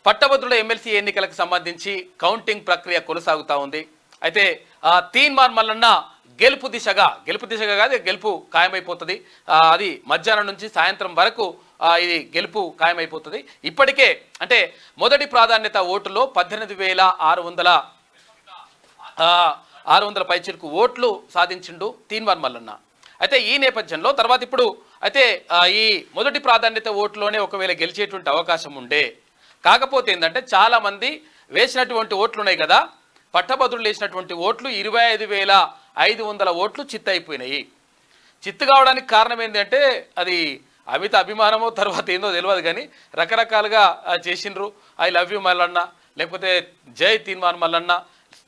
పట్టభద్రుల ఎమ్మెల్సీ ఎన్నికలకు సంబంధించి కౌంటింగ్ ప్రక్రియ కొనసాగుతూ ఉంది. అయితే తీన్మార్ మల్లన్న గెలుపు దిశగా కాదు, గెలుపు ఖాయమైపోతుంది. అది మధ్యాహ్నం నుంచి సాయంత్రం వరకు ఇది గెలుపు ఖాయమైపోతుంది. ఇప్పటికే అంటే మొదటి ప్రాధాన్యత ఓటులో 18,600 పైచిలకు ఓట్లు సాధించిండు తీన్మార్ మల్లన్న. అయితే ఈ నేపథ్యంలో తర్వాత ఇప్పుడు అయితే ఈ మొదటి ప్రాధాన్యత ఓట్లోనే ఒకవేళ గెలిచేటువంటి అవకాశం ఉండే, కాకపోతే ఏంటంటే చాలామంది వేసినటువంటి ఓట్లు ఉన్నాయి కదా, పట్టభద్రులు వేసినటువంటి ఓట్లు 25,500 ఓట్లు చిత్తు అయిపోయినాయి. చిత్తు కావడానికి కారణం ఏంటంటే అది అమిత అభిమానమో తర్వాత ఏందో తెలియదు, కానీ రకరకాలుగా చేసిండ్రు. ఐ లవ్ యూ మల్లన్న, లేకపోతే జై తీన్మార్ మల్లన్న,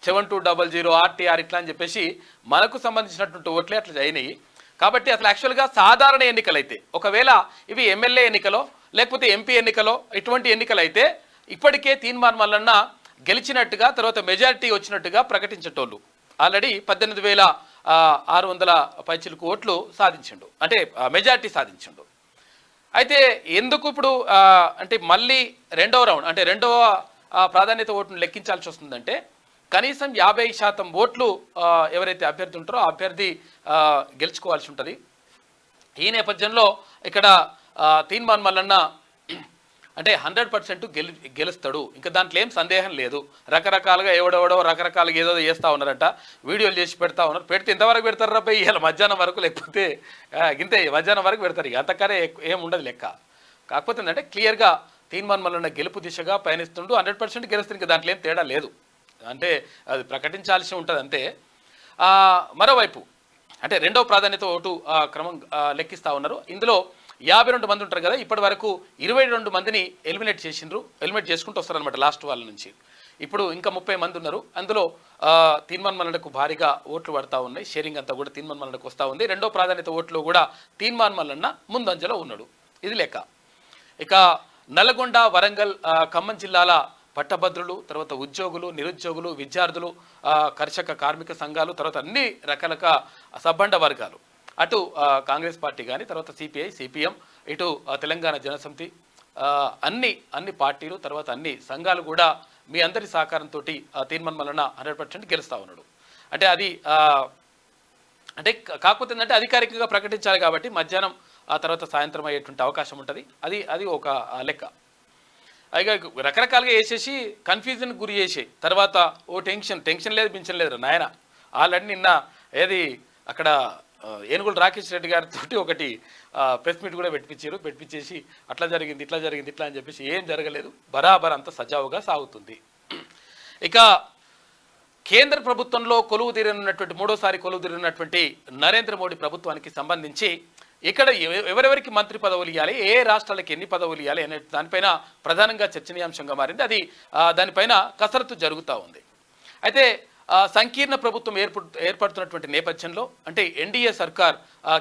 7200 RTR ఇట్లా అని చెప్పేసి మనకు సంబంధించినటువంటి ఓట్లే అట్లా అయినాయి. కాబట్టి అసలు యాక్చువల్గా సాధారణ ఎన్నికలు అయితే, ఒకవేళ ఇవి ఎమ్మెల్యే ఎన్నికలో లేకపోతే ఎంపీ ఎన్నికలో ఇటువంటి ఎన్నికలు అయితే ఇప్పటికే తీన్మార్ మల్లన్న గెలిచినట్టుగా తర్వాత మెజారిటీ వచ్చినట్టుగా ప్రకటించేటోళ్ళు. ఆల్రెడీ 18,600 పైచిలకు ఓట్లు సాధించిండు, అంటే మెజారిటీ సాధించిండు. అయితే ఎందుకు ఇప్పుడు అంటే మళ్ళీ రెండవ రౌండ్ అంటే రెండవ ప్రాధాన్యత ఓటును లెక్కించాల్సి వస్తుందంటే కనీసం 50% ఓట్లు ఎవరైతే అభ్యర్థి ఉంటారో ఆ అభ్యర్థి గెలుచుకోవాల్సి ఉంటుంది. ఈ నేపథ్యంలో ఇక్కడ తీన్మార్ మల్లన్న అంటే 100% గెలుస్తాడు, ఇంకా దాంట్లో ఏం సందేహం లేదు. రకరకాలుగా ఎవడెవడో రకరకాలుగా ఏదో చేస్తూ ఉన్నారట, వీడియోలు చేసి పెడతా ఉన్నారు. పెడితే ఇంతవరకు పెడతారు రబ్బాయి, ఇలా మధ్యాహ్నం వరకు, లేకపోతే ఇంతే మధ్యాహ్నం వరకు పెడతారు, ఇక అంతకనే ఏం ఉండదు లెక్క. కాకపోతే ఏంటంటే క్లియర్గా తీన్మార్ మల్లన్న గెలుపు దిశగా పయనిస్తుండు, 100% గెలుస్తుంది, ఇంకా దాంట్లో ఏం తేడా లేదు, అంటే అది ప్రకటించాల్సి ఉంటుంది అంతే. మరోవైపు అంటే రెండవ ప్రాధాన్యత ఓటు క్రమం లెక్కిస్తూ ఉన్నారు. ఇందులో 52 మంది ఉంటారు కదా, ఇప్పటి వరకు 22 మందిని ఎలిమినేట్ చేసుకుంటూ వస్తారనమాట లాస్ట్ వాళ్ళ నుంచి. ఇప్పుడు ఇంకా 30 మంది ఉన్నారు. అందులో తీన్మార్ మల్లన్నకు భారీగా ఓట్లు పడతా ఉన్నాయి, షేరింగ్ అంతా కూడా తీన్మార్ మల్లన్నకు వస్తూ ఉంది. రెండో ప్రాధాన్యత ఓట్లో కూడా తీన్మార్ మల్లన్న ముందంజలో ఉన్నాడు, ఇది లెక్క. ఇక నల్గొండ, వరంగల్, ఖమ్మం జిల్లాల పట్టభద్రులు, తర్వాత ఉద్యోగులు, నిరుద్యోగులు, విద్యార్థులు, కర్షక కార్మిక సంఘాలు, తర్వాత అన్ని రకాల సబ్బండ వర్గాలు, అటు కాంగ్రెస్ పార్టీ కానీ తర్వాత సిపిఐ, సిపిఎం, ఇటు తెలంగాణ జనసమితి, అన్ని పార్టీలు తర్వాత అన్ని సంఘాలు కూడా మీ అందరి సహకారంతో తీన్మార్ మల్లన్న 100% గెలుస్తూ ఉన్నాడు. అంటే అది అంటే కాకపోతే ఏంటంటే అధికారికంగా ప్రకటించాలి కాబట్టి మధ్యాహ్నం ఆ తర్వాత సాయంత్రం అయ్యేటువంటి అవకాశం ఉంటుంది, అది ఒక లెక్క. ఇక రకరకాలుగా వేసేసి కన్ఫ్యూజన్ గురి చేసి తర్వాత ఓ టెన్షన్ లేదు పింఛన్ లేదు నాయన. ఆల్రెడీ నిన్న ఏది అక్కడ ఏనుగుల రాకేష్ రెడ్డి గారితో ఒకటి ప్రెస్ మీట్ కూడా పెట్టించేసి అట్లా జరిగింది ఇట్లా అని చెప్పేసి ఏం జరగలేదు, బరాబర్ అంతా సజావుగా సాగుతుంది. ఇక కేంద్ర ప్రభుత్వంలో మూడోసారి కొలువు తీరినటువంటి నరేంద్ర మోడీ ప్రభుత్వానికి సంబంధించి ఇక్కడ ఎవరెవరికి మంత్రి పదవులు ఇవ్వాలి, ఏ రాష్ట్రాలకు ఎన్ని పదవులు ఇవ్వాలి అనే దానిపైన ప్రధానంగా చర్చనీయాంశంగా మారింది. అది దానిపైన కసరత్తు జరుగుతూ ఉంది. అయితే సంకీర్ణ ప్రభుత్వం ఏర్పడుతున్నటువంటి నేపథ్యంలో అంటే ఎన్డీఏ సర్కార్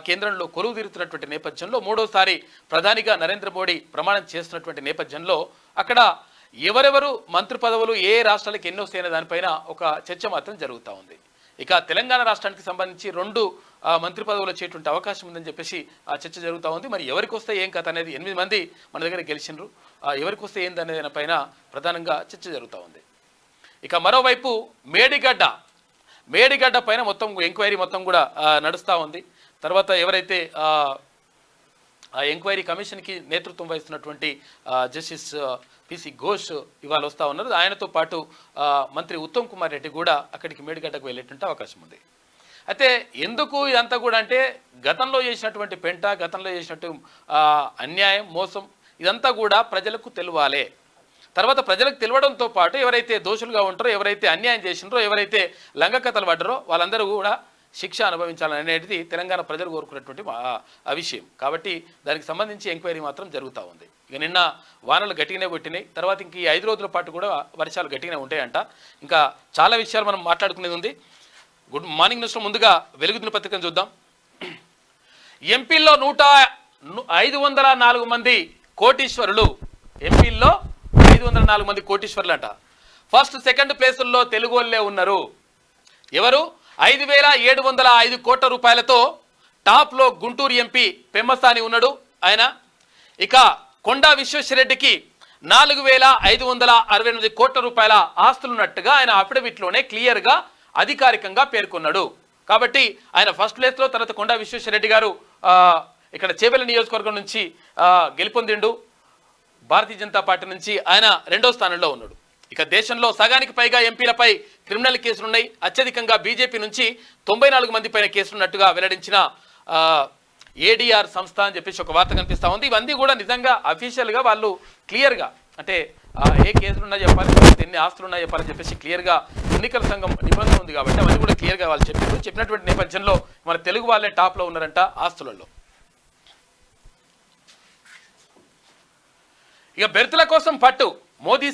కేంద్రంలో కొలువు తీరుతున్నటువంటి నేపథ్యంలో మూడోసారి ప్రధానిగా నరేంద్ర మోడీ ప్రమాణం చేస్తున్నటువంటి నేపథ్యంలో అక్కడ ఎవరెవరు మంత్రి పదవులు ఏ రాష్ట్రాలకు ఎన్ని వస్తాయనే దానిపైన ఒక చర్చ మాత్రం జరుగుతూ ఉంది. ఇక తెలంగాణ రాష్ట్రానికి సంబంధించి 2 మంత్రి పదవులు వచ్చేటువంటి అవకాశం ఉందని చెప్పేసి ఆ చర్చ జరుగుతూ ఉంది. మరి ఎవరికి వస్తే ఏం కథ అనేది 8 మంది మన దగ్గర గెలిచిండ్రు, ఎవరికి వస్తే ఏందనే దానిపైన ప్రధానంగా చర్చ జరుగుతూ ఉంది. ఇక మరోవైపు మేడిగడ్డ పైన మొత్తం ఎంక్వైరీ మొత్తం కూడా నడుస్తూ ఉంది. తర్వాత ఎవరైతే ఆ ఎంక్వైరీ కమిషన్కి నేతృత్వం వహిస్తున్నటువంటి జస్టిస్ పిసి ఘోష్ ఇవాళ వస్తూ ఉన్నారు. ఆయనతో పాటు మంత్రి ఉత్తమ్ కుమార్ రెడ్డి కూడా అక్కడికి మేడిగడ్డకు వెళ్ళేటువంటి అవకాశం ఉంది. అయితే ఎందుకు ఇదంతా కూడా అంటే గతంలో చేసినటువంటి గతంలో చేసినట్టు అన్యాయం, మోసం ఇదంతా కూడా ప్రజలకు తెలియాలి. తర్వాత ప్రజలకు తెలియడంతో పాటు ఎవరైతే దోషులుగా ఉంటారో, ఎవరైతే అన్యాయం చేసినారో, ఎవరైతే లంగకథలు పడ్డారో వాళ్ళందరూ కూడా శిక్ష అనుభవించాలనేది తెలంగాణ ప్రజలు కోరుకున్నటువంటి విషయం. కాబట్టి దానికి సంబంధించి ఎంక్వైరీ మాత్రం జరుగుతూ ఉంది. ఇక నిన్న వానలు గట్టిగానే కొట్టినాయి, తర్వాత ఇంక ఈ 5 రోజుల పాటు కూడా వర్షాలు గట్టిగానే ఉంటాయంట. ఇంకా చాలా విషయాలు మనం మాట్లాడుకునేది ఉంది. గుడ్ మార్నింగ్ న్యూస్లో ముందుగా వెలుగుతున్న పత్రికను చూద్దాం. ఎంపీల్లో 504 మంది కోటీశ్వరులు, ఎంపీల్లో 504 మంది కోటీశ్వరులు అంట. ఫస్ట్ సెకండ్ ప్లేసుల్లో తెలుగు వాళ్ళే ఉన్నారు. ఎవరు? 5,705 కోట్ల రూపాయలతో టాప్లో గుంటూరు ఎంపీ పెమ్మసాని ఉన్నాడు ఆయన. ఇక కొండా విశ్వేశ్వరరెడ్డికి 4,568 కోట్ల రూపాయల ఆస్తులున్నట్టుగా ఆయన అఫిడవిట్లోనే క్లియర్గా అధికారికంగా పేర్కొన్నాడు. కాబట్టి ఆయన ఫస్ట్ ప్లేస్లో, తర్వాత కొండా విశ్వేశ్వరరెడ్డి గారు ఇక్కడ చేవెళ్ల నియోజకవర్గం నుంచి గెలుపొందిండు. భారతీయ జనతా పార్టీ నుంచి ఆయన 2వ స్థానంలో ఉన్నాడు. ఇక దేశంలో సగానికి పైగా ఎంపీలపై క్రిమినల్ కేసులున్నాయి. అత్యధికంగా బీజేపీ నుంచి 94 మంది పైన కేసులున్నట్టుగా వెల్లడించిన ఏడీఆర్ సంస్థ అని చెప్పేసి ఒక వార్త కనిపిస్తూ ఉంది. ఇవన్నీ కూడా నిజంగా అఫీషియల్గా వాళ్ళు క్లియర్గా అంటే ఏ కేసులున్నా చెప్పాలి, ఎన్ని ఆస్తులున్నా చెప్పాలని చెప్పేసి క్లియర్గా ఎన్నికల సంఘం నిబంధన ఉంది కాబట్టి అవన్నీ కూడా క్లియర్గా వాళ్ళు చెప్పినటువంటి నేపథ్యంలో మన తెలుగు వాళ్ళే టాప్లో ఉన్నారంట ఆస్తులలో. ఇక బెర్తుల కోసం పట్టు మోదీ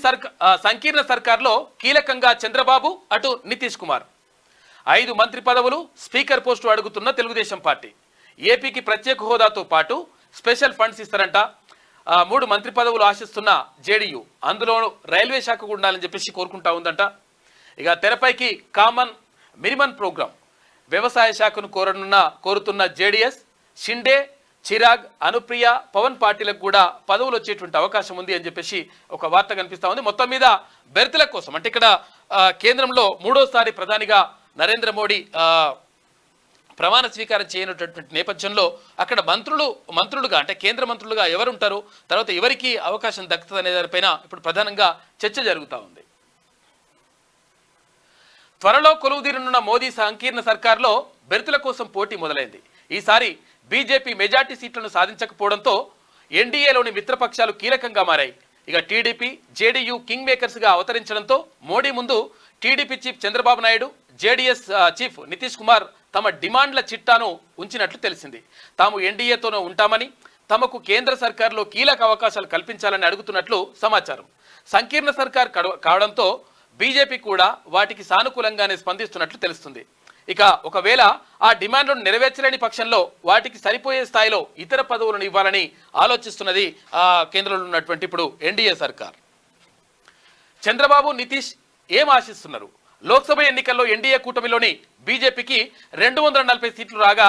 సంకీర్ణ సర్కార్లో కీలకంగా చంద్రబాబు, అటు నితీష్ కుమార్. 5 మంత్రి పదవులు, స్పీకర్ పోస్టు అడుగుతున్న తెలుగుదేశం పార్టీ. ఏపీకి ప్రత్యేక హోదాతో పాటు స్పెషల్ ఫండ్స్ ఇస్తారంట. 3 మంత్రి పదవులు ఆశిస్తున్న జేడీయూ, అందులో రైల్వే శాఖ కూడా ఉండాలని చెప్పేసి కోరుకుంటా ఉందంట. ఇక తెరపైకి కామన్ మినిమం ప్రోగ్రాం, వ్యవసాయ శాఖను కోరుతున్న జేడీఎస్, షిండే, చిరాగ్, అనుప్రియ, పవన్ పార్టీలకు కూడా పదవులు వచ్చేటువంటి అవకాశం ఉంది అని చెప్పేసి ఒక వార్త కనిపిస్తూ ఉంది. మొత్తం మీద బెర్తుల కోసం అంటే ఇక్కడ కేంద్రంలో 3వసారి ప్రధానిగా నరేంద్ర మోడీ ప్రమాణ స్వీకారం చేయనటువంటి నేపథ్యంలో అక్కడ మంత్రులుగా అంటే కేంద్ర మంత్రులుగా ఎవరుంటారు, తర్వాత ఎవరికి అవకాశం దక్కుతుంది అనే దానిపైన ఇప్పుడు ప్రధానంగా చర్చ జరుగుతూ ఉంది. త్వరలో కొలువుదీరనున్న మోదీ సంకీర్ణ సర్కార్లో బెర్తుల కోసం పోటీ మొదలైంది. ఈసారి బీజేపీ మెజార్టీ సీట్లను సాధించకపోవడంతో ఎన్డీఏలోని మిత్రపక్షాలు కీలకంగా మారాయి. ఇక టీడీపీ, జేడీయూ కింగ్ మేకర్స్గా అవతరించడంతో మోడీ ముందు TDP chief Chandrababu Naidu, JDS chief Nitish Kumar తమ డిమాండ్ల చిట్టాను ఉంచినట్లు తెలిసింది. తాము ఎన్డీఏతోనే ఉంటామని, తమకు కేంద్ర సర్కార్లో కీలక అవకాశాలు కల్పించాలని అడుగుతున్నట్లు సమాచారం. సంకీర్ణ సర్కార్ కావడంతో బీజేపీ కూడా వాటికి సానుకూలంగానే స్పందిస్తున్నట్లు తెలుస్తుంది. ఇక ఒకవేళ ఆ డిమాండ్లను నెరవేర్చలేని పక్షంలో వాటికి సరిపోయే స్థాయిలో ఇతర పదవులను ఇవ్వాలని ఆలోచిస్తున్నది కేంద్రంలో ఉన్నటువంటి ఇప్పుడు ఎన్డీఏ సర్కార్. చంద్రబాబు, నితీష్ ఏం ఆశిస్తున్నారు? లోక్సభ ఎన్నికల్లో ఎన్డీఏ కూటమిలోని బీజేపీకి 240 సీట్లు రాగా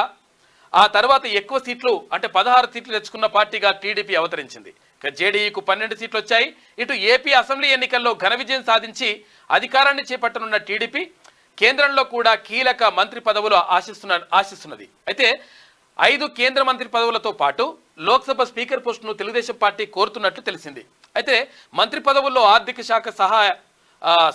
ఆ తర్వాత ఎక్కువ సీట్లు అంటే 16 సీట్లు తెచ్చుకున్న పార్టీగా టీడీపీ అవతరించింది. ఇక జేడీయూకు 12 సీట్లు వచ్చాయి. ఇటు ఏపీ అసెంబ్లీ ఎన్నికల్లో ఘన విజయం సాధించి అధికారాన్ని చేపట్టనున్న టీడీపీ కేంద్రంలో కూడా కీలక మంత్రి పదవులు ఆశిస్తున్నది. అయితే 5 కేంద్ర మంత్రి పదవులతో పాటు లోక్సభ స్పీకర్ పోస్టును తెలుగుదేశం పార్టీ కోరుతున్నట్లు తెలిసింది. అయితే మంత్రి పదవుల్లో ఆర్థిక శాఖ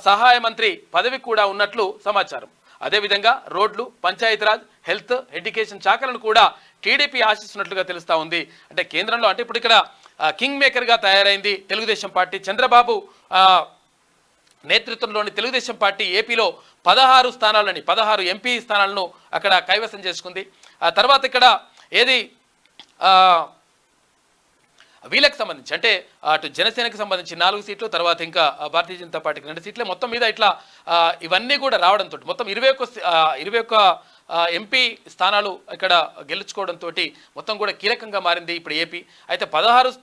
సహాయ మంత్రి పదవి కూడా ఉన్నట్లు సమాచారం. అదేవిధంగా రోడ్లు, పంచాయతీరాజ్, హెల్త్, ఎడ్యుకేషన్ శాఖలను కూడా టీడీపీ ఆశిస్తున్నట్లుగా తెలుస్తూ ఉంది. అంటే కేంద్రంలో అంటే ఇప్పుడు ఇక్కడ కింగ్ మేకర్గా తయారైంది తెలుగుదేశం పార్టీ. చంద్రబాబు నేతృత్వంలోని తెలుగుదేశం పార్టీ ఏపీలో 16 ఎంపీ స్థానాలను అక్కడ కైవసం చేసుకుంది. ఆ తర్వాత ఇక్కడ ఏది వీళ్ళకి సంబంధించి అంటే అటు జనసేనకు సంబంధించి 4 సీట్లు, తర్వాత ఇంకా భారతీయ జనతా పార్టీకి 2 సీట్లే, మొత్తం మీద ఇట్లా ఇవన్నీ కూడా రావడంతో మొత్తం 21 ఎంపీ స్థానాలు ఇక్కడ గెలుచుకోవడంతో మొత్తం కూడా కీలకంగా మారింది ఇప్పుడు ఏపీ. అయితే 16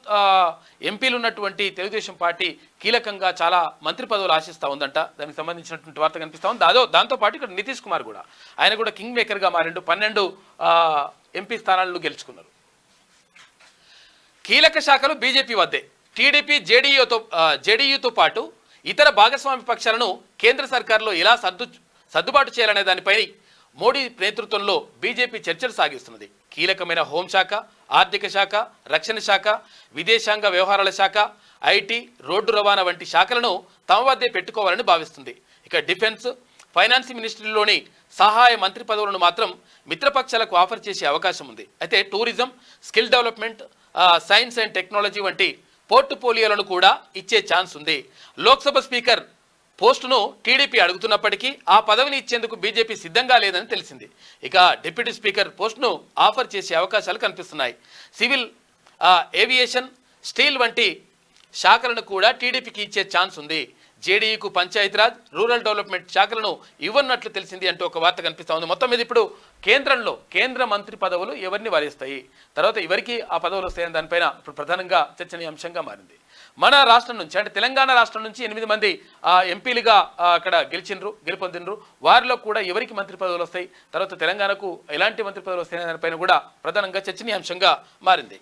ఎంపీలు ఉన్నటువంటి తెలుగుదేశం పార్టీ కీలకంగా చాలా మంత్రి పదవులు ఆశిస్తూ ఉందంట. దానికి సంబంధించినటువంటి వార్త కనిపిస్తూ ఉంది. దాంతోపాటు ఇక్కడ నితీష్ కుమార్ కూడా ఆయన కూడా కింగ్ మేకర్గా మారిండు. 12 ఎంపీ స్థానాలను గెలుచుకున్నారు. కీలక శాఖలు బీజేపీ వద్దే. టీడీపీ, జేడీయూతో పాటు ఇతర భాగస్వామి పక్షాలను కేంద్ర సర్కార్లో ఎలా సర్దుబాటు చేయాలనే దానిపై మోడీ నేతృత్వంలో బీజేపీ చర్చలు సాగిస్తున్నది. కీలకమైన హోంశాఖ, ఆర్థిక శాఖ, రక్షణ శాఖ, విదేశాంగ వ్యవహారాల శాఖ, ఐటీ, రోడ్డు రవాణా వంటి శాఖలను తమ వద్దే పెట్టుకోవాలని భావిస్తుంది. ఇక డిఫెన్స్, ఫైనాన్స్ మినిస్ట్రీలోని సహాయ మంత్రి పదవులను మాత్రం మిత్రపక్షాలకు ఆఫర్ చేసే అవకాశం ఉంది. అయితే tourism, skill development, science and technology వంటి పోర్ట్ఫోలియోలను కూడా ఇచ్చే ఛాన్స్ ఉంది. లోక్సభ స్పీకర్ పోస్టును టీడీపీ అడుగుతున్నప్పటికీ ఆ పదవిని ఇచ్చేందుకు బీజేపీ సిద్ధంగా లేదని తెలిసింది. ఇక డిప్యూటీ స్పీకర్ పోస్టును ఆఫర్ చేసే అవకాశాలు కనిపిస్తున్నాయి. సివిల్ ఏవియేషన్, స్టీల్ వంటి శాఖలను కూడా టీడీపీకి ఇచ్చే ఛాన్స్ ఉంది. జేడీయూకు పంచాయతీరాజ్, రూరల్ డెవలప్మెంట్ శాఖలను ఇవ్వన్నట్లు తెలిసింది అంటూ ఒక వార్త కనిపిస్తూ ఉంది. మొత్తం మీద ఇప్పుడు కేంద్రంలో కేంద్ర మంత్రి పదవులు ఎవరిని వరిస్తాయి, తర్వాత ఎవరికి ఆ పదవులు వస్తాయని దానిపైన ఇప్పుడు ప్రధానంగా చర్చనీయాంశంగా మారింది. మన రాష్ట్రం నుంచి అంటే తెలంగాణ రాష్ట్రం నుంచి 8 మంది ఎంపీలుగా అక్కడ గెలుపొందినరు. వారిలో కూడా ఎవరికి మంత్రి పదవులు వస్తాయి, తర్వాత తెలంగాణకు ఎలాంటి మంత్రి పదవులు వస్తాయనే దానిపైన కూడా ప్రధానంగా చర్చనీయాంశంగా మారింది.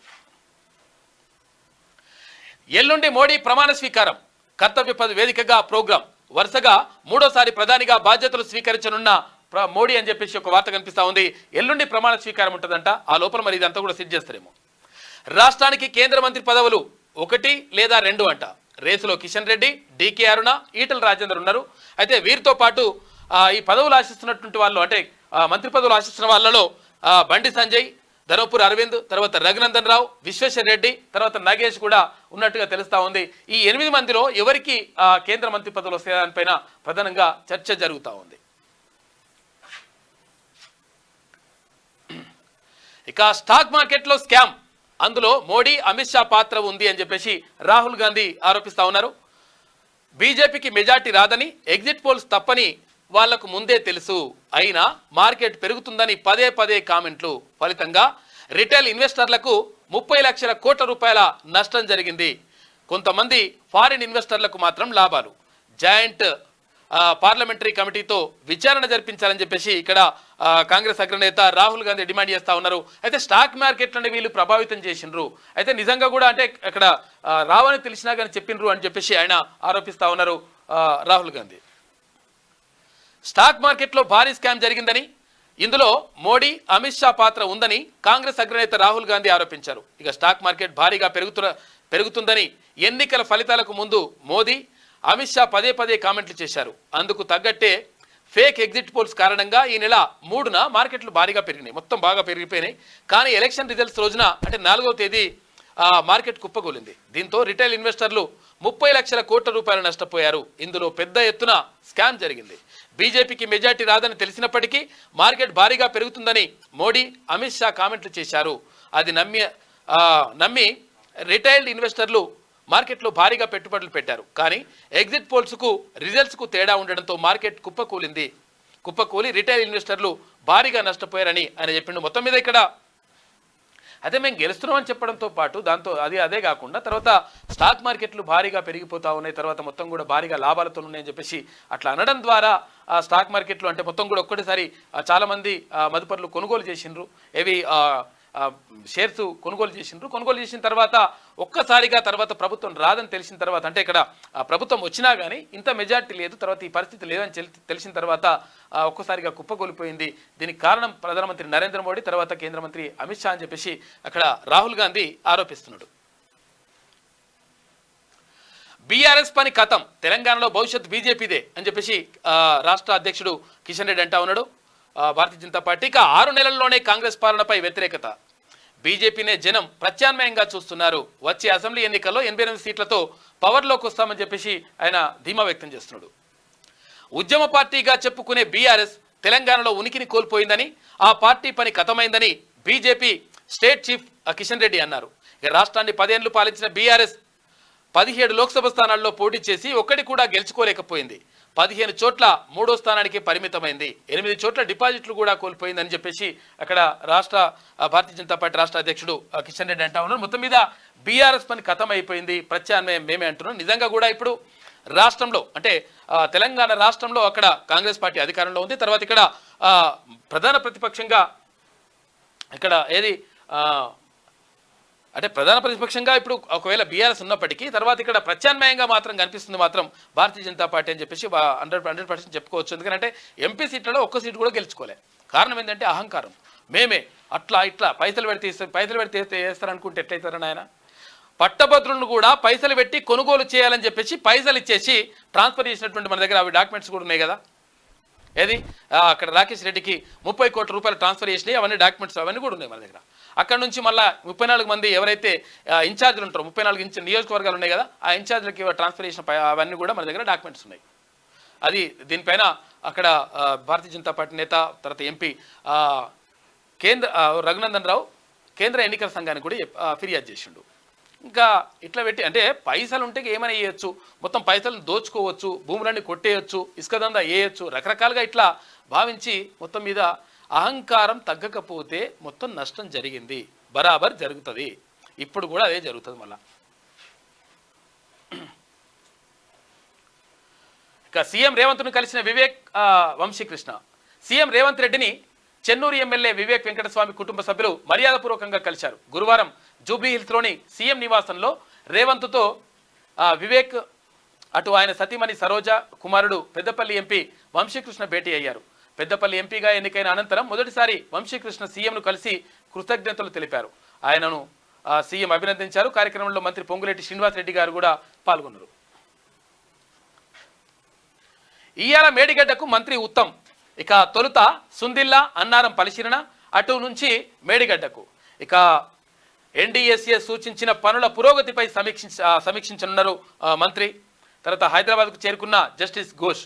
ఎల్లుండి మోడీ ప్రమాణ స్వీకారం, కర్తవ్య పథ్ వేదికగా ప్రోగ్రాం. వరుసగా మూడోసారి ప్రధానిగా బాధ్యతలు స్వీకరించనున్న మోడీ అని చెప్పేసి ఒక వార్త కనిపిస్తా ఉంది. ఎల్లుండి ప్రమాణ స్వీకారం ఉంటుందంట. ఆ లోపల మరి ఇదంతా కూడా సిద్ధ చేస్తారేమో. రాష్ట్రానికి కేంద్ర మంత్రి పదవులు 1 లేదా 2 అంట. రేసులో కిషన్ రెడ్డి, డికే అరుణ, ఈటల రాజేందర్ ఉన్నారు. అయితే వీరితో పాటు ఈ పదవులు ఆశిస్తున్నటువంటి వాళ్ళు, అంటే మంత్రి పదవులు ఆశిస్తున్న వాళ్ళలో బండి సంజయ్, ధర్మపురి అరవింద్, తర్వాత రఘునందన్ రావు, విశ్వేశ్వర్ రెడ్డి, తర్వాత నాగేష్ కూడా ఉన్నట్టుగా తెలుస్తా ఉంది. ఈ 8 మందిలో ఎవరికి కేంద్ర మంత్రి పదవులు వస్తాయి దానిపైన ప్రధానంగా చర్చ జరుగుతూ ఉంది. ఇక స్టాక్ మార్కెట్లో స్కామ్, అందులో మోడీ, అమిత్ షా పాత్ర ఉంది అని చెప్పేసి రాహుల్ గాంధీ ఆరోపిస్తా ఉన్నారు. బీజేపీకి మెజార్టీ రాదని, ఎగ్జిట్ పోల్స్ తప్పని వాళ్లకు ముందే తెలుసు, అయినా మార్కెట్ పెరుగుతుందని పదే పదే కామెంట్లు. ఫలితంగా రిటైల్ ఇన్వెస్టర్లకు 30 లక్షల కోట్ల రూపాయల నష్టం జరిగింది. కొంతమంది ఫారిన్ ఇన్వెస్టర్లకు మాత్రం లాభాలు. జాయింట్ పార్లమెంటరీ కమిటీతో విచారణ జరిపించాలని చెప్పేసి ఇక్కడ కాంగ్రెస్ అగ్రనేత రాహుల్ గాంధీ డిమాండ్ చేస్తా ఉన్నారు. అయితే స్టాక్ మార్కెట్లను వీళ్ళు ప్రభావితం చేసిండ్రు, అయితే నిజంగా కూడా అంటే అక్కడ రావని తెలిసినా కానీ చెప్పిండ్రు అని చెప్పేసి ఆయన ఆరోపిస్తా ఉన్నారు రాహుల్ గాంధీ. స్టాక్ మార్కెట్లో భారీ స్కామ్ జరిగిందని, ఇందులో మోడీ, అమిత్ షా పాత్ర ఉందని కాంగ్రెస్ అగ్రనేత రాహుల్ గాంధీ ఆరోపించారు. ఇక స్టాక్ మార్కెట్ భారీగా పెరుగుతుందని ఎన్నికల ఫలితాలకు ముందు మోదీ, అమిత్ షా పదే పదే కామెంట్లు చేశారు. అందుకు తగ్గట్టే ఫేక్ ఎగ్జిట్ పోల్స్ కారణంగా ఈ నెల 3న మార్కెట్లు భారీగా పెరిగినాయి, మొత్తం బాగా పెరిగిపోయినాయి. కానీ ఎలక్షన్ రిజల్ట్స్ రోజున అంటే 4వ తేదీ మార్కెట్ కుప్పకూలింది. దీంతో రిటైల్ ఇన్వెస్టర్లు 30 లక్షల కోట్ల రూపాయలు నష్టపోయారు. ఇందులో పెద్ద ఎత్తున స్కామ్ జరిగింది. బీజేపీకి మెజార్టీ రాదని తెలిసినప్పటికీ మార్కెట్ భారీగా పెరుగుతుందని మోడీ, అమిత్ షా కామెంట్లు చేశారు. అది నమ్మి రిటైల్డ్ ఇన్వెస్టర్లు మార్కెట్లో భారీగా పెట్టుబడులు పెట్టారు. కానీ ఎగ్జిట్ పోల్స్కు రిజల్ట్స్కు తేడా ఉండడంతో మార్కెట్ కుప్పకూలి రిటైల్ ఇన్వెస్టర్లు భారీగా నష్టపోయారని ఆయన చెప్పిండు. మొత్తం మీద ఇక్కడ అదే మేము గెలుస్తున్నామని చెప్పడంతో పాటు దాంతో అదే కాకుండా తర్వాత స్టాక్ మార్కెట్లు భారీగా పెరిగిపోతా ఉన్నాయి, తర్వాత మొత్తం కూడా భారీగా లాభాలతో ఉన్నాయని చెప్పేసి అట్లా అనడం ద్వారా స్టాక్ మార్కెట్లు అంటే మొత్తం కూడా ఒక్కటేసారి చాలామంది మదుపరులు కొనుగోలు చేసిండ్రు. ఏవి షేర్స్ కొనుగోలు చేసిన తర్వాత ఒక్కసారిగా తర్వాత ప్రభుత్వం రాదని తెలిసిన తర్వాత, అంటే ఇక్కడ ప్రభుత్వం వచ్చినా కానీ ఇంత మెజార్టీ లేదు, తర్వాత ఈ పరిస్థితి లేదని తెలిసిన తర్వాత ఒక్కసారిగా కుప్పగొలిపోయింది. దీనికి కారణం ప్రధానమంత్రి నరేంద్ర మోడీ, తర్వాత కేంద్ర మంత్రి అమిత్ షా అని చెప్పేసి అక్కడ రాహుల్ గాంధీ ఆరోపిస్తున్నాడు. బీఆర్ఎస్ పని కథం, తెలంగాణలో భవిష్యత్ బీజేపీదే అని చెప్పేసి రాష్ట్ర అధ్యక్షుడు కిషన్ రెడ్డి అంటా ఉన్నాడు. భారతీయ జనతా పార్టీకి 6 నెలల్లోనే కాంగ్రెస్ పాలనపై వ్యతిరేకత, బీజేపీనే జనం ప్రత్యామ్నాయంగా చూస్తున్నారు, వచ్చే అసెంబ్లీ ఎన్నికల్లో 88 సీట్లతో పవర్లోకి వస్తామని చెప్పేసి ఆయన ధీమా వ్యక్తం చేస్తున్నాడు. ఉద్యమ పార్టీగా చెప్పుకునే బీఆర్ఎస్ తెలంగాణలో ఉనికిని కోల్పోయిందని, ఆ పార్టీ పని కథమైందని BJP state chief Kishan Reddy అన్నారు. ఇక రాష్ట్రాన్ని 10 ఏళ్లు పాలించిన బీఆర్ఎస్ 17 లోక్సభ స్థానాల్లో పోటీ చేసి ఒక్కటి కూడా గెలుచుకోలేకపోయింది. 15 చోట్ల 3వ స్థానానికి పరిమితమైంది. 8 చోట్ల డిపాజిట్లు కూడా కోల్పోయిందని చెప్పేసి అక్కడ భారతీయ జనతా పార్టీ రాష్ట్ర అధ్యక్షుడు కిషన్ రెడ్డి అంటా ఉన్నారు. మొత్తం మీద బీఆర్ఎస్ పని ఖతం అయిపోయింది, ప్రత్యామ్నాయం మేమే అంటున్నాం. నిజంగా కూడా ఇప్పుడు రాష్ట్రంలో అంటే తెలంగాణ రాష్ట్రంలో అక్కడ కాంగ్రెస్ పార్టీ అధికారంలో ఉంది. తర్వాత ఇక్కడ ప్రధాన ప్రతిపక్షంగా ఇక్కడ అంటే ప్రధాన ప్రతిపక్షంగా ఇప్పుడు ఒకవేళ బీఆర్ఎస్ ఉన్నప్పటికీ తర్వాత ఇక్కడ ప్రత్యామ్నాయంగా మాత్రం కనిపిస్తుంది మాత్రం భారతీయ జనతా పార్టీ అని చెప్పేసి 100% చెప్పుకోవచ్చు. ఎందుకంటే ఎంపీ సీట్లలో ఒక్క సీటు కూడా గెలుచుకోలే. కారణం ఏంటంటే అహంకారం. మేమే అట్లా పైసలు పెడితే వేస్తారనుకుంటే ఎట్లయితారని ఆయన పట్టభద్రులను కూడా పైసలు పెట్టి కొనుగోలు చేయాలని చెప్పేసి పైసలు ఇచ్చేసి ట్రాన్స్ఫర్ చేసినటువంటి మన దగ్గర అవి డాక్యుమెంట్స్ కూడా ఉన్నాయి కదా. అక్కడ రాకేష్ రెడ్డికి 30 కోట్ల రూపాయలు ట్రాన్స్ఫర్ చేసినాయి, అవన్నీ డాక్యుమెంట్స్ అవన్నీ కూడా ఉన్నాయి మన దగ్గర. అక్కడ నుంచి మళ్ళీ 34 మంది ఎవరైతే ఇన్ఛార్జీలు ఉంటారో 34 నియోజకవర్గాలు ఉన్నాయి కదా, ఆ ఇన్ఛార్జీలకి ట్రాన్స్ఫర్ చేసిన అవన్నీ కూడా మన దగ్గర డాక్యుమెంట్స్ ఉన్నాయి. దీనిపైన అక్కడ భారతీయ జనతా పార్టీ నేత తర్వాత ఎంపీ రఘునందన్ రావు కేంద్ర ఎన్నికల సంఘానికి కూడా ఫిర్యాదు చేసిండు. ఇంకా ఇట్లా పెట్టి అంటే పైసలు ఉంటే ఏమైనా వేయచ్చు, మొత్తం పైసలను దోచుకోవచ్చు, భూములన్నీ కొట్టేయచ్చు, ఇసుక దందా వేయచ్చు, రకరకాలుగా ఇట్లా భావించి మొత్తం మీద అహంకారం తగ్గకపోతే మొత్తం నష్టం జరిగింది, బరాబర్ జరుగుతుంది. ఇప్పుడు కూడా అదే జరుగుతుంది. మళ్ళా ఇక సీఎం రేవంత్ను కలిసిన వివేక్ వంశీకృష్ణ, సీఎం రేవంత్ రెడ్డిని చెన్నూరు ఎమ్మెల్యే వివేక్ వెంకటస్వామి కుటుంబ సభ్యులు మర్యాదపూర్వకంగా కలిశారు. గురువారం జూబ్లీ హిల్స్లోని సీఎం నివాసంలో రేవంత్తో వివేక్ అటు ఆయన సతీమణి సరోజ కుమారుడు పెద్దపల్లి ఎంపీ వంశీకృష్ణ భేటీ అయ్యారు. పెద్దపల్లి ఎంపీగా ఎన్నికైన అనంతరం మొదటిసారి వంశీకృష్ణ సీఎంను కలిసి కృతజ్ఞతలు తెలిపారు. ఆయనను సీఎం అభినందించారు. కార్యక్రమంలో మంత్రి పొంగులేటి శ్రీనివాసరెడ్డి గారు కూడా పాల్గొన్నారు. ఇయాల మేడిగడ్డకు మంత్రి ఉత్తమ్, ఇక తొలుత సుందిల్లా అన్నారం పరిశీలన, అటు నుంచి మేడిగడ్డకు ఇక ఎన్డీఎస్ఏ సూచించిన పనుల పురోగతిపై సమీక్షించనున్నారు మంత్రి. తర్వాత హైదరాబాద్కు చేరుకున్న జస్టిస్ ఘోష్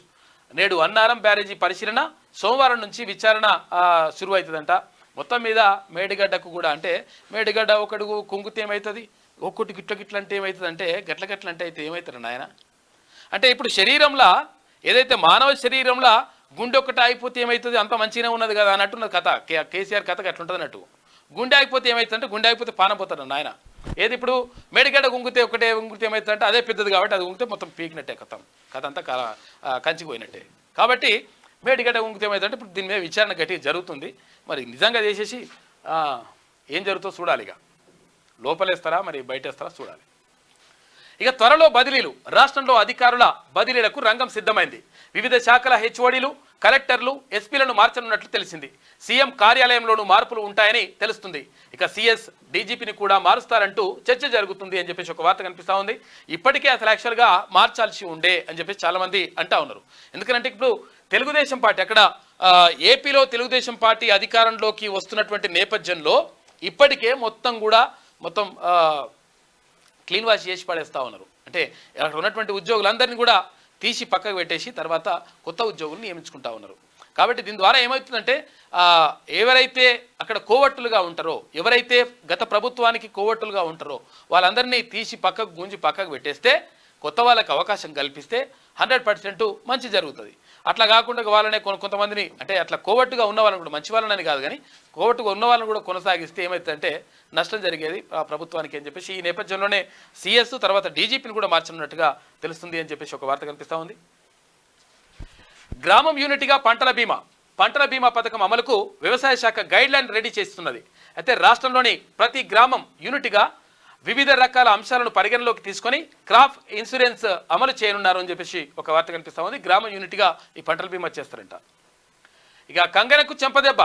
నేడు అన్నారం బ్యారేజీ పరిశీలన, సోమవారం నుంచి విచారణ శురు అవుతుందంట. మొత్తం మీద మేడిగడ్డకు కూడా అంటే మేడిగడ్డ ఒకడుగు కుంగితే ఏమవుతుంది, ఒక్కటి గిట్ల అంటే ఏమవుతుంది అంటే గట్ల అంటే అయితే ఏమవుతారు నాయన అంటే ఇప్పుడు శరీరంలో ఏదైతే మానవ శరీరంలో గుండె ఒక్కటి ఆగిపోతే ఏమవుతుంది, అంత మంచిగానే ఉన్నది కదా అన్నట్టున్నది కథ. కేసీఆర్ కథ అట్లుంటుంది అన్నట్టు. గుండె ఆగిపోతే ఏమవుతుందంటే గుండె ఆగిపోతే పానం పోతాడు నాయన. ఏది ఇప్పుడు మేడిగడ్డ గుంగితే ఒకటే గుంగితే ఏమవుతుందంటే అదే పెద్దది కాబట్టి అది గుంగితే మొత్తం పీకినట్టే కథ అంతా కంచిపోయినట్టే. కాబట్టి మేడిగడ్డ గుంగితే ఏమవుతుందంటే ఇప్పుడు దీని మీద విచారణ గట్టిగా జరుగుతుంది. మరి నిజంగా చేసేసి ఏం జరుగుతుందో చూడాలి. ఇక లోపలేస్తారా మరి బయటేస్తారా చూడాలి. ఇక త్వరలో బదిలీలు, రాష్ట్రంలో అధికారుల బదిలీలకు రంగం సిద్ధమైంది. వివిధ శాఖల హెచ్ఓడీలు, కలెక్టర్లు, ఎస్పీలను మార్చనున్నట్లు తెలిసింది. సీఎం కార్యాలయంలోనూ మార్పులు ఉంటాయని తెలుస్తుంది. ఇక సీఎస్ డీజీపీని కూడా మారుస్తారంటూ చర్చ జరుగుతుంది అని చెప్పేసి ఒక వార్త కనిపిస్తూ ఉంది. ఇప్పటికే అసలు యాక్చువల్గా మార్చాల్సి ఉండే అని చెప్పేసి చాలామంది అంటా ఉన్నారు. ఎందుకంటే ఇప్పుడు తెలుగుదేశం పార్టీ అక్కడ ఏపీలో తెలుగుదేశం పార్టీ అధికారంలోకి వస్తున్నటువంటి నేపథ్యంలో ఇప్పటికే మొత్తం క్లీన్ వాష్ చేసి పడేస్తూ ఉన్నారు. అంటే అక్కడ ఉన్నటువంటి ఉద్యోగులందరినీ కూడా తీసి పక్కకు పెట్టేసి తర్వాత కొత్త ఉద్యోగులు నియమించుకుంటా ఉన్నారు. కాబట్టి దీని ద్వారా ఏమవుతుందంటే ఎవరైతే అక్కడ కోవట్టులుగా ఉంటారో, ఎవరైతే గత ప్రభుత్వానికి కోవట్టులుగా ఉంటారో వాళ్ళందరినీ తీసి గుంజి పక్కకు పెట్టేస్తే కొత్త వాళ్ళకి అవకాశం కల్పిస్తే 100% మంచి జరుగుతుంది. అట్లా కాకుండా వాళ్ళనే కొంతమందిని అంటే అట్లా కోవట్టుగా ఉన్న వాళ్ళని కూడా, మంచి వాళ్ళని కాదు కానీ కోవట్టుగా ఉన్న వాళ్ళని కూడా కొనసాగిస్తే ఏమవుతుందంటే నష్టం జరిగేది ప్రభుత్వానికి అని చెప్పేసి ఈ నేపథ్యంలోనే సీఎస్ తర్వాత డీజీపీని కూడా మార్చనున్నట్టుగా తెలుస్తుంది అని చెప్పేసి ఒక వార్త కనిపిస్తూ ఉంది. గ్రామం యూనిట్గా పంటల బీమా పథకం అమలుకు వ్యవసాయ శాఖ గైడ్లైన్ రెడీ చేస్తున్నది. అయితే రాష్ట్రంలోని ప్రతి గ్రామం యూనిట్గా వివిధ రకాల అంశాలను పరిగణలోకి తీసుకొని క్రాప్ ఇన్సూరెన్స్ అమలు చేయనున్నారు అని చెప్పేసి ఒక వార్త కనిపిస్తూ ఉంది. గ్రామం యూనిట్గా ఈ పంటల బీమా చేస్తారంట. ఇక కంగనకు చెంపదెబ్బ,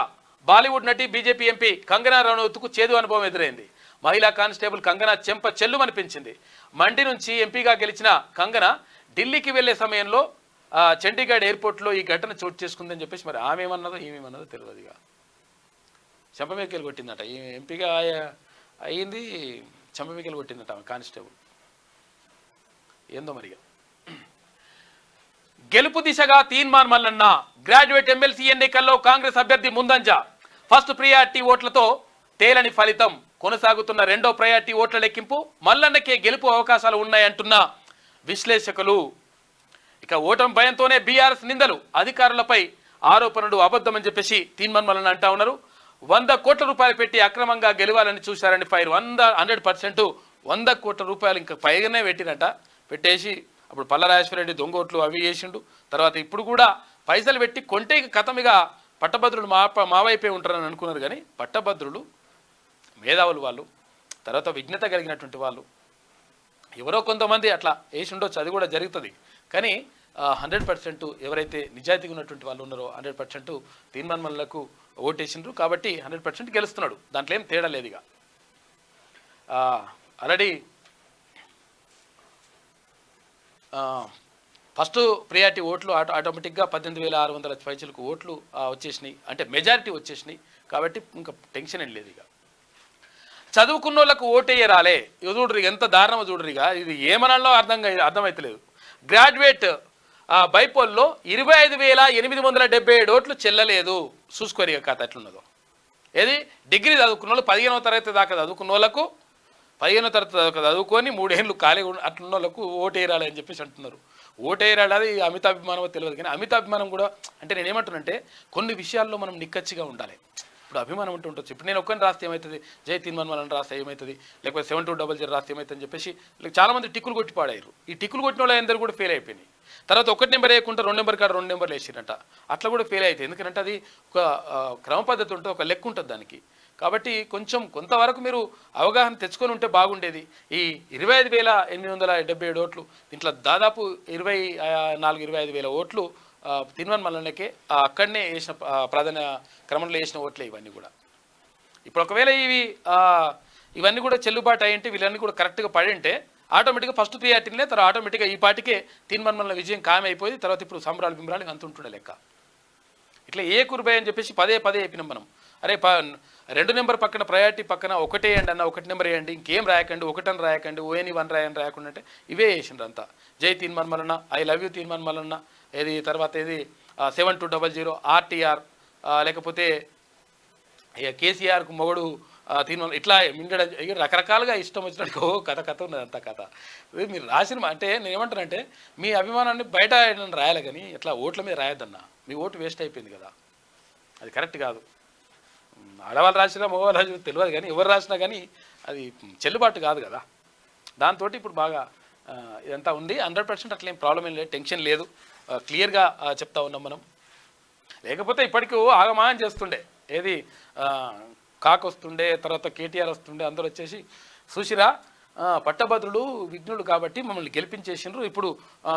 బాలీవుడ్ నటి బీజేపీ ఎంపీ కంగనా రనౌత్కు చేదు అనుభవం ఎదురైంది. మహిళా కానిస్టేబుల్ కంగనా చెంప చెల్లుమనిపించింది. మండి నుంచి ఎంపీగా గెలిచిన కంగనా ఢిల్లీకి వెళ్లే సమయంలో చండీగఢ్ ఎయిర్పోర్ట్లో ఈ ఘటన చోటు చేసుకుందని చెప్పేసి మరి ఆమె ఏమేమన్నదో తెలియదు. ఇక చెంపమేకెళ్ళి కొట్టిందట. ఈ ఎంపీగా అయ్యింది, చెంపమేకెళ్ళి కొట్టిందట ఆమె కానిస్టేబుల్. ఏందో మరిగా. గెలుపు దిశగా తీన్మార్ మల్లన్న, గ్రాడ్యుయేట్ ఎమ్మెల్సీ ఎన్నికల్లో కాంగ్రెస్ అభ్యర్థి ముందంజ. ఫస్ట్ ప్రియారిటీ ఓట్లతో తేలని ఫలితం. కొనసాగుతున్న రెండో ప్రయారిటీ ఓట్ల లెక్కింపు మల్లన్నకే గెలుపు అవకాశాలు ఉన్నాయంటున్న విశ్లేషకులు. ఇక ఓటమి భయంతోనే బీఆర్ఎస్ నిందలు, అధికారులపై ఆరోపణలు అబద్ధమని చెప్పేసి తీన్మార్ మల్లన్న అంటా ఉన్నారు. 100 కోట్ల రూపాయలు పెట్టి అక్రమంగా గెలవాలని చూశారని ఫైర్. 100% 100 కోట్ల రూపాయలు ఇంకా పైగానే పెట్టేసి అప్పుడు పల్లరాజేశ్వరరెడ్డి దొంగ ఓట్లు అవి చేసిండు. తర్వాత ఇప్పుడు కూడా పైసలు పెట్టి కొంటే కథమిగా పట్టభద్రులు మా వైపే ఉంటారని అనుకున్నారు. కానీ పట్టభద్రులు మేధావులు వాళ్ళు, తర్వాత విజ్ఞత కలిగినటువంటి వాళ్ళు ఎవరో కొంతమంది అట్లా వేసి ఉండొచ్చు, అది కూడా జరుగుతుంది. కానీ 100% ఎవరైతే నిజాయితీగా ఉన్నటువంటి వాళ్ళు ఉన్నారో 100% తీన్మార్ మల్లన్నకు ఓటేసిండ్రు. కాబట్టి 100% గెలుస్తున్నాడు, దాంట్లో ఏం తేడా లేదు. ఇక ఆల్రెడీ ఫస్ట్ ప్రియారిటీ ఓట్లు ఆటోమేటిక్గా 18,600 పైచలకు ఓట్లు వచ్చేసినాయి, అంటే మెజారిటీ వచ్చేసినాయి. కాబట్టి ఇంకా టెన్షన్ ఏం లేదు. ఇక చదువుకున్న వాళ్ళకు ఓటేయరాలే. చూడరు ఎంత దారుణమో చూడరుగా. ఇది ఏమనాలో అర్థమైతలేదు. గ్రాడ్యుయేట్ బైపోల్లో 25,877 ఓట్లు చెల్లలేదు. చూసుకోరు కథ ఎట్లున్నదో. ఏది డిగ్రీ చదువుకున్న వాళ్ళు 15వ తరగతి దాకా చదువుకున్న వాళ్ళకు 15వ తరగతి దాకా చదువుకొని 3 ఏళ్ళు ఖాళీ అట్లున్న వాళ్ళకు ఓటేయరాలి అని చెప్పేసి అంటున్నారు. ఓటేయరాలి అది అమితాభిమానమో తెలియదు. కానీ అమితాభిమానం కూడా అంటే నేనేమంటున్నానంటే కొన్ని విషయాల్లో మనం నిక్కచ్చిగా ఉండాలి. ఇప్పుడు అభిమానం ఉంటూ ఉండొచ్చు. ఇప్పుడు నేను ఒక్కరిని రాస్తే ఏమవుతుంది, జై తీన్మార్ మల్లన్న రాస్తే ఏమవుతుంది, లేకపోతే 7200 రాస్తే ఏమవుతుంది అని చెప్పేసి చాలామంది టిక్కులు కొట్టి పాడారు. ఈ టిక్కులు కొట్టిన వాళ్ళు అందరూ కూడా ఫెయిల్ అయిపోయినాయి. తర్వాత 1 నెంబర్ వేయకుండా 2 నెంబర్ కాడ 2 నెంబర్లు వేసిరంట. అట్లా కూడా ఫెయిల్ అవుతాయి. ఎందుకంటే అది ఒక క్రమ పద్ధతి ఉంటుంది, ఒక లెక్క ఉంటుంది దానికి. కాబట్టి కొంతవరకు మీరు అవగాహన తెచ్చుకొని ఉంటే బాగుండేది. ఈ 25,877 ఓట్లు దీంట్లో దాదాపు 24-25,000 ఓట్లు తీన్మార్ మల్లన్నకే అక్కడనే వేసిన ప్రాధాన్య క్రమంలో వేసిన ఓట్లే ఇవన్నీ కూడా. ఇప్పుడు ఒకవేళ ఇవన్నీ కూడా చెల్లుబాటు అయ్యింటే వీళ్ళన్నీ కూడా కరెక్ట్గా పడింటే ఆటోమేటిక్గా ఫస్ట్ ప్రియారిటీనే తర్వాత ఆటోమేటిక్గా ఈ పార్టీకే తీన్మార్ మల్లన్న విజయం ఖాయమైపోయి తర్వాత ఇప్పుడు సంబరాలు బింబరాలు అంత ఉంటుండే లెక్క. ఇట్లా ఏ కురుబాయ్ అని చెప్పేసి పదే చెప్పినాం మనం. అరే 2 నెంబర్ పక్కన ప్రయారిటీ పక్కన ఒకటే వేయండి అన్న, 1 నెంబర్ వేయండి, ఇంకేం రాయకండి, 1 అని రాయకండి, ఓఎని 1 రాయకుండా అంటే ఇవే వేసిండ్రు అంతా. జై Teenmaar Mallanna, I love you Teenmaar Mallanna, ఏది తర్వాత ఏది 7200 ఆర్టీఆర్, లేకపోతే కేసీఆర్కు మొగడు తీన్మార్, ఇట్లా మిండడం రకరకాలుగా ఇష్టం వచ్చినట్టు కథ ఉన్నది అంతా కథ. మీరు రాసిన అంటే నేను ఏమంటానంటే మీ అభిమానాన్ని బయట రాయాలి కానీ ఇట్లా ఓట్ల మీద రాయొద్దన్నా. మీ ఓటు వేస్ట్ అయిపోయింది కదా, అది కరెక్ట్ కాదు. ఆడవాళ్ళు రాసినా మగవాళ్ళు రాసినా తెలియదు కానీ ఎవరు రాసినా కానీ అది చెల్లుబాటు కాదు కదా. దాంతో ఇప్పుడు బాగా ఇదంతా ఉంది. 100% అట్లా ఏం ప్రాబ్లం ఏం లేదు, టెన్షన్ లేదు, క్లియర్గా చెప్తా ఉన్నాం మనం. లేకపోతే ఇప్పటికీ ఆగమానం చేస్తుండే, ఏది కాకు వస్తుండే, తర్వాత కేటీఆర్ వస్తుండే, అందరూ వచ్చేసి చూసిరా పట్టభద్రులు విఘ్నులు కాబట్టి మమ్మల్ని గెలిపించేసిండ్రు, ఇప్పుడు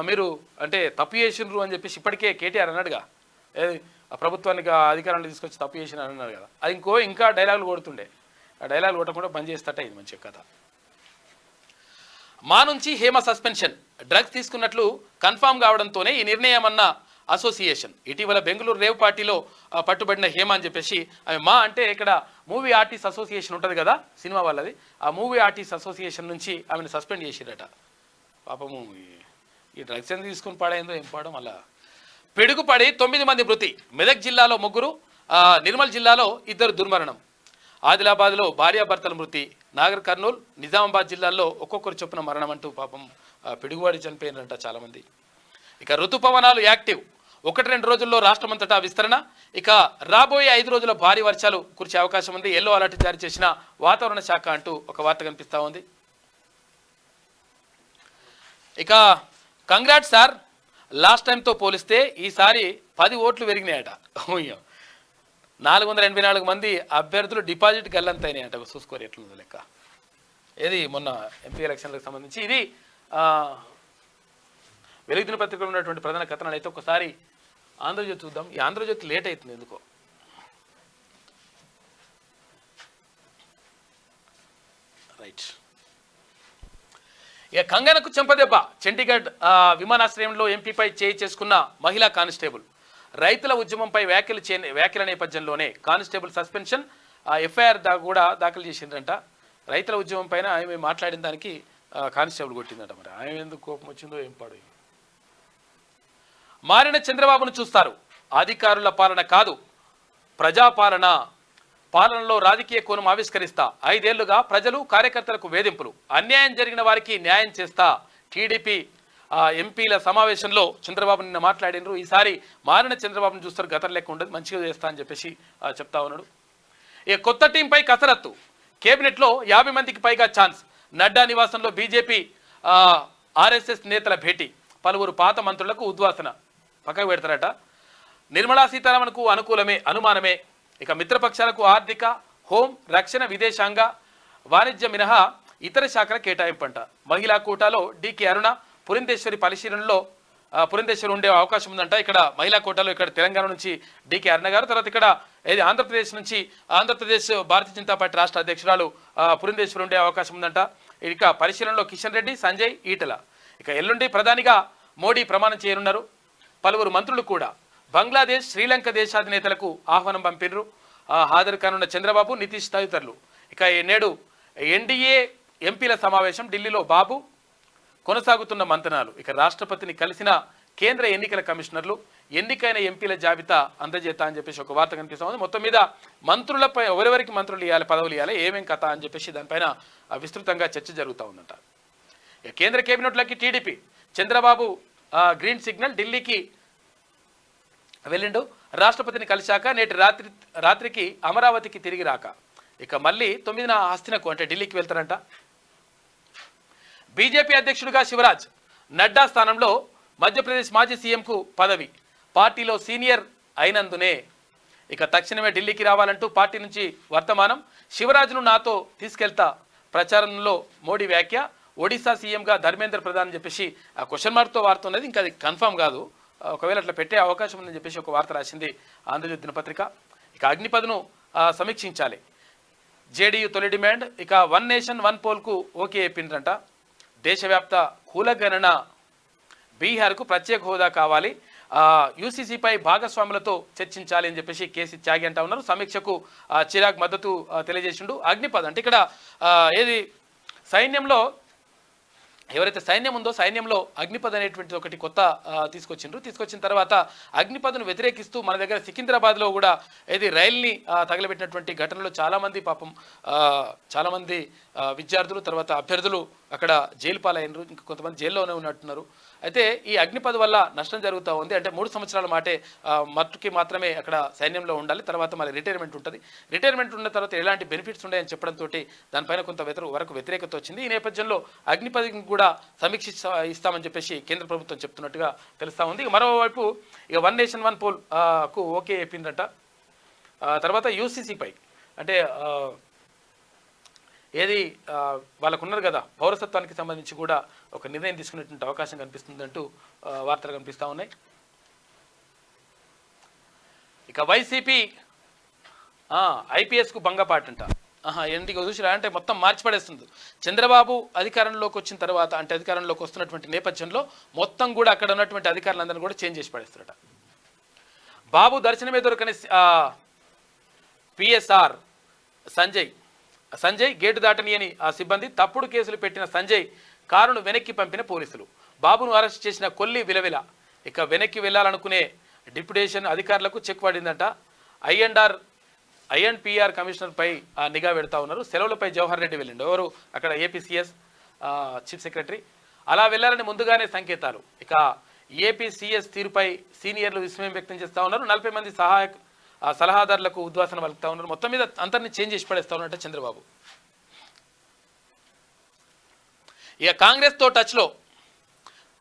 మీరు అంటే తప్పు చేసిండ్రు అని చెప్పేసి ఇప్పటికే కేటీఆర్ అన్నాడుగా. ఏది ప్రభుత్వానికి అధికారాన్ని తీసుకొచ్చి తప్పు చేసిన అన్నారు కదా. అది ఇంకా డైలాగులు కొడుతుండే, ఆ డైలాగులు కొట్టకుండా బంద్ చేస్తట ఇది మంచి కథ. మా నుంచి హేమ సస్పెన్షన్, డ్రగ్స్ తీసుకున్నట్లు కన్ఫామ్ కావడంతోనే ఈ నిర్ణయం అన్న అసోసియేషన్. ఇటీవల బెంగళూరు రేవ్ పార్టీలో పట్టుబడిన హేమ అని చెప్పేసి ఆమె మా అంటే ఇక్కడ మూవీ ఆర్టిస్ట్ అసోసియేషన్ ఉంటుంది కదా సినిమా వాళ్ళది, ఆ మూవీ ఆర్టిస్ట్ అసోసియేషన్ నుంచి ఆమెను సస్పెండ్ చేసిరట. పాపము ఈ డ్రగ్స్ ఎంత తీసుకుని పాడైందో ఏం పాడడం. అలా పిడుగుపడి 9 మంది మృతి, మెదక్ జిల్లాలో 3, నిర్మల్ జిల్లాలో 2 దుర్మరణం, ఆదిలాబాద్లో భార్యాభర్తల మృతి, నాగర్ కర్నూలు, నిజామాబాద్ జిల్లాల్లో ఒక్కొక్కరు చొప్పున మరణం అంటూ పాపం పిడుగుపడి చనిపోయినారంట చాలామంది. ఇక ఋతుపవనాలు యాక్టివ్, 1-2 రోజుల్లో రాష్ట్రమంతటా విస్తరణ. ఇక రాబోయే 5 రోజుల భారీ వర్షాలు కురిసే అవకాశం ఉంది, ఎల్లో అలర్ట్ జారీ చేసిన వాతావరణ శాఖ అంటూ ఒక వార్త కనిపిస్తూ ఉంది. ఇక కంగ్రాట్స్ సార్, లాస్ట్ టైంతో పోలిస్తే ఈసారి 10 ఓట్లు పెరిగినాయట. 484 మంది అభ్యర్థులు డిపాజిట్ గల్లంతైనాయట. చూసుకోరు ఎట్లుందో లెక్క. ఏది మొన్న ఎంపీ ఎలక్షన్లకు సంబంధించి ఇది వెలుగు దినపత్రికలో ఉన్నటువంటి ప్రధాన కథనాలు అయితే ఒకసారి ఆంధ్రజ్యోతి చూద్దాం. ఈ ఆంధ్రజ్యోతి లేట్ అవుతుంది ఎందుకో. రైట్, ఇక కంగనకు చెంపదెబ్బ, చండీగఢ్ విమానాశ్రయంలో ఎంపీపై చేయి చేసుకున్న మహిళా కానిస్టేబుల్. రైతుల ఉద్యమంపై వ్యాఖ్యల నేపథ్యంలోనే కానిస్టేబుల్ సస్పెన్షన్, ఎఫ్ఐఆర్ కూడా దాఖలు చేసిందంట. రైతుల ఉద్యమం పైన ఆమె మాట్లాడిన దానికి కానిస్టేబుల్ కొట్టిందంట. మరి ఆమె ఎందుకు కోపం వచ్చిందో ఏం పాడు. మారిన చంద్రబాబును చూస్తారు, అధికారుల పాలన కాదు ప్రజాపాలన, పాలనలో రాజకీయ కోణం ఆవిష్కరిస్తా, 5 ఏళ్లుగా ప్రజలు కార్యకర్తలకు వేధింపులు, అన్యాయం జరిగిన వారికి న్యాయం చేస్తా. టీడీపీ ఎంపీల సమావేశంలో చంద్రబాబు నిన్న మాట్లాడినరు. ఈసారి మారిన చంద్రబాబును చూస్తారు, గతం లెక్క ఉండదు, మంచిగా చేస్తా అని చెప్పేసి చెప్తా ఉన్నాడు. ఇక కొత్త టీంపై కసరత్తు, కేబినెట్లో 50 మందికి పైగా ఛాన్స్, నడ్డా నివాసంలో బీజేపీ ఆర్ఎస్ఎస్ నేతల భేటీ, పలువురు పాత మంత్రులకు ఉద్వాసన, పక్కకు పెడతారట. నిర్మలా సీతారామన్కు అనుమానమే. ఇక మిత్రపక్షాలకు ఆర్థిక, హోం, రక్షణ, విదేశాంగ, వాణిజ్య మినహా ఇతర శాఖల కేటాయింపంట. మహిళా కోటాలో డీకే అరుణ, పురంధేశ్వరి పరిశీలనలో పురంధేశ్వరి ఉండే అవకాశం ఉందంట. ఇక్కడ మహిళా కోటాలో ఇక్కడ తెలంగాణ నుంచి డీకే అరుణ గారు, తర్వాత ఇక్కడ ఆంధ్రప్రదేశ్ నుంచి ఆంధ్రప్రదేశ్ భారతీయ జనతా పార్టీ రాష్ట్ర అధ్యక్షురాలు పురంధేశ్వరి ఉండే అవకాశం ఉందంట. ఇక పరిశీలనలో కిషన్ రెడ్డి, సంజయ్, ఈటల. ఇక ఎల్లుండి ప్రధానిగా మోడీ ప్రమాణం చేయనున్నారు. పలువురు మంత్రులు కూడా బంగ్లాదేశ్, శ్రీలంక దేశాధినేతలకు ఆహ్వానం పంపినరు. హాజరు కానున్న చంద్రబాబు, నితీష్ తదితరులు. ఇక నేడు ఎన్డీఏ ఎంపీల సమావేశం, ఢిల్లీలో బాబు, కొనసాగుతున్న మంతనాలు. ఇక రాష్ట్రపతిని కలిసిన కేంద్ర ఎన్నికల కమిషనర్లు, ఎన్నికైన ఎంపీల జాబితా అందజేత అని చెప్పేసి ఒక వార్త కనిపిస్తూ ఉంది. మొత్తం మీద మంత్రులపై ఎవరెవరికి మంత్రులు ఇవ్వాలి, పదవులు ఇవ్వాలి, ఏమేం కథ అని చెప్పేసి దానిపైన విస్తృతంగా చర్చ జరుగుతూ ఉందంట. ఇక కేంద్ర కేబినెట్లోకి టీడీపీ, చంద్రబాబు గ్రీన్ సిగ్నల్, ఢిల్లీకి వెళ్ళిండు. రాష్ట్రపతిని కలిశాక నేటి రాత్రికి అమరావతికి తిరిగి రాక, ఇక మళ్ళీ 9న హస్తినకు అంటే ఢిల్లీకి వెళ్తారంట. బీజేపీ అధ్యక్షుడిగా శివరాజ్, నడ్డా స్థానంలో మధ్యప్రదేశ్ మాజీ సీఎంకు పదవి, పార్టీలో సీనియర్ అయినందునే. ఇక తక్షణమే ఢిల్లీకి రావాలంటూ పార్టీ నుంచి వర్తమానం. శివరాజ్ను నాతో తీసుకెళ్తా ప్రచారంలో మోడీ వ్యాఖ్య. ఒడిశా సీఎంగా ధర్మేంద్ర ప్రధాన్ అని చెప్పేసి ఆ క్వశ్చన్ మార్క్తో వార్త ఉన్నది, ఇంకా అది కన్ఫర్మ్ కాదు. ఒకవేళ అట్లా పెట్టే అవకాశం ఉందని చెప్పేసి ఒక వార్త రాసింది ఆంధ్రజ్యోతి దినపత్రిక. ఇక అగ్నిపథ్ను సమీక్షించాలి జేడీయూ తొలి డిమాండ్. ఇక వన్ నేషన్ వన్ పోల్కు ఓకే చెప్పిండ్రంట. దేశవ్యాప్త కులగణన, బీహార్కు ప్రత్యేక హోదా కావాలి, యూసీసీపై భాగస్వాములతో చర్చించాలి అని చెప్పేసి కేసీ త్యాగి అంటా ఉన్నారు. సమీక్షకు చిరాగ్ మద్దతు తెలియజేసిండు. అగ్నిపథ్ అంటే ఇక్కడ ఏది సైన్యంలో ఎవరైతే సైన్యం ఉందో సైన్యంలో అగ్నిపథ్ అనేటువంటిది ఒకటి కొత్త తీసుకొచ్చిన తర్వాత అగ్నిపథ్ను వ్యతిరేకిస్తూ మన దగ్గర సికింద్రాబాద్లో కూడా ఏది రైల్ని తగలబెట్టినటువంటి ఘటనలో చాలామంది పాపం చాలామంది విద్యార్థులు తర్వాత అభ్యర్థులు అక్కడ జైలు పాలైనరు, ఇంకా కొంతమంది జైల్లోనే ఉన్నట్టున్నారు. అయితే ఈ అగ్నిపథ్ వల్ల నష్టం జరుగుతూ ఉంది. అంటే 3 సంవత్సరాల మాటే మట్టుకి మాత్రమే అక్కడ సైన్యంలో ఉండాలి, తర్వాత మరి రిటైర్మెంట్ ఉంటుంది. రిటైర్మెంట్ ఉన్న తర్వాత ఎలాంటి బెనిఫిట్స్ ఉన్నాయని చెప్పడంతో దానిపైన కొంత వరకు వ్యతిరేకత వచ్చింది. ఈ నేపథ్యంలో అగ్నిపథ్కి కూడా సమీక్ష ఇస్తామని చెప్పేసి కేంద్ర ప్రభుత్వం చెప్తున్నట్టుగా తెలుస్తూ ఉంది. మరోవైపు ఇక వన్ నేషన్ వన్ పోల్ కు ఓకే చెప్పిందట. తర్వాత యూసీసీపై అంటే ఏది వాళ్ళకున్నారు కదా పౌరసత్వానికి సంబంధించి కూడా ఒక నిర్ణయం తీసుకునేటువంటి అవకాశం కనిపిస్తుందంటూ వార్తలు కనిపిస్తూ ఉన్నాయి. ఇక వైసీపీ ఐపీఎస్కు భంగపాటంట. ఎందుకు చూసిరా అంటే మొత్తం మార్చిపడేస్తుంది. చంద్రబాబు అధికారంలోకి వచ్చిన తర్వాత అంటే అధికారంలోకి వస్తున్నటువంటి నేపథ్యంలో మొత్తం కూడా అక్కడ ఉన్నటువంటి అధికారులందరినీ కూడా చేంజ్ చేసి పడేస్తారట. బాబు దర్శనమే దొరకని పిఎస్ఆర్ సంజయ్ గేటు దాటనీయని ఆ సిబ్బంది, తప్పుడు కేసులు పెట్టిన సంజయ్ కారును వెనక్కి పంపిన పోలీసులు, బాబును అరెస్ట్ చేసిన కొల్లి విలవిల. ఇక వెనక్కి వెళ్లాలనుకునే డిప్యుటేషన్ అధికారులకు చెక్ పడిందంట. ఐఎన్పిఆర్ కమిషనర్పై నిఘా పెడతా ఉన్నారు. సెలవులపై జవహర్ రెడ్డి వెళ్ళిండు. ఎవరు అక్కడ ఏపీసీఎస్ చీఫ్ సెక్రటరీ. అలా వెళ్లాలని ముందుగానే సంకేతాలు. ఇక ఏపీసీఎస్ తీరుపై సీనియర్లు విస్మయం వ్యక్తం చేస్తూ ఉన్నారు. 40 మంది సలహాదారులకు ఉద్వాసన పలుకుతా ఉన్నారు. మొత్తం మీద అందరినీ చేంజ్ చేసి పడేస్తా ఉన్నట్టు చంద్రబాబు. ఇక కాంగ్రెస్తో టచ్లో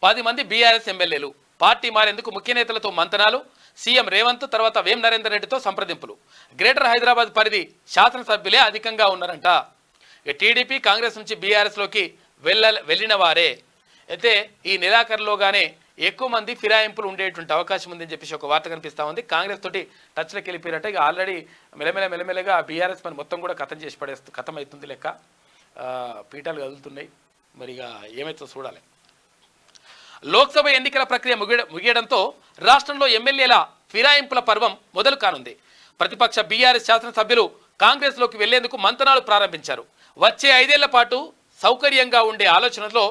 10 మంది బీఆర్ఎస్ ఎమ్మెల్యేలు, పార్టీ మారేందుకు ముఖ్య నేతలతో మంతనాలు, సీఎం రేవంత్ తర్వాత వేం నరేందర్ రెడ్డితో సంప్రదింపులు. గ్రేటర్ హైదరాబాద్ పరిధి శాసనసభ్యులే అధికంగా ఉన్నారంట. ఇక టీడీపీ కాంగ్రెస్ నుంచి బీఆర్ఎస్లోకి వెళ్ళిన వారే అయితే ఈ నెలాఖరులోగానే ఎక్కువ మంది ఫిరాయింపులు ఉండేటువంటి అవకాశం ఉందని చెప్పేసి ఒక వార్త కనిపిస్తూ ఉంది. కాంగ్రెస్ తోటి టచ్లోకి వెళ్ళిపోయారంటే ఇక ఆల్రెడీ మెల్లమెల్లగా బీఆర్ఎస్ పని మొత్తం కూడా కథం చేసి కథం అవుతుంది లెక్క. పీఠాలు కదులుతున్నాయి, మరి ఇక ఏమైతే చూడాలి. లోక్సభ ఎన్నికల ప్రక్రియ ముగియడంతో రాష్ట్రంలో ఎమ్మెల్యేల ఫిరాయింపుల పర్వం మొదలు కానుంది. ప్రతిపక్ష బీఆర్ఎస్ శాసనసభ్యులు కాంగ్రెస్లోకి వెళ్లేందుకు మంతనాలు ప్రారంభించారు. వచ్చే 5 ఏళ్ల పాటు సౌకర్యంగా ఉండే ఆలోచనలో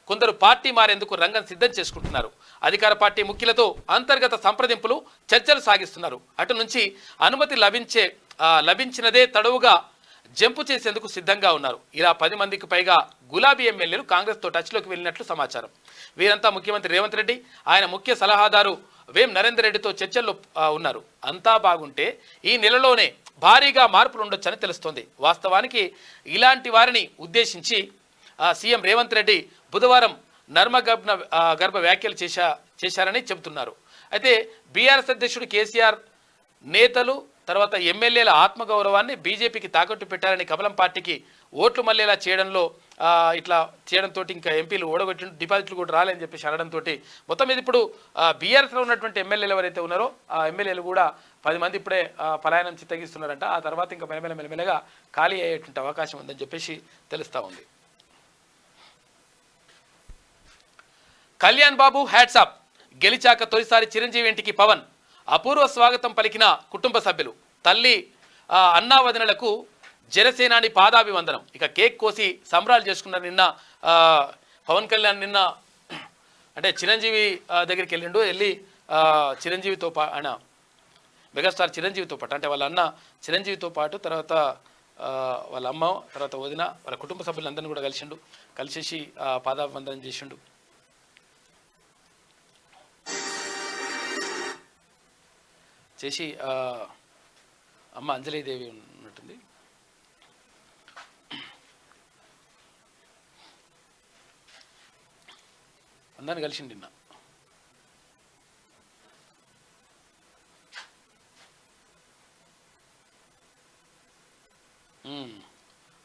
కొందరు పార్టీ మారేందుకు రంగం సిద్ధం చేసుకుంటున్నారు. అధికార పార్టీ ముఖ్యులతో అంతర్గత సంప్రదింపులు చర్చలు సాగిస్తున్నారు. అటు నుంచి అనుమతి లభించినదే తడవుగా జంపు చేసేందుకు సిద్ధంగా ఉన్నారు. ఇలా 10 మందికి పైగా గులాబీ ఎమ్మెల్యేలు కాంగ్రెస్తో టచ్లోకి వెళ్ళినట్లు సమాచారం. వీరంతా ముఖ్యమంత్రి రేవంత్ రెడ్డి, ఆయన ముఖ్య సలహాదారు వేం నరేందర్ రెడ్డితో చర్చల్లో ఉన్నారు. అంతా బాగుంటే ఈ నెలలోనే భారీగా మార్పులు ఉండొచ్చని తెలుస్తోంది. వాస్తవానికి ఇలాంటి వారిని ఉద్దేశించి సీఎం రేవంత్ రెడ్డి బుధవారం గర్భ వ్యాఖ్యలు చేశారని చెబుతున్నారు. అయితే బీఆర్ఎస్ అధ్యక్షుడు కేసీఆర్ నేతలు తర్వాత ఎమ్మెల్యేల ఆత్మగౌరవాన్ని బీజేపీకి తాకట్టు పెట్టారని, కమలం పార్టీకి ఓట్లు మళ్ళేలా చేయడంతో ఇంకా ఎంపీలు ఓడగొట్టిన డిపాజిట్లు కూడా రాలేని చెప్పేసి అనడంతో మొత్తం మీద ఇప్పుడు బీఆర్ఎస్లో ఉన్నటువంటి ఎమ్మెల్యేలు ఎవరైతే ఉన్నారో ఆ ఎమ్మెల్యేలు కూడా 10 మంది ఇప్పుడే పలాయనం చిత్తగిస్తున్నారంట. ఆ తర్వాత ఇంకా మెల్లమెల్లగా ఖాళీ అయ్యేటువంటి అవకాశం ఉందని చెప్పేసి తెలుస్తూ ఉంది. కళ్యాణ్ బాబు హ్యాట్సాప్, గెలిచాక తొలిసారి చిరంజీవి ఇంటికి పవన్, అపూర్వ స్వాగతం పలికిన కుటుంబ సభ్యులు, తల్లి అన్నా వదినలకు జనసేనాని పాదాభివందనం. ఇక కేక్ కోసి సంబరాలు చేసుకున్నారు. నిన్న పవన్ కళ్యాణ్ అంటే చిరంజీవి దగ్గరికి వెళ్ళి చిరంజీవితో ఆయన మెగాస్టార్ చిరంజీవితో పాటు అంటే వాళ్ళ అన్న చిరంజీవితో పాటు తర్వాత వాళ్ళ అమ్మ తర్వాత వదిన వాళ్ళ కుటుంబ సభ్యులందరినీ కూడా కలిసేసి పాదాభివందనం చేసిండు. చేసి అమ్మ అంజలీదేవి ఉన్నట్టుంది, అందరిని కలిసిండి నిన్న.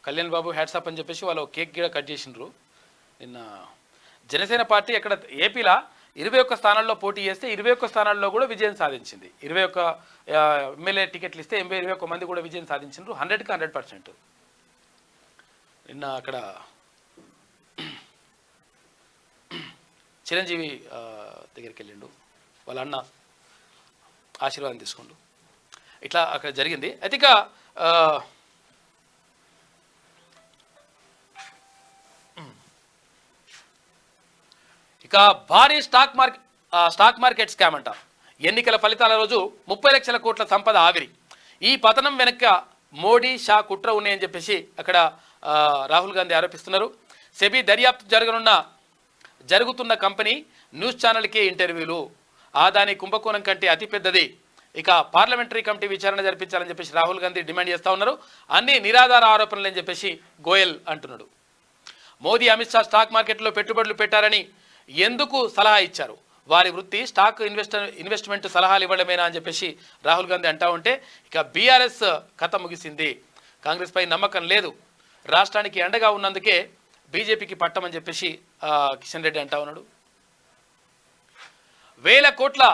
కళ్యాణ్ బాబు హ్యాట్సాప్ అని చెప్పేసి వాళ్ళు కేక్ కూడా కట్ చేసిండ్రు నిన్న. జనసేన పార్టీ అక్కడ ఏపీలో 21 స్థానాల్లో పోటీ చేస్తే 21 స్థానాల్లో కూడా విజయం సాధించింది. 21 ఎమ్మెల్యే టికెట్లు ఇస్తే 21 మంది కూడా విజయం సాధించిండ్రు. 100కి 100%. నిన్న అక్కడ చిరంజీవి దగ్గరికి వెళ్ళిండు, వాళ్ళ అన్న ఆశీర్వాదం తీసుకుండు. ఇట్లా అక్కడ జరిగింది. అయితే ఇక భారీ స్టాక్ మార్కెట్ స్కామ్ అంట. ఎన్నికల ఫలితాల రోజు 30 లక్షల కోట్ల సంపద ఆవిరి. ఈ పతనం వెనక మోడీ షా కుట్ర ఉన్నాయని చెప్పేసి అక్కడ రాహుల్ గాంధీ ఆరోపిస్తున్నారు. సెబీ దర్యాప్తు జరుగుతున్న కంపెనీ న్యూస్ ఛానల్కే ఇంటర్వ్యూలు. ఆదాని కుంభకోణం కంటే అతిపెద్దది. ఇక పార్లమెంటరీ కమిటీ విచారణ జరిపించాలని చెప్పేసి రాహుల్ గాంధీ డిమాండ్ చేస్తూ ఉన్నారు. అన్ని నిరాధార ఆరోపణలు అని చెప్పేసి గోయల్ అంటున్నాడు. మోదీ అమిత్ షా స్టాక్ మార్కెట్లో పెట్టుబడులు పెట్టారని ఎందుకు సలహా ఇచ్చారు? వారి వృత్తి స్టాక్ ఇన్వెస్ట్మెంట్ సలహాలు ఇవ్వడమేనా అని చెప్పేసి రాహుల్ గాంధీ అంటా ఉంటే ఇక బీఆర్ఎస్ కథ ముగిసింది. కాంగ్రెస్ పై నమ్మకం లేదు. రాష్ట్రానికి అండగా ఉన్నందుకే బీజేపీకి పట్టమని చెప్పేసి కిషన్ రెడ్డి అంటా ఉన్నాడు. 1000 కోట్ల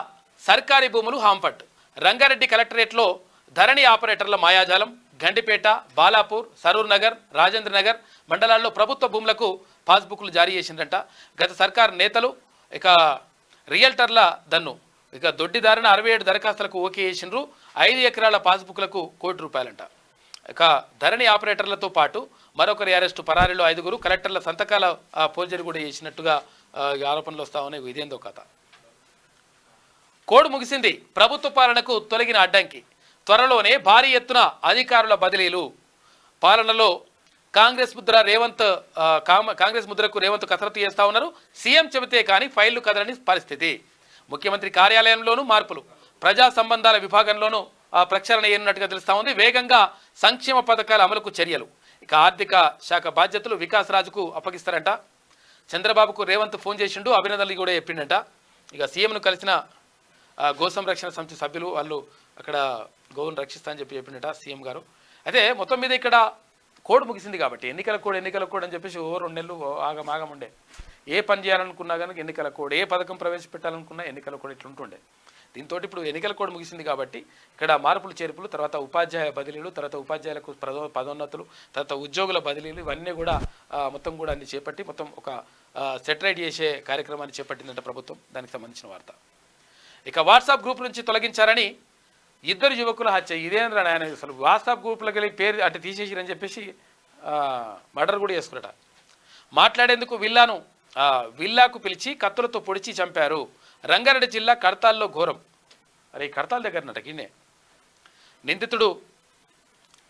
సర్కారీ భూములు హాంపట్. రంగారెడ్డి కలెక్టరేట్లో ధరణి ఆపరేటర్ల మాయాజాలం. గండిపేట, బాలాపూర్, సరూర్ నగర్, రాజేంద్ర నగర్ మండలాల్లో ప్రభుత్వ భూములకు పాస్బుక్లు జారీ చేసిందంట గత సర్కారు నేతలు. ఇక రియల్టర్ల దన్ను. ఇక దొడ్డిదారిన 67 దరఖాస్తులకు ఓకే చేసిండ్రు. 5 ఎకరాల పాస్బుక్లకు ₹1,00,00,000. ఇక ధరణి ఆపరేటర్లతో పాటు మరొకరి అరెస్టు. పరారీలో 5గురు. కలెక్టర్ల సంతకాల ఫోర్జరీ కూడా చేసినట్టుగా ఆరోపణలు వస్తా ఉన్నాయి. ఇదేందో కథ. కోడ్ ముగిసింది. ప్రభుత్వ పాలనకు తొలగిన అడ్డంకి. త్వరలోనే భారీ ఎత్తున అధికారుల బదిలీలు. పాలనలో కాంగ్రెస్ ముద్రకు రేవంత్ కసరత్తు చేస్తూ ఉన్నారు. సీఎం చెబితే కానీ ఫైళ్లు కదలని పరిస్థితి. ముఖ్యమంత్రి కార్యాలయంలోనూ మార్పులు. ప్రజా సంబంధాల విభాగంలోనూ ప్రక్షాళన ఏనున్నట్టుగా తెలుస్తూ ఉంది. వేగంగా సంక్షేమ పథకాల అమలుకు చర్యలు. ఇక ఆర్థిక శాఖ బాధ్యతలు వికాస్ రాజుకు అప్పగిస్తారంట. చంద్రబాబుకు రేవంత్ ఫోన్ చేసిండు, అభినందనలు కూడా చెప్పిండట. ఇక సీఎంను కలిసిన గో సంరక్షణ సమితి సభ్యులు వాళ్ళు అక్కడ గోవును రక్షిస్తా అని చెప్పిండట సీఎం గారు. అయితే మొత్తం మీద ఇక్కడ కోడ్ ముగిసింది కాబట్టి ఎన్నికల కోడ్ అని చెప్పేసి 2 నెలలు ఆగం ఉండే. ఏ పని చేయాలనుకున్నా కానీ ఎన్నికల కోడ్, ఏ పథకం ప్రవేశపెట్టాలనుకున్నా ఎన్నికల కోడ్ ఇట్లుంటుండే. దీంతో ఇప్పుడు ఎన్నికల కోడ్ ముగిసింది కాబట్టి ఇక్కడ మార్పులు చేర్పులు, తర్వాత ఉపాధ్యాయ బదిలీలు, తర్వాత ఉపాధ్యాయులకు పదోన్నతులు, తర్వాత ఉద్యోగుల బదిలీలు ఇవన్నీ కూడా మొత్తం కూడా అన్ని చేపట్టి మొత్తం ఒక సెటరైట్ చేసే కార్యక్రమాన్ని చేపట్టిందంట ప్రభుత్వం. దానికి సంబంధించిన వార్త. ఇక వాట్సాప్ గ్రూప్ నుంచి తొలగించారని 2 యువకుల హత్య. ఇదేంద్ర ఆయన అసలు వాట్సాప్ గ్రూప్లోకి వెళ్ళి పేరు అంటే తీసేసిరని చెప్పేసి మర్డర్ కూడా చేసుకున్నట. మాట్లాడేందుకు విల్లాకు పిలిచి కత్తులతో పొడిచి చంపారు. రంగారెడ్డి జిల్లా కడతాల్లో ఘోరం. అరే కడతాల దగ్గరనట కిన్నే. నిందితుడు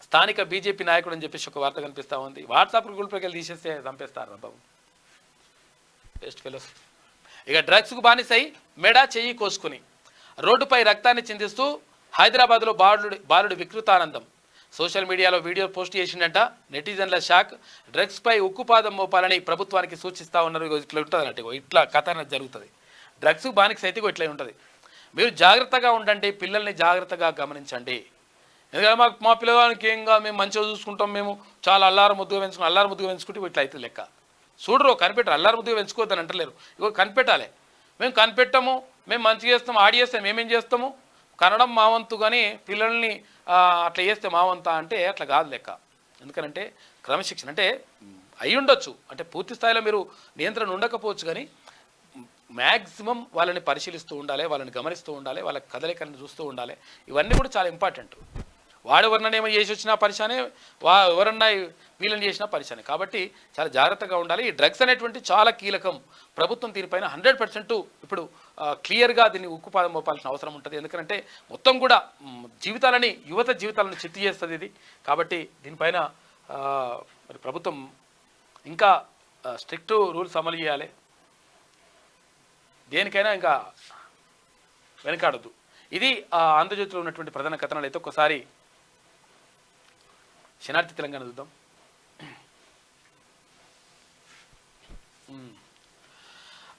స్థానిక బీజేపీ నాయకుడు అని చెప్పేసి ఒక వార్త కనిపిస్తూ ఉంది. వాట్సాప్ గ్రూప్లోకి వెళ్ళి తీసేస్తే చంపేస్తారు బాబు, బెస్ట్ ఫెలోస్. ఇక డ్రగ్స్కు బానిసై మెడ చెయ్యి కోసుకుని రోడ్డుపై రక్తాన్ని చిందిస్తూ హైదరాబాద్లో బాలుడి వికృతానందం. సోషల్ మీడియాలో వీడియో పోస్ట్ చేసిందంట. నెటిజన్ల షాక్. డ్రగ్స్పై ఉక్కుపాదం మోపాలని ప్రభుత్వానికి సూచిస్తూ ఉన్నారు. ఇట్లా ఉంటుంది అన్నట్టు, ఇట్లా కథ అనేది జరుగుతుంది. డ్రగ్స్కు బానిస అయితే ఇట్లా ఉంటుంది. మీరు జాగ్రత్తగా ఉండండి, పిల్లల్ని జాగ్రత్తగా గమనించండి. ఎందుకంటే మా పిల్లగానికి ఏంగా మేము మంచిగా చూసుకుంటాం, మేము చాలా అల్లారు ముద్దుగా పెంచుకుంటే ఇట్లా అయితే లెక్క. చూడరు కనిపెట్టరు. అల్లారు ముద్దుగా పెంచుకోవద్దని అంటలేరు. ఇగో కనిపెట్టాలి. మేము కనిపెట్టము, మేము మంచిగా చేస్తాం, చేస్తాం, మేమేం చేస్తాము, కనడం మా వంతు, కానీ పిల్లల్ని అట్లా చేస్తే మా వంత అంటే అట్లా కాదు లెక్క. ఎందుకనంటే క్రమశిక్షణ అంటే అయి ఉండొచ్చు, అంటే పూర్తి స్థాయిలో మీరు నియంత్రణ ఉండకపోవచ్చు, కానీ మ్యాక్సిమం వాళ్ళని పరిశీలిస్తూ ఉండాలి, వాళ్ళని గమనిస్తూ ఉండాలి, వాళ్ళ కదలికలను చూస్తూ ఉండాలి. ఇవన్నీ కూడా చాలా ఇంపార్టెంట్. వాడు ఎవరినైనా ఏమో చేసి వచ్చినా పరిశానే, ఎవరన్నా వీళ్ళని చేసినా పరిశానే. కాబట్టి చాలా జాగ్రత్తగా ఉండాలి. ఈ డ్రగ్స్ అనేటువంటి చాలా కీలకం. ప్రభుత్వం దీనిపైన 100% ఇప్పుడు క్లియర్గా దీన్ని ఉక్కుపాదం మోపాల్సిన అవసరం ఉంటుంది. ఎందుకంటే మొత్తం కూడా యువత జీవితాలను చిత్తు చేస్తుంది ఇది. కాబట్టి దీనిపైన మరి ప్రభుత్వం ఇంకా స్ట్రిక్ట్ రూల్స్ అమలు చేయాలి. దేనికైనా ఇంకా వెనకాడద్దు. ఇది ఆంధ్రజ్యోతిలో ఉన్నటువంటి ప్రధాన కథనాలు. అయితే ఒక్కసారి శనార్థి తెలంగాణ చూద్దాం.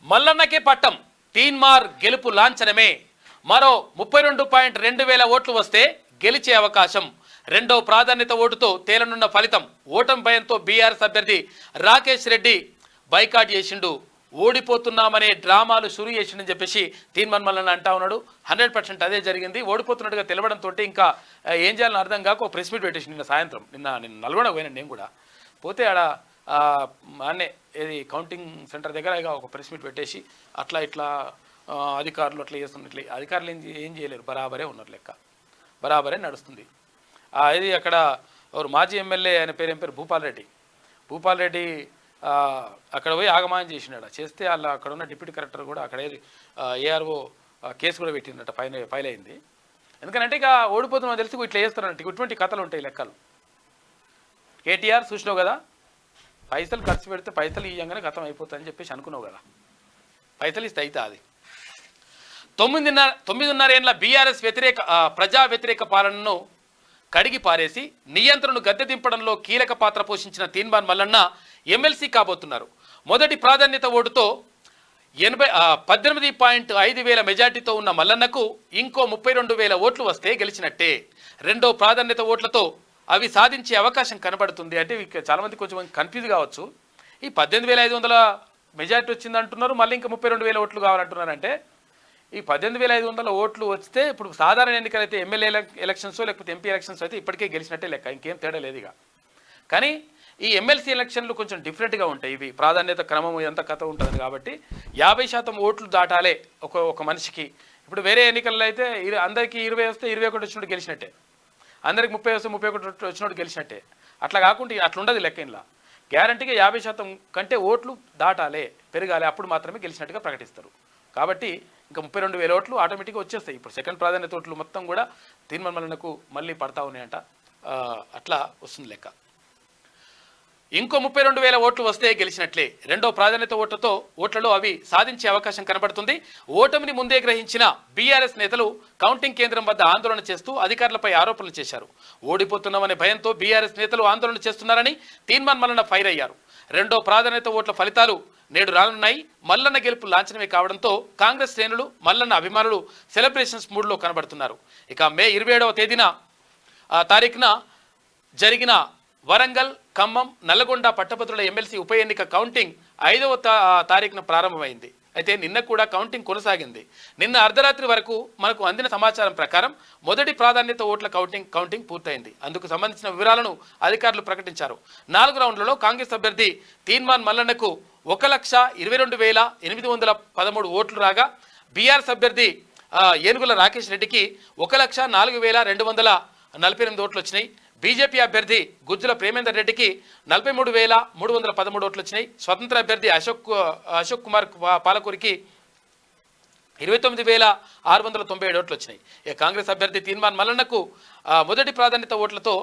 మల్లన్నకే పట్టం, తీన్మార్ గెలుపు లాంఛనమే. మరో 32.2 వేల ఓట్లు వస్తే గెలిచే అవకాశం. రెండో ప్రాధాన్యత ఓటుతో తేలనున్న ఫలితం. ఓటమి భయంతో బీఆర్ఎస్ అభ్యర్థి రాకేష్ రెడ్డి బైకాట్ చేసిండు. ఓడిపోతున్నామనే డ్రామాలు షురూ చేసిండని చెప్పేసి తీన్మాన్ మల్లన్న అంటా ఉన్నాడు. 100% అదే జరిగింది. ఓడిపోతున్నట్టుగా తెలవడంతో ఇంకా ఏం చేయాలని అర్థం కాక ఒక ప్రెస్ మీట్ పెట్టేసి నిన్న సాయంత్రం నిన్న నల్గొండ పోయినా నేను కూడా పోతే ఆడ అన్నే ఏది కౌంటింగ్ సెంటర్ దగ్గర ఇక ఒక ప్రెస్ మీట్ పెట్టేసి అట్లా ఇట్లా అధికారులు అట్లా చేస్తున్నట్లు. అధికారులు ఏం చేయలేరు, బరాబరే ఉన్నారు, లెక్క బరాబరే నడుస్తుంది. ఇది అక్కడ ఎవరు మాజీ ఎమ్మెల్యే ఆయన పేరు ఏం పేరు భూపాల్ రెడ్డి అక్కడ పోయి ఆగమానం చేసినాడు. చేస్తే వాళ్ళ అక్కడ ఉన్న డిప్యూటీ కలెక్టర్ కూడా అక్కడ ఏఆర్ఓ కేసు కూడా పెట్టిందట, ఫైల్ అయింది. ఎందుకంటే ఇక ఓడిపోతున్నామో తెలిసి ఇట్లా చేస్తారంటే ఇటువంటి కథలు ఉంటాయి, లెక్కలు. కేటీఆర్ చూసినావు కదా, పైసలు ఖర్చు పెడితే పైసలు ఇవ్వగానే గతం అయిపోతుందని చెప్పేసి అనుకున్నావు కదా, పైసలు ఇస్తే అయితే అది 9.5 ఏళ్ల బీఆర్ఎస్ ప్రజా వ్యతిరేక పాలనను కడిగి పారేసి నియంత్రణను గద్దె దింపడంలో కీలక పాత్ర పోషించిన తీన్మాన్ మల్లన్న ఎమ్మెల్సీ కాబోతున్నారు. మొదటి ప్రాధాన్యత ఓటుతో 18.5 వేల మెజార్టీతో ఉన్న మల్లన్నకు ఇంకో 32,000 ఓట్లు వస్తే గెలిచినట్టే. రెండో ప్రాధాన్యత ఓట్లతో అవి సాధించే అవకాశం కనబడుతుంది. అంటే చాలామంది కొంచెం కన్ఫ్యూజ్ కావచ్చు. ఈ 18,500 మెజార్టీ వచ్చింది అంటున్నారు, మళ్ళీ ఇంకా 32,000 ఓట్లు కావాలంటున్నారంటే ఈ 18,500 ఓట్లు వస్తే ఇప్పుడు సాధారణ ఎన్నికలు అయితే ఎమ్మెల్యే ఎలక్షన్స్ లేకపోతే ఎంపీ ఎలక్షన్స్ అయితే ఇప్పటికే గెలిచినట్టే లెక్క, ఇంకేం తేడా లేదు ఇక. కానీ ఈ ఎమ్మెల్సీ ఎలక్షన్లు కొంచెం డిఫరెంట్గా ఉంటాయి. ఇవి ప్రాధాన్యత క్రమం ఎంత కథ ఉంటుంది కాబట్టి 50% ఓట్లు దాటాలే ఒక మనిషికి. ఇప్పుడు వేరే ఎన్నికల్లో అయితే అందరికీ 20 వస్తే 21 వచ్చినట్టు గెలిచినట్టే, అందరికి 30 వస్తే 31 వచ్చినట్టు గెలిచినట్టే. అట్లా కాకుండా అట్లా ఉండదు లెక్క. ఇలా గ్యారంటీగా 50% కంటే ఓట్లు దాటాలే, పెరగాలి, అప్పుడు మాత్రమే గెలిచినట్టుగా ప్రకటిస్తారు. కాబట్టి ఇంకా 32,000 ఓట్లు ఆటోమేటిక్గా వచ్చేస్తాయి. ఇప్పుడు సెకండ్ ప్రాధాన్యత ఓట్లు మొత్తం కూడా తీన్మాన్ మల్లన్నకు మళ్ళీ పడతా ఉన్నాయంట, అట్లా వస్తుంది లెక్క. ఇంకో 32,000 ఓట్లు వస్తే గెలిచినట్లే. రెండో ప్రాధాన్యత ఓట్లలో అవి సాధించే అవకాశం కనబడుతుంది. ఓటమిని ముందే గ్రహించిన బీఆర్ఎస్ నేతలు కౌంటింగ్ కేంద్రం వద్ద ఆందోళన చేస్తూ అధికారులపై ఆరోపణలు చేశారు. ఓడిపోతున్నామనే భయంతో బీఆర్ఎస్ నేతలు ఆందోళన చేస్తున్నారని తీన్మాన్ మల్లన్న ఫైర్ అయ్యారు. రెండో ప్రాధాన్యత ఓట్ల ఫలితాలు నేడు రానున్నాయి. మల్లన్న గెలుపు లాంఛనమే కావడంతో కాంగ్రెస్ శ్రేణులు, మల్లన్న అభిమానులు సెలబ్రేషన్స్ మూడ్లో కనబడుతున్నారు. ఇక మే 27వ తారీఖున జరిగిన వరంగల్, ఖమ్మం, నల్లగొండ పట్టభద్రుల ఎమ్మెల్సీ ఉప ఎన్నిక కౌంటింగ్ 5వ తారీఖున ప్రారంభమైంది. అయితే నిన్న కూడా కౌంటింగ్ కొనసాగింది. నిన్న అర్ధరాత్రి వరకు మనకు అందిన సమాచారం ప్రకారం మొదటి ప్రాధాన్యత ఓట్ల కౌంటింగ్ పూర్తయింది. అందుకు సంబంధించిన వివరాలను అధికారులు ప్రకటించారు. 4 రౌండ్లలో కాంగ్రెస్ అభ్యర్థి తీన్మాన్ మల్లన్నకు 1,22,813 ఓట్లు రాగా బీఆర్ఎస్ అభ్యర్థి ఏనుగుల రాకేష్ రెడ్డికి 1,04,248 ఓట్లు వచ్చినాయి. బీజేపీ అభ్యర్థి గుజ్జుల ప్రేమేందర్ రెడ్డికి 43,313 ఓట్లు వచ్చినాయి. స్వతంత్ర అభ్యర్థి అశోక్ కుమార్ పాలకూరికి 29,697 ఓట్లు వచ్చినాయి. కాంగ్రెస్ అభ్యర్థి తీన్మాన్ మల్లన్నకు మొదటి ప్రాధాన్యత ఓట్లలో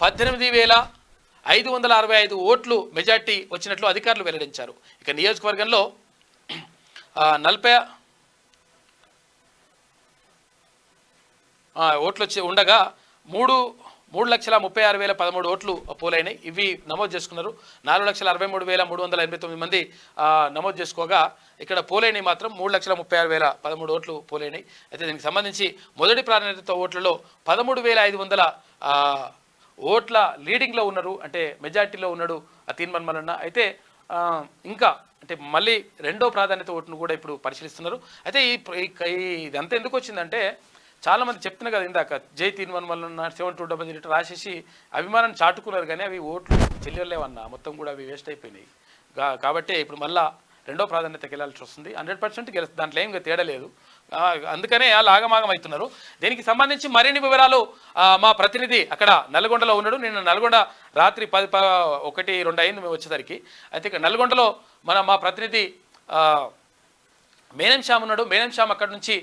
18,565 ఓట్లు మెజార్టీ వచ్చినట్లు అధికారులు వెల్లడించారు. ఇక నియోజకవర్గంలో 40 ఓట్లు ఉండగా 3,36,013 ఓట్లు పోలైనాయి. ఇవి నమోదు చేసుకున్నారు. 4,63,389 మంది నమోదు చేసుకోగా ఇక్కడ పోలైనవి మాత్రం 3,36,013 ఓట్లు పోలైనాయి. అయితే దీనికి సంబంధించి మొదటి ప్రాధాన్యత ఓట్లలో 13,500 ఓట్ల లీడింగ్లో ఉన్నారు, అంటే మెజార్టీలో ఉన్నాడు తీన్మాన్ మల్లన్న. అయితే ఇంకా అంటే మళ్ళీ రెండో ప్రాధాన్యత ఓటును కూడా ఇప్పుడు పరిశీలిస్తున్నారు. అయితే ఇదంతా ఎందుకు వచ్చిందంటే చాలామంది చెప్తున్నారు కదా ఇందాక, జై తీన్మాన్ మల్లన్న 7288 రాసేసి అభిమానాన్ని చాటుకున్నారు, కానీ అవి ఓట్లు చెల్లెలేవన్నా, మొత్తం కూడా అవి వేస్ట్ అయిపోయినాయి. కాబట్టి ఇప్పుడు మళ్ళా రెండో ప్రాధాన్యతకి వెళ్ళాల్సి వస్తుంది. 100% గెలుస్తుంది, దాంట్లో ఏం తేడా లేదు. అందుకనే వాళ్ళు ఆగమాగం అవుతున్నారు. దీనికి సంబంధించి మరిన్ని వివరాలు మా ప్రతినిధి అక్కడ నల్గొండలో ఉన్నాడు. నిన్న నల్గొండ రాత్రి 1-2 అయింది మేము వచ్చేసరికి. అయితే ఇక్కడ నల్గొండలో మా ప్రతినిధి మేనం శ్యామ్ ఉన్నాడు. మేనం శ్యామ్ అక్కడ నుంచి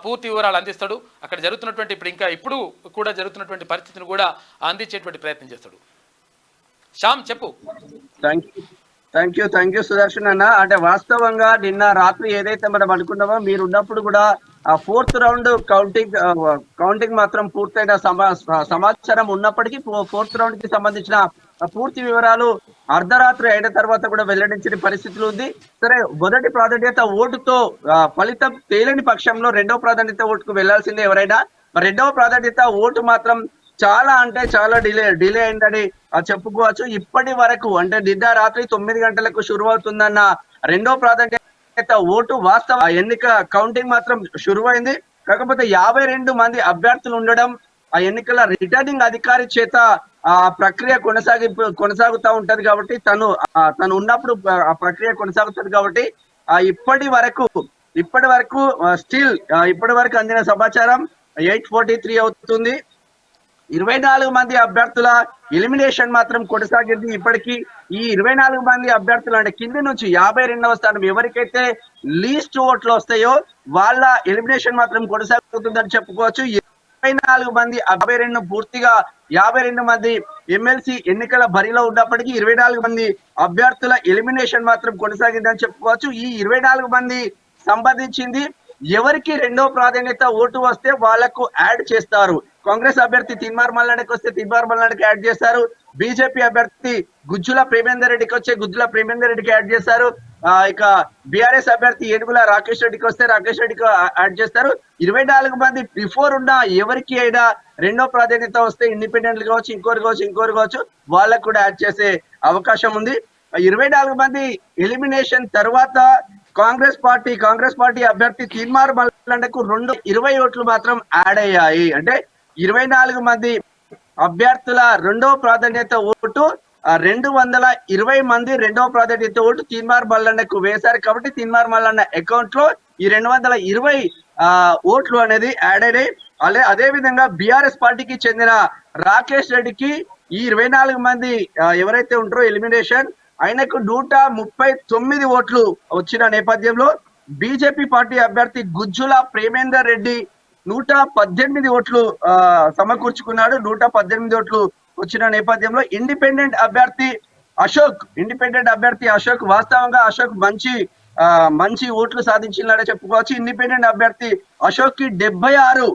పూర్తి వివరాలు అందిస్తాడు. అక్కడ జరుగుతున్నటువంటి ఇప్పుడు కూడా జరుగుతున్నటువంటి పరిస్థితిని కూడా అందించేటువంటి ప్రయత్నం చేస్తాడు. శ్యామ్ చెప్పు. థ్యాంక్ యూ సుదర్శన్ అన్న. అంటే వాస్తవంగా నిన్న రాత్రి ఏదైతే మనం అనుకున్నామో, మీరు ఉన్నప్పుడు కూడా ఆ 4th రౌండ్ కౌంటింగ్ మాత్రం పూర్తయిన సమాచారం ఉన్నప్పటికీ 4th రౌండ్ కి సంబంధించిన పూర్తి వివరాలు అర్ధరాత్రి అయిన తర్వాత కూడా వెల్లడించిన పరిస్థితులు ఉంది. సరే, మొదటి ప్రాధాన్యత ఓటుతో ఫలితం తేలని పక్షంలో రెండవ ప్రాధాన్యత ఓటుకు వెళ్లాల్సిందే ఎవరైనా. రెండవ ప్రాధాన్యత ఓటు మాత్రం చాలా అంటే చాలా డిలే అయిందని చెప్పుకోవచ్చు. ఇప్పటి వరకు అంటే నిన్న రాత్రి 9 గంటలకు షురు అవుతుందన్న రెండో ప్రాధాన్యత ఓటు వాస్తవ ఎన్నిక కౌంటింగ్ మాత్రం షురువైంది. కాకపోతే 52 మంది అభ్యర్థులు ఉండడం, ఆ ఎన్నికల రిటర్నింగ్ అధికారి చేత ఆ ప్రక్రియ కొనసాగుతా ఉంటది కాబట్టి తను ఉన్నప్పుడు ఆ ప్రక్రియ కొనసాగుతుంది కాబట్టి ఇప్పటి వరకు స్టిల్ ఇప్పటి వరకు అందిన సమాచారం 8:43 అవుతుంది. 24 మంది అభ్యర్థుల ఎలిమినేషన్ మాత్రం కొనసాగింది. ఇప్పటికీ ఈ 24 మంది అభ్యర్థులు అంటే కింది నుంచి 52వ స్థానం ఎవరికైతే లీస్ట్ ఓట్లు వస్తాయో వాళ్ళ ఎలిమినేషన్ మాత్రం కొనసాగుతుందని చెప్పుకోవచ్చు. 24 మంది 52 పూర్తిగా 52 మంది ఎమ్మెల్సీ ఎన్నికల బరిలో ఉన్నప్పటికీ 24 మంది అభ్యర్థుల ఎలిమినేషన్ మాత్రం కొనసాగిందని చెప్పుకోవచ్చు. ఈ 24 మంది సంబంధించింది ఎవరికి రెండో ప్రాధాన్యత ఓటు వస్తే వాళ్లకు యాడ్ చేస్తారు. కాంగ్రెస్ అభ్యర్థి తిన్మార్ మల్లాడికి వస్తే తిన్మార్ మల్లాడికి యాడ్ చేస్తారు. బీజేపీ అభ్యర్థి గుజ్జుల ప్రేమేందర్ రెడ్డికి వచ్చే గుజ్జుల ప్రేమేందర్ రెడ్డికి యాడ్ చేస్తారు. ఇక బీఆర్ఎస్ అభ్యర్థి ఏనుగుల రాకేష్ రెడ్డికి వస్తే రాకేష్ రెడ్డికి యాడ్ చేస్తారు. 24 మంది బిఫోర్ ఉన్న ఎవరికి అయినా రెండో ప్రాధాన్యత వస్తే ఇండిపెండెంట్ కావచ్చు, ఇంకోరు కావచ్చు వాళ్ళకు కూడా యాడ్ చేసే అవకాశం ఉంది. 24 మంది ఎలిమినేషన్ తర్వాత కాంగ్రెస్ పార్టీ అభ్యర్థి తిన్మార్ మల్లాడకు 20 ఓట్లు మాత్రం యాడ్ అయ్యాయి. అంటే 24 మంది అభ్యర్థుల రెండో ప్రాధాన్యత ఓటు 220 మంది రెండో ప్రాధాన్యత ఓటు తిన్మార్ మల్లన్నకు వేశారు కాబట్టి తిన్మార్ మల్లన్న అకౌంట్ లో ఈ 220 ఓట్లు అనేది యాడ్ అయినాయి. అదే విధంగా బీఆర్ఎస్ పార్టీకి చెందిన రాకేష్ రెడ్డికి ఈ 24 మంది ఎవరైతే ఉంటారో ఎలిమినేషన్ ఆయనకు 139 ఓట్లు వచ్చిన నేపథ్యంలో బీజేపీ పార్టీ అభ్యర్థి గుజ్జుల ప్రేమేందర్ రెడ్డి 118 ఓట్లు సమకూర్చుకున్నాడు. 118 ఓట్లు వచ్చిన నేపథ్యంలో ఇండిపెండెంట్ అభ్యర్థి అశోక్ వాస్తవంగా అశోక్ మంచి ఓట్లు సాధించినాడే చెప్పుకోవచ్చు. ఇండిపెండెంట్ అభ్యర్థి అశోక్ కి 76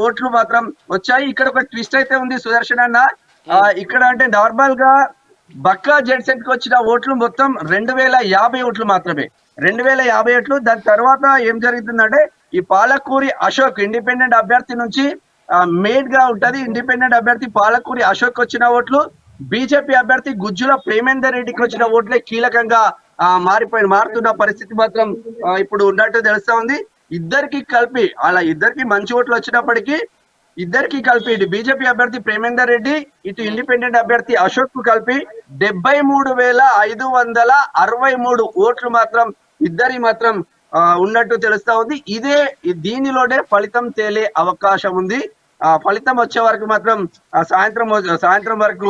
ఓట్లు మాత్రం వచ్చాయి. ఇక్కడ ఒక ట్విస్ట్ అయితే ఉంది సుదర్శన్ అన్న. ఇక్కడ అంటే నార్మల్ గా బక్కా జెడ్సెట్ కి వచ్చిన ఓట్లు మొత్తం 2050 ఓట్లు మాత్రమే. 2050 ఓట్లు. దాని తర్వాత ఏం జరుగుతుందంటే ఈ పాలకూరి అశోక్ ఇండిపెండెంట్ అభ్యర్థి నుంచి మేడ్ గా ఉంటది. ఇండిపెండెంట్ అభ్యర్థి పాలకూరి అశోక్ వచ్చిన ఓట్లు బీజేపీ అభ్యర్థి గుజ్జుల ప్రేమేందర్ రెడ్డికి వచ్చిన ఓట్లే కీలకంగా మారుతున్న పరిస్థితి మాత్రం ఇప్పుడు ఉన్నట్టు తెలుస్తా ఉంది. ఇద్దరికి మంచి ఓట్లు వచ్చినప్పటికీ ఇద్దరికి కలిపి ఇటు బీజేపీ అభ్యర్థి ప్రేమేందర్ రెడ్డి ఇటు ఇండిపెండెంట్ అభ్యర్థి అశోక్ కు కలిపి 73,563 ఓట్లు మాత్రం ఇద్దరి మాత్రం ఉన్నట్టు తెలుస్తా ఉంది. దీనిలోనే ఫలితం తేలే అవకాశం ఉంది. ఫలితం వచ్చే వరకు మాత్రం సాయంత్రం వరకు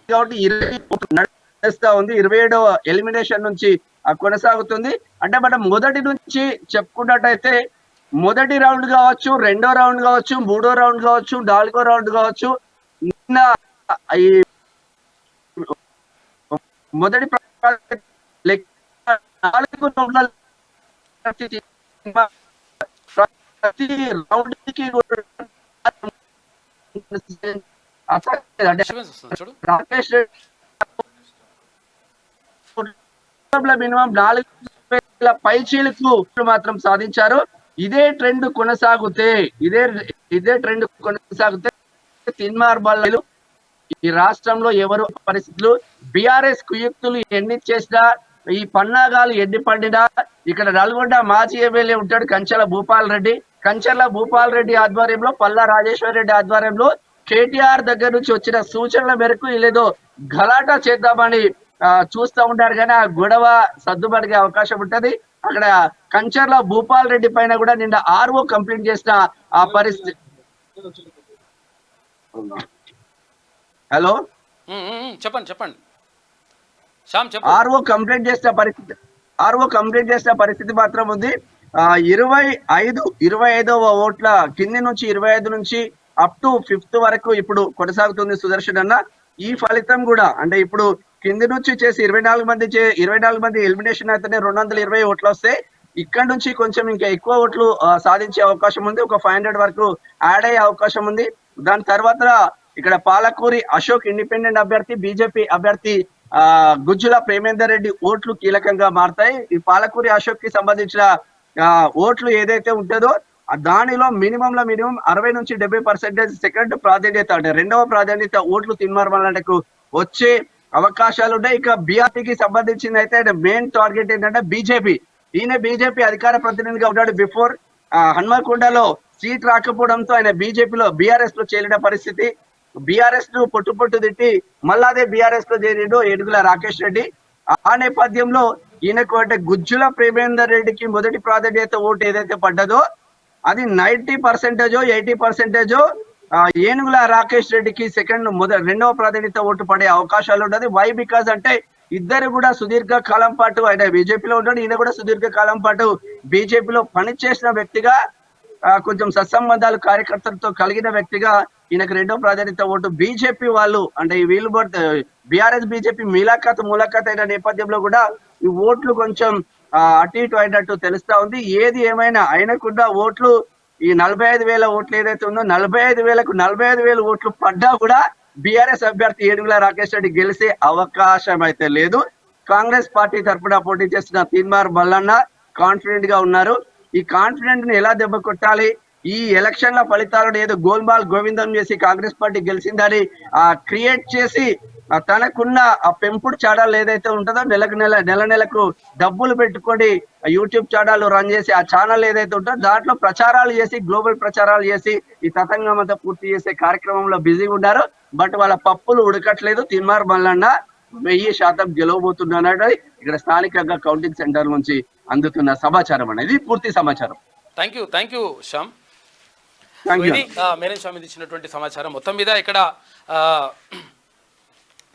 కాబట్టి 20 నడుస్తా ఉంది. 27వ ఎలిమినేషన్ నుంచి కొనసాగుతుంది. అంటే మనం మొదటి నుంచి చెప్పుకున్నట్టయితే మొదటి రౌండ్ కావచ్చు, రెండో రౌండ్ కావచ్చు, మూడో రౌండ్ కావచ్చు, నాలుగో రౌండ్ కావచ్చు, నిన్న ఈ మొదటి 4 రౌండ్ల ప్రతి రౌండ్ కి రాకేష్ మినిమం 4,000 పైచీలకు మాత్రం సాధించారు. ఇదే ట్రెండ్ కొనసాగితే తిన్మార్ మల్లలు ఈ రాష్ట్రంలో ఎవరు పరిస్థితులు బీఆర్ఎస్ కుయుక్తులు ఎన్ని చేసినా ఈ పన్నాగాలు ఎన్ని పండినా ఇక్కడ నల్గొండ మాజీ ఎమ్మెల్యే ఉంటాడు కంచెల భూపాల్ రెడ్డి ఆధ్వర్యంలో పల్లా రాజేశ్వర్ రెడ్డి ఆధ్వర్యంలో కేటీఆర్ దగ్గర నుంచి వచ్చిన సూచనల మేరకు ఇలేదో గలాటా చేద్దామని చూస్తూ ఉంటారు. కానీ ఆ గొడవ సర్దుబడిగే అవకాశం ఉంటది. అక్కడ కంచర్ల భూపాల్ రెడ్డి పైన కూడా నిన్న ఆర్ఓ కంప్లైంట్ చేసిన ఆ పరిస్థితి. హలో చెప్పండి. ఆర్ఓ కంప్లైంట్ చేసిన పరిస్థితి మాత్రం ఉంది. 25వ ఓట్ల కింది నుంచి 25 నుంచి అప్ టు 5th వరకు ఇప్పుడు కొనసాగుతుంది సుదర్శన్ అన్న. ఈ ఫలితం కూడా అంటే ఇప్పుడు కింది నుంచి చేసి 24 మంది ఎలిమినేషన్ అయితేనే 220 ఓట్లు వస్తే ఇక్కడ నుంచి కొంచెం ఇంకా ఎక్కువ ఓట్లు సాధించే అవకాశం ఉంది. ఒక 500 వరకు యాడ్ అయ్యే అవకాశం ఉంది. దాని తర్వాత ఇక్కడ పాలకూరి అశోక్ ఇండిపెండెంట్ అభ్యర్థి, బీజేపీ అభ్యర్థి గుజ్జుల ప్రేమేందర్ రెడ్డి ఓట్లు కీలకంగా మారతాయి. ఈ పాలకూరి అశోక్ కి సంబంధించిన ఓట్లు ఏదైతే ఉంటుందో దానిలో మినిమంలో మినిమం 60 నుంచి 70% సెకండ్ ప్రాధాన్యత అంటే రెండవ ప్రాధాన్యత ఓట్లు తీన్మార్మలకు వచ్చే అవకాశాలు ఉన్నాయి. ఇక బీఆర్టీకి సంబంధించింది అయితే మెయిన్ టార్గెట్ ఏంటంటే బీజేపీ. ఈయన బీజేపీ అధికార ప్రతినిధిగా ఉన్నాడు. బిఫోర్ హన్మకొండలో సీట్ రాకపోవడంతో ఆయన బీజేపీలో బీఆర్ఎస్ లో చేరిన పరిస్థితి. బీఆర్ఎస్ ను పొట్టు తిట్టి మళ్ళా అదే బీఆర్ఎస్ లో చేరిండు ఏడుగుల రాకేష్ రెడ్డి. ఆ నేపథ్యంలో ఈయనకు అంటే గుజ్జుల ప్రేమేందర్ రెడ్డికి మొదటి ప్రాధాన్యత ఓటు ఏదైతే పడ్డదో అది 90% 80% ఏనుగుల రాకేష్ రెడ్డికి రెండవ ప్రాధాన్యత ఓటు పడే అవకాశాలు ఉన్నది. వై బికాజ్ అంటే ఇద్దరు కూడా సుదీర్ఘ కాలం పాటు ఆయన బీజేపీలో ఉంటాడు, ఈయన కూడా సుదీర్ఘ కాలం పాటు బీజేపీలో పనిచేసిన వ్యక్తిగా కొంచెం సత్సంబంధాలు కార్యకర్తలతో కలిగిన వ్యక్తిగా ఈయనకు రెండో ప్రాధాన్యత ఓటు. బీజేపీ వాళ్ళు అంటే వీళ్ళు బీఆర్ఎస్ బీజేపీ ములాఖాత్ అయిన నేపథ్యంలో కూడా ఈ ఓట్లు కొంచెం అటు ఇటు అయినట్టు తెలుస్తా ఉంది. ఏది ఏమైనా ఆయనకున్న ఓట్లు ఈ 45,000 ఓట్లు ఏదైతే ఉందో 45,000కు 45,000 ఓట్లు పడ్డా కూడా బీఆర్ఎస్ అభ్యర్థి ఏనుగుల రాకేష్ రెడ్డి గెలిచే అవకాశం అయితే లేదు. కాంగ్రెస్ పార్టీ తరఫున పోటీ చేసిన తీన్మార్ మల్లన్న కాన్ఫిడెంట్ గా ఉన్నారు. ఈ కాన్ఫిడెంట్ ని ఎలా దెబ్బ కొట్టాలి, ఈ ఎలక్షన్ల ఫలితాలను ఏదో గోల్మాల్ గోవిందం చేసి కాంగ్రెస్ పార్టీ గెలిచిందని క్రియేట్ చేసి తనకున్న ఆ పెంపుడు ఛానల్ ఏదైతే ఉంటుందో నెలకు డబ్బులు పెట్టుకొని యూట్యూబ్ ఛానల్ రన్ చేసి ఆ ఛానల్ ఏదైతే ఉంటుందో దాంట్లో ప్రచారాలు చేసి గ్లోబల్ ప్రచారాలు చేసి ఈ తతంగం అంతా పూర్తి చేసే కార్యక్రమంలో బిజీగా ఉన్నారు. బట్ వాళ్ళ పప్పులు ఉడకట్లేదు. తీన్మార్ మల్లన్న 1000% గెలవబోతున్నాడు. ఇక్కడ స్థానికంగా కౌంటింగ్ సెంటర్ నుంచి అందుతున్న సమాచారం అనేది పూర్తి సమాచారం. Thank you Shyam. ఇది మేనేజ్ స్వామి ఇచ్చినటువంటి సమాచారం. మొత్తం మీద ఇక్కడ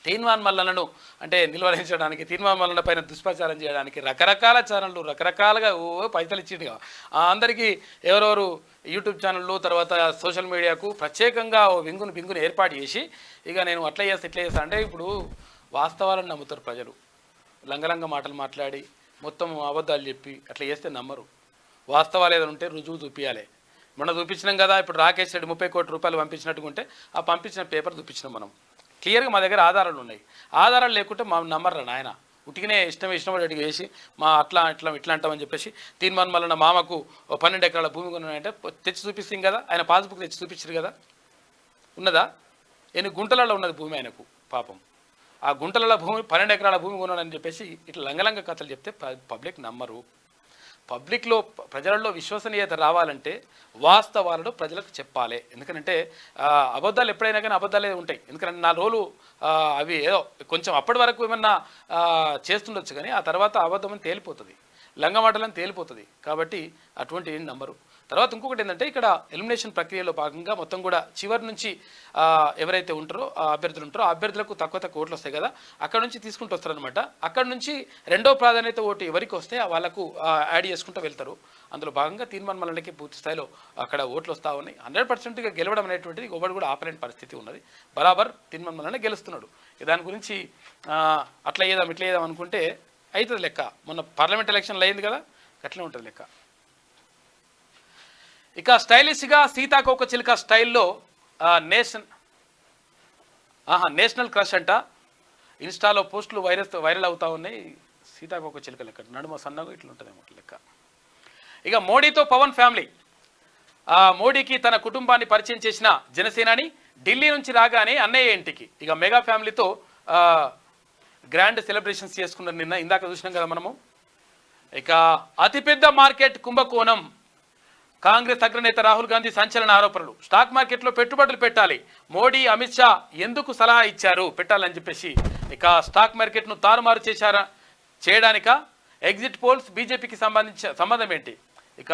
తీన్మార్ మల్లన్నను అంటే నిలువరించడానికి, తీన్మార్ మల్లన్న పైన దుష్ప్రచారం చేయడానికి రకరకాల ఛానళ్ళు రకరకాలుగా పైసలు ఇచ్చింది. అందరికీ ఎవరెవరు యూట్యూబ్ ఛానళ్ళు తర్వాత సోషల్ మీడియాకు ప్రత్యేకంగా బింగును ఏర్పాటు చేసి ఇక నేను అట్లా చేస్తా ఇట్లా చేస్తా అంటే ఇప్పుడు వాస్తవాలను నమ్ముతారు ప్రజలు. లంగలంగ మాటలు మాట్లాడి మొత్తం అబద్ధాలు చెప్పి అట్లా చేస్తే నమ్మరు. వాస్తవాలు ఏదైనా ఉంటే రుజువు చూపించాలి. మొన్న చూపించినాం కదా, ఇప్పుడు రాకేష్ రెడ్డి 30 కోట్ల రూపాయలు పంపించినట్టుగా ఉంటే ఆ పంపించిన పేపర్ చూపించినాం మనం. క్లియర్గా మా దగ్గర ఆధారాలు ఉన్నాయి. ఆధారాలు లేకుంటే మా నమ్మర్రా నాయన. ఉట్టిగానే ఇష్టం వేసి మా ఇట్లా అంటామని చెప్పేసి తీన్మార్ మల్లన్న మామకు 12 ఎకరాల భూమి కొన్నాయంటే తెచ్చి చూపిస్తాం కదా. ఆయన పాస్బుక్ తెచ్చి చూపించారు కదా. ఉన్నదా? 8 గుంటలలో ఉన్నది భూమి ఆయనకు పాపం. ఆ గుంటలలో భూమి 12 ఎకరాల భూమి కొన్నాడని చెప్పేసి ఇట్లా లంగలంగ కథలు చెప్తే పబ్లిక్ నమ్మరు. పబ్లిక్లో ప్రజలలో విశ్వసనీయత రావాలంటే వాస్తవాలను ప్రజలకు చెప్పాలి. ఎందుకంటే అబద్ధాలు ఎప్పుడైనా కానీ అబద్ధాలే ఉంటాయి. ఎందుకంటే 4 రోజులు అవి ఏదో కొంచెం అప్పటి వరకు ఏమన్నా చేస్తుండొచ్చు, కానీ ఆ తర్వాత అబద్ధం అని తేలిపోతుంది, లంగమాటలని తేలిపోతుంది. కాబట్టి అటువంటి నంబరు. తర్వాత ఇంకొకటి ఏంటంటే ఇక్కడ ఎలిమినేషన్ ప్రక్రియలో భాగంగా మొత్తం కూడా చివరి నుంచి ఎవరైతే ఉంటారో అభ్యర్థులు ఉంటారో ఆ అభ్యర్థులకు తక్కువ ఓట్లు వస్తాయి కదా, అక్కడ నుంచి తీసుకుంటూ వస్తారనమాట. అక్కడ నుంచి రెండో ప్రాధాన్యత ఓటు ఎవరికి వస్తే వాళ్ళకు యాడ్ చేసుకుంటూ వెళ్తారు. అందులో భాగంగా తీన్మార్ మల్లన్నకి పూర్తి స్థాయిలో అక్కడ ఓట్లు వస్తూ ఉన్నాయి. 100%గా గెలవడం అనేటువంటిది ఒకటి కూడా ఆపలేని పరిస్థితి ఉన్నది. బరాబర్ తీన్మార్ మల్లన్న గెలుస్తున్నాడు. దాని గురించి అట్లా చేద్దాం ఇట్లా చేద్దాం అనుకుంటే అవుతుంది లెక్క. మొన్న పార్లమెంట్ ఎలక్షన్లు అయింది కదా, అట్లే ఉంటుంది లెక్క. ఇక స్టైలిష్గా సీతాకోక చిలుక స్టైల్లో నేషనల్ క్రష్ అంట. ఇన్స్టాలో పోస్టులు వైరల్ అవుతూ ఉన్నాయి. సీతాకోక చిలుక లెక్క నడుమ సన్నగా ఇట్లా ఉంటుందేమో లెక్క. ఇక మోడీతో పవన్ ఫ్యామిలీ. మోడీకి తన కుటుంబాన్ని పరిచయం చేసిన జనసేనాని ఢిల్లీ నుంచి రాగానే అన్నయ్య ఇంటికి ఇక మెగా ఫ్యామిలీతో గ్రాండ్ సెలబ్రేషన్స్ చేసుకున్నారు నిన్న. ఇందాక చూసినాం కదా మనము. ఇక అతిపెద్ద మార్కెట్ కుంభకోణం. కాంగ్రెస్ అగ్రనేత రాహుల్ గాంధీ సంచలన ఆరోపణలు. స్టాక్ మార్కెట్లో పెట్టుబడులు పెట్టాలి, మోడీ అమిత్ షా ఎందుకు సలహా ఇచ్చారు పెట్టాలని చెప్పేసి. ఇక స్టాక్ మార్కెట్ను తారుమారు చేయడానిక ఎగ్జిట్ పోల్స్ బీజేపీకి సంబంధం ఏంటి? ఇక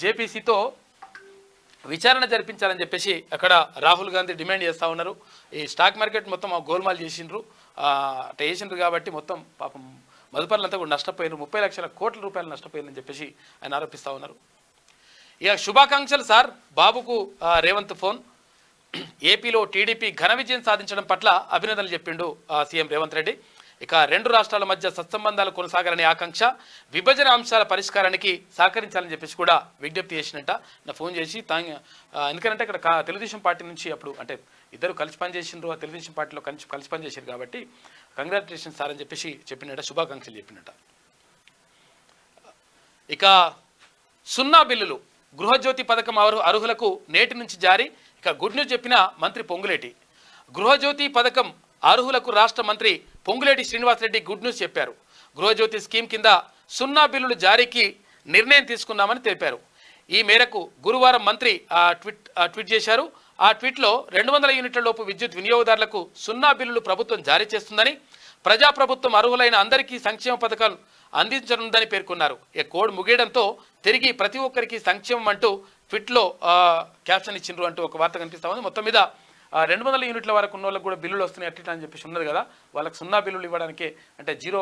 జేపీసీతో విచారణ జరిపించాలని చెప్పేసి అక్కడ రాహుల్ గాంధీ డిమాండ్ చేస్తూ ఉన్నారు. ఈ స్టాక్ మార్కెట్ మొత్తం గోల్మాల్ చేసిండ్రు కాబట్టి మొత్తం పాపం మదుపర్లంతా కూడా నష్టపోయారు. 30 లక్షల కోట్ల రూపాయలు నష్టపోయారని చెప్పేసి ఆయన ఆరోపిస్తూ ఉన్నారు. ఇక శుభాకాంక్షలు సార్ బాబుకు రేవంత్ ఫోన్. ఏపీలో టీడీపీ ఘన విజయం సాధించడం పట్ల అభినందనలు చెప్పిండు సీఎం రేవంత్ రెడ్డి. ఇక 2 రాష్ట్రాల మధ్య సత్సంబంధాలు కొనసాగాలనే ఆకాంక్ష, విభజన అంశాల పరిష్కారానికి సహకరించాలని చెప్పేసి కూడా విజ్ఞప్తి చేసినట్ట నా ఫోన్ చేసి. ఎందుకంటే ఇక్కడ తెలుగుదేశం పార్టీ నుంచి అప్పుడు అంటే ఇద్దరు కలిసి పనిచేసిండ్రు, ఆ తెలుగుదేశం పార్టీలో కలిసి పనిచేసారు కాబట్టి కంగ్రాచులేషన్స్ సార్ అని చెప్పేసి చెప్పినట్ట, శుభాకాంక్షలు చెప్పినట్ట. ఇక సున్నా బిల్లులు గృహజ్యోతి పథకం అర్హులకు నేటి నుంచి జారీ. ఇక గుడ్ న్యూస్ చెప్పిన మంత్రి పొంగులేటి. గృహజ్యోతి పథకం అర్హులకు రాష్ట్ర మంత్రి పొంగులేటి శ్రీనివాసరెడ్డి గుడ్ న్యూస్ చెప్పారు. గృహజ్యోతి స్కీమ్ కింద సున్నా బిల్లులు జారీకి నిర్ణయం తీసుకున్నామని తెలిపారు. ఈ మేరకు గురువారం మంత్రి ట్వీట్ చేశారు. ఆ ట్వీట్లో 200 యూనిట్ల లోపు విద్యుత్ వినియోగదారులకు సున్నా బిల్లులు ప్రభుత్వం జారీ చేస్తుందని, ప్రజాప్రభుత్వం అర్హులైన అందరికీ సంక్షేమ పథకాలు అందించనుందని పేర్కొన్నారు. ఈ కోడ్ ముగియడంతో తిరిగి ప్రతి ఒక్కరికి సంక్షేమం అంటూ ట్వీట్లో క్యాప్షన్ ఇచ్చిండ్రు అంటూ ఒక వార్త కనిపిస్తా ఉంది. మొత్తం మీద 200 యూనిట్ల వరకు ఉన్న వాళ్ళకి కూడా బిల్లులు వస్తున్నాయి అట్లా అని చెప్పేసి ఉన్నది కదా, వాళ్ళకి సున్నా బిల్లులు ఇవ్వడానికి అంటే జీరో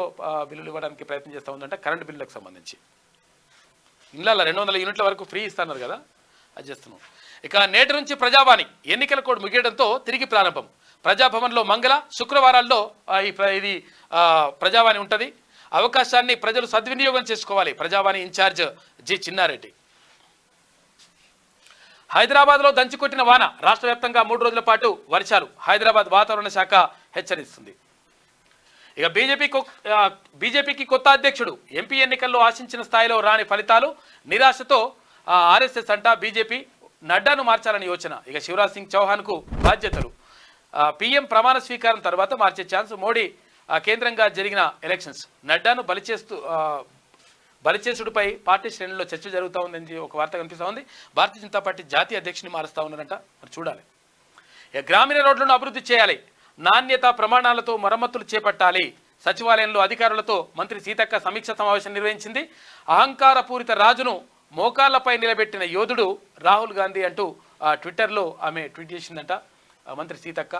బిల్లులు ఇవ్వడానికి ప్రయత్నం చేస్తూ ఉందంటే కరెంటు బిల్లులకు సంబంధించి. ఇంట్లో 200 యూనిట్ల వరకు ఫ్రీ ఇస్తున్నారు కదా, అది చేస్తున్నాం. ఇక నేటి నుంచి ప్రజావాణి ఎన్నికల కోడ్ ముగియడంతో తిరిగి ప్రారంభం. ప్రజాభవన్లో మంగళ శుక్రవారాల్లో ఇది ప్రజావాణి ఉంటుంది. అవకాశాన్ని ప్రజలు సద్వినియోగం చేసుకోవాలి. ప్రజావాణి ఇన్ఛార్జ్ జి చిన్నారెడ్డి. హైదరాబాద్లో దంచికొట్టిన వాన. రాష్ట్ర వ్యాప్తంగా 3 రోజుల పాటు వర్షాలు. హైదరాబాద్ వాతావరణ శాఖ హెచ్చరిస్తుంది. ఇక బీజేపీకి కొత్త అధ్యక్షుడు. ఎంపీ ఎన్నికల్లో ఆశించిన స్థాయిలో రాని ఫలితాలు, నిరాశతో ఆర్ఎస్ఎస్ అంట బీజేపీ నడ్డాను మార్చాలని యోచన. ఇక శివరాజ్ సింగ్ చౌహాన్కు బాధ్యతలు. పీఎం ప్రమాణ స్వీకారం తర్వాత మార్చే ఛాన్స్. మోడీ కేంద్రంగా జరిగిన ఎలక్షన్స్. నడ్డాను బలిచేసుడిపై పార్టీ శ్రేణుల్లో చర్చ జరుగుతూ ఉందని ఒక వార్త కనిపిస్తూ ఉంది. భారతీయ జనతా పార్టీ జాతీయ అధ్యక్షుని మారుస్తూ ఉన్నారంట, మరి చూడాలి. గ్రామీణ రోడ్లను అభివృద్ధి చేయాలి. నాణ్యత ప్రమాణాలతో మరమ్మతులు చేపట్టాలి. సచివాలయంలో అధికారులతో మంత్రి సీతక్క సమీక్ష సమావేశం నిర్వహించింది. అహంకారపూరిత రాజును మోకాళ్లపై నిలబెట్టిన యోధుడు రాహుల్ గాంధీ అంటూ ట్విట్టర్లో ఆమె ట్వీట్ చేసిందంట మంత్రి సీతక్క.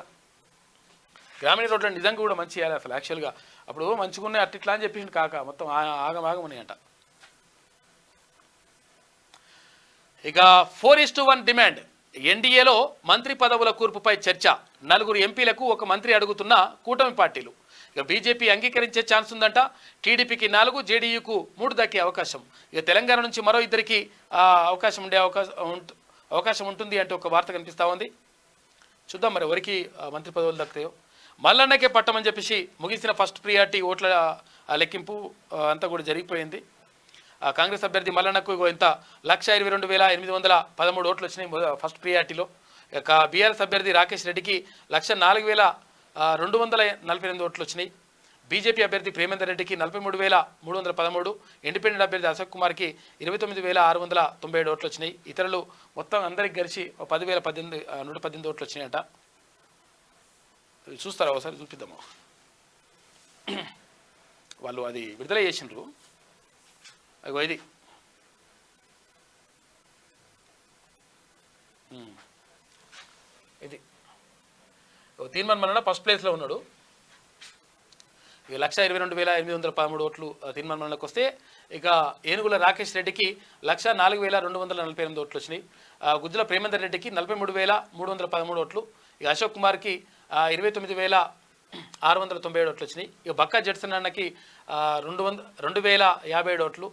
గ్రామీణ రోడ్లను నిజంగా కూడా మంచి చేయాలి అసలు. యాక్చువల్గా అప్పుడు మంచిగా ఉన్నాయి అట్లా అని చెప్పేసి కాక మొత్తం ఆగమాగం ఉన్నాయంట. ఇక 4:1 డిమాండ్. ఎన్డీఏలో మంత్రి పదవుల కూర్పుపై చర్చ. 4 ఎంపీలకు 1 మంత్రి అడుగుతున్న కూటమి పార్టీలు. ఇక బీజేపీ అంగీకరించే ఛాన్స్ ఉందంట. టీడీపీకి 4, జేడీయూకు 3 దక్కే అవకాశం. ఇక తెలంగాణ నుంచి మరో 2కి అవకాశం ఉంటుంది అంటూ ఒక వార్త కనిపిస్తూ ఉంది. చూద్దాం మరి ఎవరికి మంత్రి పదవులు దక్కుతాయో. మల్లన్నకే పట్టమని చెప్పేసి ముగిసిన ఫస్ట్ ప్రియారిటీ ఓట్ల లెక్కింపు అంతా కూడా జరిగిపోయింది. కాంగ్రెస్ అభ్యర్థి మల్లన్నకు ఇంత 1,22,813 ఓట్లు వచ్చినాయి ఫస్ట్ ప్రియారిటీలో. ఇక బీఆర్ఎస్ అభ్యర్థి రాకేష్ రెడ్డికి 1,04,248 ఓట్లు వచ్చినాయి. బీజేపీ అభ్యర్థి ప్రేమేందర్ రెడ్డికి 43,313, ఇండిపెండెంట్ అభ్యర్థి అశోక్ కుమార్కి 29,697 ఓట్లు వచ్చినాయి. ఇతరులు మొత్తం అందరికి కలిసి 10,118 ఓట్లు వచ్చినాయంట. చూస్తారా ఒకసారి చూపిద్దాము. వాళ్ళు అది విడుదల చేసిండ్రు. అగో ఇది తీర్మాన్ మల్లన్న ఫస్ట్ ప్లేస్లో ఉన్నాడు. 1,22,813 ఓట్లు తీర్మాన్ మల్లన్నకు వస్తే, ఇక ఏనుగుల రాకేష్ రెడ్డికి 1,04,248 ఓట్లు వచ్చినాయి. గుజ్జల ప్రేమేందర్ రెడ్డికి 43,313 ఓట్లు. ఇక అశోక్ కుమార్కి 29,697 ఓట్లు వచ్చినాయి. ఇక బక్కా జడ్సన్ అన్నకి 2,057 ఓట్లు.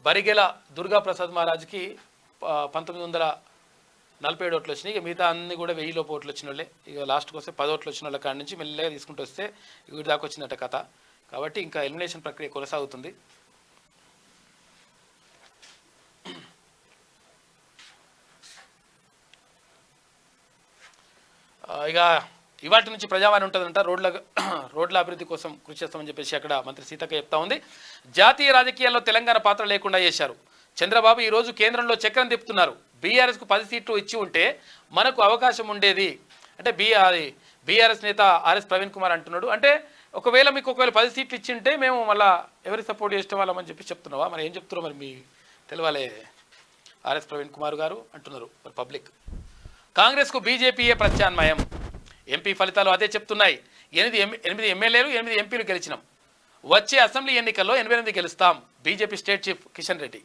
బరిగెల దుర్గా ప్రసాద్ మహారాజ్కి 1,947 ఓట్లు వచ్చినాయి. ఇక మిగతా అన్ని కూడా 1000 లోపు ఓట్లు వచ్చిన వాళ్ళే. ఇక లాస్ట్కి వస్తే 10 ఓట్లు వచ్చిన వాళ్ళ కాడి నుంచి మెల్లగా తీసుకుంటూ వస్తే వీడి దాకా వచ్చిందట కథ. కాబట్టి ఇంకా ఎలిమినేషన్ ప్రక్రియ కొనసాగుతుంది. ఇక ఇవాటి నుంచి ప్రజావాణి ఉంటుందంట. రోడ్ల అభివృద్ధి కోసం కృషి చేస్తామని చెప్పేసి అక్కడ మంత్రి సీతక్క చెప్తా ఉంది. జాతీయ రాజకీయాల్లో తెలంగాణ పాత్ర లేకుండా చేశారు. చంద్రబాబు ఈరోజు కేంద్రంలో చక్రం తిప్పుతున్నారు. బీఆర్ఎస్కు 10 సీట్లు ఇచ్చి ఉంటే మనకు అవకాశం ఉండేది అంటే బీఆర్ఎస్ నేత ఆర్ఎస్ ప్రవీణ్ కుమార్ అంటున్నాడు. అంటే ఒకవేళ మీకు 10 సీట్లు ఇచ్చి ఉంటే మేము మళ్ళీ ఎవరికి సపోర్ట్ చేసే వాళ్ళమని చెప్పి చెప్తున్నావా? మరి ఏం చెప్తున్నావు మరి మీ తెలవాలే ఆర్ఎస్ ప్రవీణ్ కుమార్ గారు అంటున్నారు మరి పబ్లిక్. కాంగ్రెస్కు బీజేపీయే ప్రత్యామ్నాయం. ఎంపీ ఫలితాలు అదే చెప్తున్నాయి. 8 ఎమ్మెల్యేలు 8 ఎంపీలు గెలిచినాం. వచ్చే అసెంబ్లీ ఎన్నికల్లో 88 గెలుస్తాం. BJP state chief Kishan Reddy.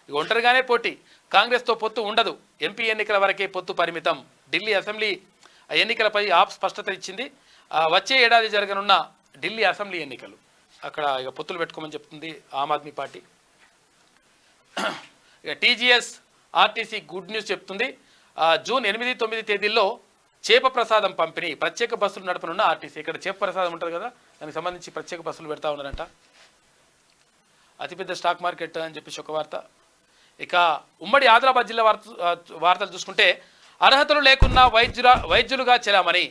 ఇక ఒంటరిగానే పోటీ. కాంగ్రెస్తో పొత్తు ఉండదు. ఎంపీ ఎన్నికల వరకే పొత్తు పరిమితం. ఢిల్లీ అసెంబ్లీ ఎన్నికలపై ఆప్ స్పష్టత ఇచ్చింది. వచ్చే ఏడాది జరగనున్న ఢిల్లీ అసెంబ్లీ ఎన్నికలు అక్కడ ఇక పొత్తులు పెట్టుకోమని చెప్తుంది ఆమ్ ఆద్మీ పార్టీ. ఇక టీజీఎస్ ఆర్టీసీ గుడ్ న్యూస్ చెప్తుంది. జూన్ 8, 9 తేదీల్లో చేప ప్రసాదం పంపిణీ. ప్రత్యేక బస్సులు నడపనున్న ఆర్టీసీ. ఇక్కడ చేప ప్రసాదం ఉంటుంది కదా, దానికి సంబంధించి ప్రత్యేక బస్సులు పెడతా ఉన్నారంట. అతిపెద్ద స్టాక్ మార్కెట్ అని చెప్పేసి ఒక వార్త. ఇక ఉమ్మడి ఆదిలాబాద్ జిల్లా వార్తలు చూసుకుంటే అర్హతలు లేకున్నా వైద్యులుగా చెలామణి.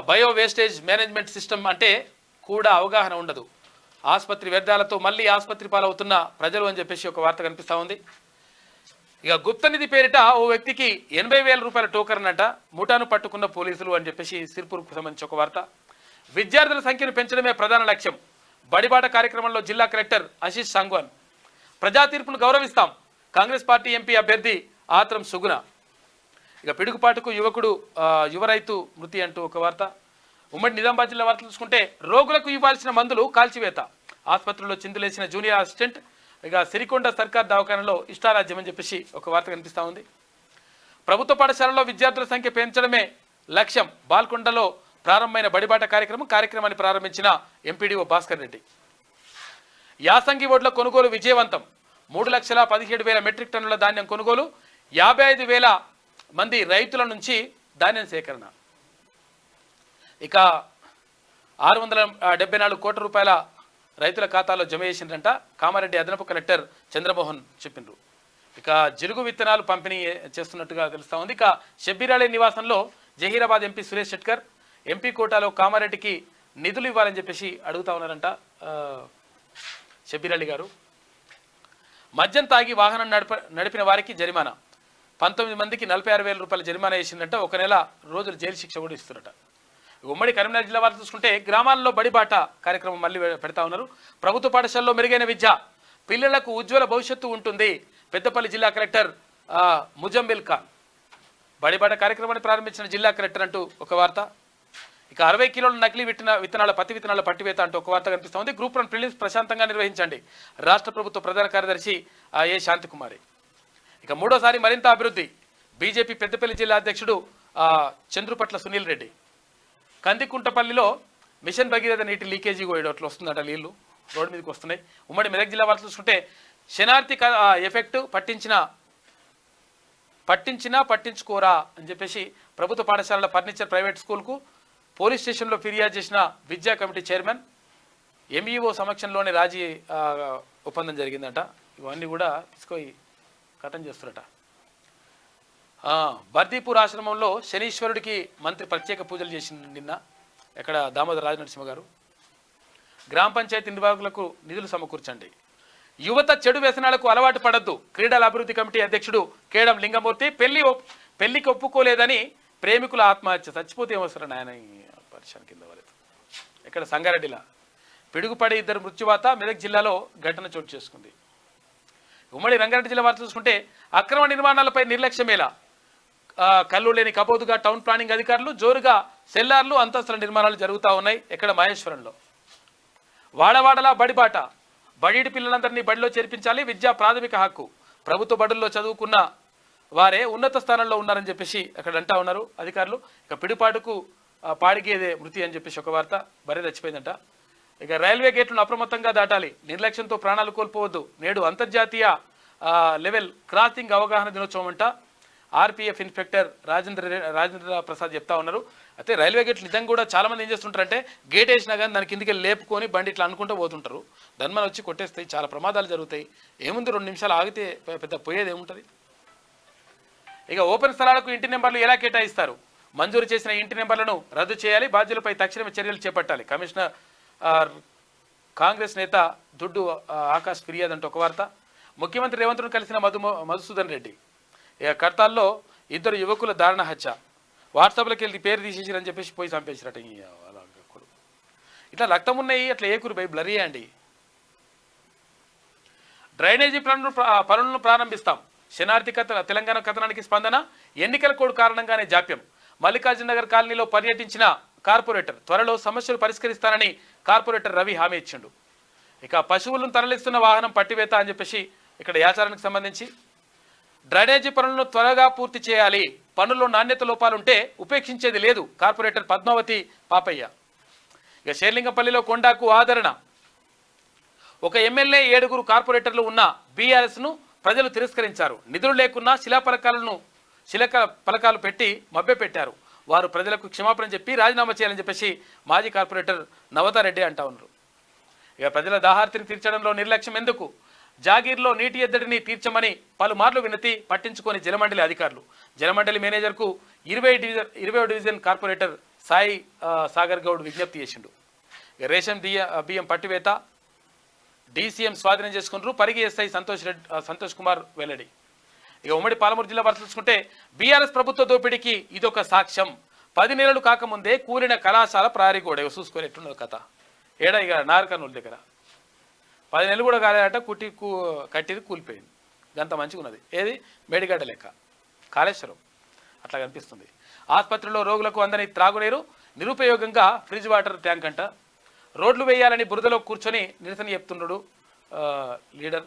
బయో వేస్టేజ్ మేనేజ్మెంట్ సిస్టమ్ అంటే కూడా అవగాహన ఉండదు. ఆసుపత్రి వ్యర్థాలతో మళ్ళీ ఆసుపత్రి పాలవుతున్న ప్రజలు అని చెప్పేసి ఒక వార్త కనిపిస్తూ ఉంది. ఇక గుప్త నిధి పేరిట ఓ వ్యక్తికి 80,000 రూపాయల టోకన్ అంట, ముఠాను పట్టుకున్న పోలీసులు అని చెప్పేసి సిర్పూర్కు సంబంధించి ఒక వార్త. విద్యార్థుల సంఖ్యను పెంచడమే ప్రధాన లక్ష్యం. బడిబాట కార్యక్రమంలో జిల్లా కలెక్టర్ ఆశీష్ సాంగ్వాన్. ప్రజా తీర్పును గౌరవిస్తాం. కాంగ్రెస్ పార్టీ ఎంపీ అభ్యర్థి ఆత్రం సుగుణ. ఇక పిడుగుపాటుకు యువ రైతు మృతి అంటూ ఒక వార్త. ఉమ్మడి నిజామాబాద్ జిల్లా వార్తలు చూసుకుంటే రోగులకు ఇవ్వాల్సిన మందులు కాల్చివేత. ఆసుపత్రిలో చిందులేసిన జూనియర్ అసిస్టెంట్. ఇక సిరికొండ సర్కార్ దవాఖానలో ఇష్టారాజ్యం అని చెప్పేసి ఒక వార్త కనిపిస్తూ ఉంది. ప్రభుత్వ పాఠశాలలో విద్యార్థుల సంఖ్య పెంచడమే లక్ష్యం. బాల్కొండలో ప్రారంభమైన బడిబాట కార్యక్రమాన్ని ప్రారంభించిన ఎంపీడీఓ భాస్కర్ రెడ్డి. యాసంగి వడ్ల కొనుగోలు విజయవంతం. 3,17,000 మెట్రిక్ టన్నుల ధాన్యం కొనుగోలు. 55,000 మంది రైతుల నుంచి ధాన్యం సేకరణ. ఇక 674 కోట్ల రూపాయల రైతుల ఖాతాలో జమ చేసిందంట కామారెడ్డి అదనపు కలెక్టర్ చంద్రమోహన్ చెప్పిండ్రు. ఇక జిలుగు విత్తనాలు పంపిణీ చేస్తున్నట్టుగా తెలుస్తూ ఉంది. ఇక షబ్బీరాళి నివాసంలో జహీరాబాద్ ఎంపీ సురేష్ షెట్కర్ ఎంపీ కోటాలో కామారెడ్డికి నిధులు ఇవ్వాలని చెప్పేసి అడుగుతా ఉన్నారంట షబ్బీరాళి గారు. మద్యం తాగి వాహనం నడిపిన వారికి జరిమానా. 19 మందికి 46,000 రూపాయల జరిమానా వేసిందంట. 1 నెల రోజులు జైలు శిక్ష కూడా ఇస్తున్నట. ఉమ్మడి కరీంనగర్ జిల్లా వారు చూసుకుంటే గ్రామాల్లో బడిబాట కార్యక్రమం మళ్ళీ పెడతా ఉన్నారు. ప్రభుత్వ పాఠశాలలో మెరుగైన విద్య, పిల్లలకు ఉజ్వల భవిష్యత్తు ఉంటుంది. పెద్దపల్లి జిల్లా కలెక్టర్ ముజంబిల్ ఖాన్. బడిబాట కార్యక్రమాన్ని ప్రారంభించిన జిల్లా కలెక్టర్ అంటూ ఒక వార్త. ఇక 60 కిలోల నకిలీ పత్తి విత్తనాల పట్టివేత అంటూ ఒక వార్త కనిపిస్తూ ఉంది. గ్రూప్ 1 ప్రిలిమ్స్ ప్రశాంతంగా నిర్వహించండి. రాష్ట్ర ప్రభుత్వ ప్రధాన కార్యదర్శి ఏ శాంతికుమారి. ఇక మూడోసారి మరింత అభివృద్ధి. బీజేపీ పెద్దపల్లి జిల్లా అధ్యక్షుడు చంద్రుపట్ల సునీల్ రెడ్డి. కందికుంటపల్లిలో మిషన్ భగీరథ నీటి లీకేజీ అట్లా వస్తుందట, నీళ్లు రోడ్డు మీదకి వస్తున్నాయి. ఉమ్మడి మెదక్ జిల్లా వార్తలు చూసుకుంటే శనార్థి ఎఫెక్ట్ పట్టించుకోరా అని చెప్పేసి ప్రభుత్వ పాఠశాలల ఫర్నిచర్ ప్రైవేట్ స్కూల్కు పోలీస్ స్టేషన్లో ఫిర్యాదు చేసిన విద్యా కమిటీ చైర్మన్. ఎంఈఓ సమక్షంలోనే రాజీ ఒప్పందం జరిగిందట. ఇవన్నీ కూడా తీసుకొని కథం చేస్తున్నట. బర్దీపూర్ ఆశ్రమంలో శనీశ్వరుడికి మంత్రి ప్రత్యేక పూజలు చేసింది నిన్న. ఎక్కడ దామోదర రాజనరసింహ గారు. గ్రామ పంచాయతీ నిర్వాహకులకు నిధులు సమకూర్చండి. యువత చెడు వ్యసనాలకు అలవాటు పడద్దు. క్రీడల అభివృద్ధి కమిటీ అధ్యక్షుడు కేడం లింగమూర్తి. పెళ్లికి ఒప్పుకోలేదని ప్రేమికుల ఆత్మహత్య. చచ్చిపోతే ఏమొస్తారు ఆయన పరిశాన్ కింద వరకు. ఇక్కడ సంగారెడ్డిలా పిడుగుపడి 2 మృత్యువాత. మెదక్ జిల్లాలో ఘటన చోటు చేసుకుంది. ఉమ్మడి రంగారెడ్డి జిల్లా వార్త చూసుకుంటే అక్రమ నిర్మాణాలపై నిర్లక్ష్యమేలా. కళ్ళు లేని కపోతుగా టౌన్ ప్లానింగ్ అధికారులు. జోరుగా సెల్లార్లు అంతస్తుల నిర్మాణాలు జరుగుతూ ఉన్నాయి. ఎక్కడ మహేశ్వరంలో. వాడవాడలా బడిబాట. బడిడి పిల్లలందరినీ బడిలో చేర్పించాలి. విద్యా ప్రాథమిక హక్కు. ప్రభుత్వ బడుల్లో చదువుకున్న వారే ఉన్నత స్థానంలో ఉన్నారని చెప్పేసి అక్కడ అంటా ఉన్నారు అధికారులు. ఇక పిడుపాటుకు పాడిగేదే మృతి అని చెప్పేసి ఒక వార్త. బరే చచ్చిపోయిందంట. ఇక రైల్వే గేట్లను అప్రమత్తంగా దాటాలి. నిర్లక్ష్యంతో ప్రాణాలు కోల్పోవద్దు. నేడు అంతర్జాతీయ లెవెల్ క్రాసింగ్ అవగాహన దినోత్సవం అంట. ఆర్పీఎఫ్ ఇన్స్పెక్టర్ రాజేంద్ర ప్రసాద్ చెప్తా ఉన్నారు. అయితే రైల్వే గేట్లు నిజంగా కూడా చాలామంది ఏం చేస్తుంటారంటే గేట్ వేసినా కానీ దాని కిందికి లేపుకొని బండి ఇట్లా అనుకుంటూ పోతుంటారు. దాని మీద వచ్చి కొట్టేస్తాయి. చాలా ప్రమాదాలు జరుగుతాయి. ఏముంది 2 నిమిషాలు ఆగితే పెద్ద పోయేది ఏముంటుంది. ఇక ఓపెన్ స్థలాలకు ఇంటి నెంబర్లు ఎలా కేటాయిస్తారు. మంజూరు చేసిన ఇంటి నెంబర్లను రద్దు చేయాలి. బాధ్యులపై తక్షణమే చర్యలు చేపట్టాలి. కమిషనర్ కాంగ్రెస్ నేత దుడ్డు ఆకాష్ ఫిర్యాదు అంటూ ఒక వార్త. ముఖ్యమంత్రి రేవంత్ను కలిసిన మధుసూదన్ రెడ్డి. ఇక కర్తాల్లో 2 యువకుల దారుణ హత్య. వాట్సాప్లోకి వెళ్ళి పేరు తీసేసిరని చెప్పేసి పోయి చంపేసిరట. ఇట్లా రక్తం ఉన్నాయి. అట్లా ఏకూరు బై బ్లరీ అండి. డ్రైనేజీ పనులను ప్రారంభిస్తాం. శనార్థి తెలంగాణ కథనానికి స్పందన. ఎన్నికల కోడ్ కారణంగానే జాప్యం. మల్లికార్జున నగర్ కాలనీలో పర్యటించిన కార్పొరేటర్. త్వరలో సమస్యలు పరిష్కరిస్తానని కార్పొరేటర్ రవి హామీ ఇచ్చిండు. ఇక పశువులను తరలిస్తున్న వాహనం పట్టివేత అని చెప్పేసి ఇక్కడ యాచారానికి సంబంధించి. డ్రైనేజీ పనులను త్వరగా పూర్తి చేయాలి. పనుల్లో నాణ్యత లోపాలుంటే ఉపేక్షించేది లేదు. కార్పొరేటర్ పద్మావతి పాపయ్య. ఇక షేర్లింగంపల్లిలో కొండాకు ఆదరణ. ఒక ఎమ్మెల్యే 7 కార్పొరేటర్లు ఉన్న బీఆర్ఎస్ను ప్రజలు తిరస్కరించారు. నిధులు లేకున్నా శిలాపలకాలు పెట్టి మభ్యపెట్టారు. వారు ప్రజలకు క్షమాపణ చెప్పి రాజీనామా చేయాలని చెప్పేసి మాజీ కార్పొరేటర్ నవతారెడ్డి అంటా ఉన్నారు. ఇక ప్రజల దాహార్తిని తీర్చడంలో నిర్లక్ష్యం ఎందుకు? జాగీర్లో నీటి ఎద్దడిని తీర్చమని పలుమార్లు వినతి పట్టించుకొని జలమండలి అధికారులు. జలమండలి మేనేజర్కు 20వ డివిజన్ కార్పొరేటర్ సాయి సాగర్ గౌడ్ విజ్ఞప్తి చేసిండు. ఇక రేషన్ బియ్యం పట్టివేత డీసీఎం స్వాధీనం చేసుకున్నారు. పరిగి ఎస్ఐ సంతోష్ కుమార్ వెల్లడి. ఇక ఉమ్మడి పాలమూరు జిల్లా పరిశీలించుకుంటే బీఆర్ఎస్ ప్రభుత్వ దోపిడీకి ఇదొక సాక్ష్యం. 10 నెలలు కాకముందే కూలిన కళాశాల ప్రహరీ గోడ. చూసుకునేట్టున్నది కథ. ఏడా ఇక నారకర్నూలు దగ్గర 10 నెలలు కూడా కాలేదట, కట్టిది కూలిపోయింది. ఇదంతా మంచిగా ఉన్నది. ఏది మేడిగడ్డ లెక్క కాళేశ్వరం అట్లా కనిపిస్తుంది. ఆసుపత్రిలో రోగులకు అందని త్రాగునీరు నిరుపయోగంగా ఫ్రిడ్జ్ వాటర్ ట్యాంక్ అంట. రోడ్లు వేయాలని బురదలో కూర్చొని నిరసన చెప్తున్నాడు లీడర్.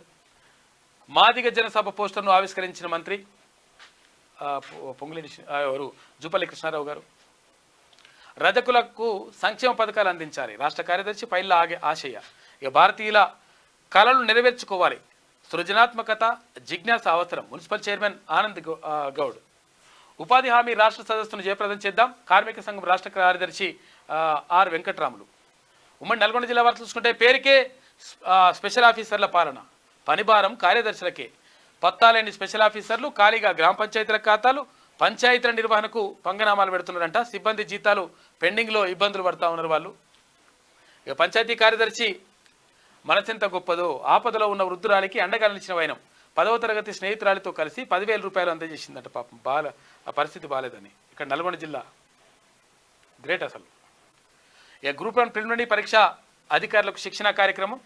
మాదిగ జనసభ పోస్టర్ను ఆవిష్కరించిన మంత్రి పొంగులేని జూపల్లి కృష్ణారావు గారు. రజకులకు సంక్షేమ పథకాలు అందించాలి. రాష్ట్ర కార్యదర్శి పైల్ల ఆశయ. ఇక భారతీయుల కళలు నెరవేర్చుకోవాలి. సృజనాత్మకత జిజ్ఞాస అవసరం. Municipal chairman Anand Goud. ఉపాధి హామీ రాష్ట్ర సదస్సును జయప్రదం చేద్దాం. కార్మిక సంఘం రాష్ట్ర కార్యదర్శి ఆర్ వెంకట్రాములు. ఉమ్మడి నల్గొండ జిల్లా వారు చూసుకుంటే పేరుకే స్పెషల్ ఆఫీసర్ల పాలన, పనిభారం కార్యదర్శులకే. పత్తాలేని స్పెషల్ ఆఫీసర్లు ఖాళీగా గ్రామ పంచాయతీల ఖాతాలు, పంచాయతీల నిర్వహణకు పంగనామాలు పెడుతున్నారంట. సిబ్బంది జీతాలు పెండింగ్లో ఇబ్బందులు పడతా ఉన్నారు వాళ్ళు. ఇక పంచాయతీ కార్యదర్శి మనసెంత గొప్పదో. ఆపదలో ఉన్న వృద్ధురాలికి అండగా నిలిచిన వైనం. 10వ తరగతి స్నేహితురాలితో కలిసి 10,000 రూపాయలు అందజేసిందంట. పాపం ఆ పరిస్థితి బాగాలేదని. ఇక్కడ నల్గొండ జిల్లా గ్రేట్ అసలు. ఇక గ్రూప్ 1 ప్రిలిమినరీ పరీక్ష అధికారులకు శిక్షణ కార్యక్రమం.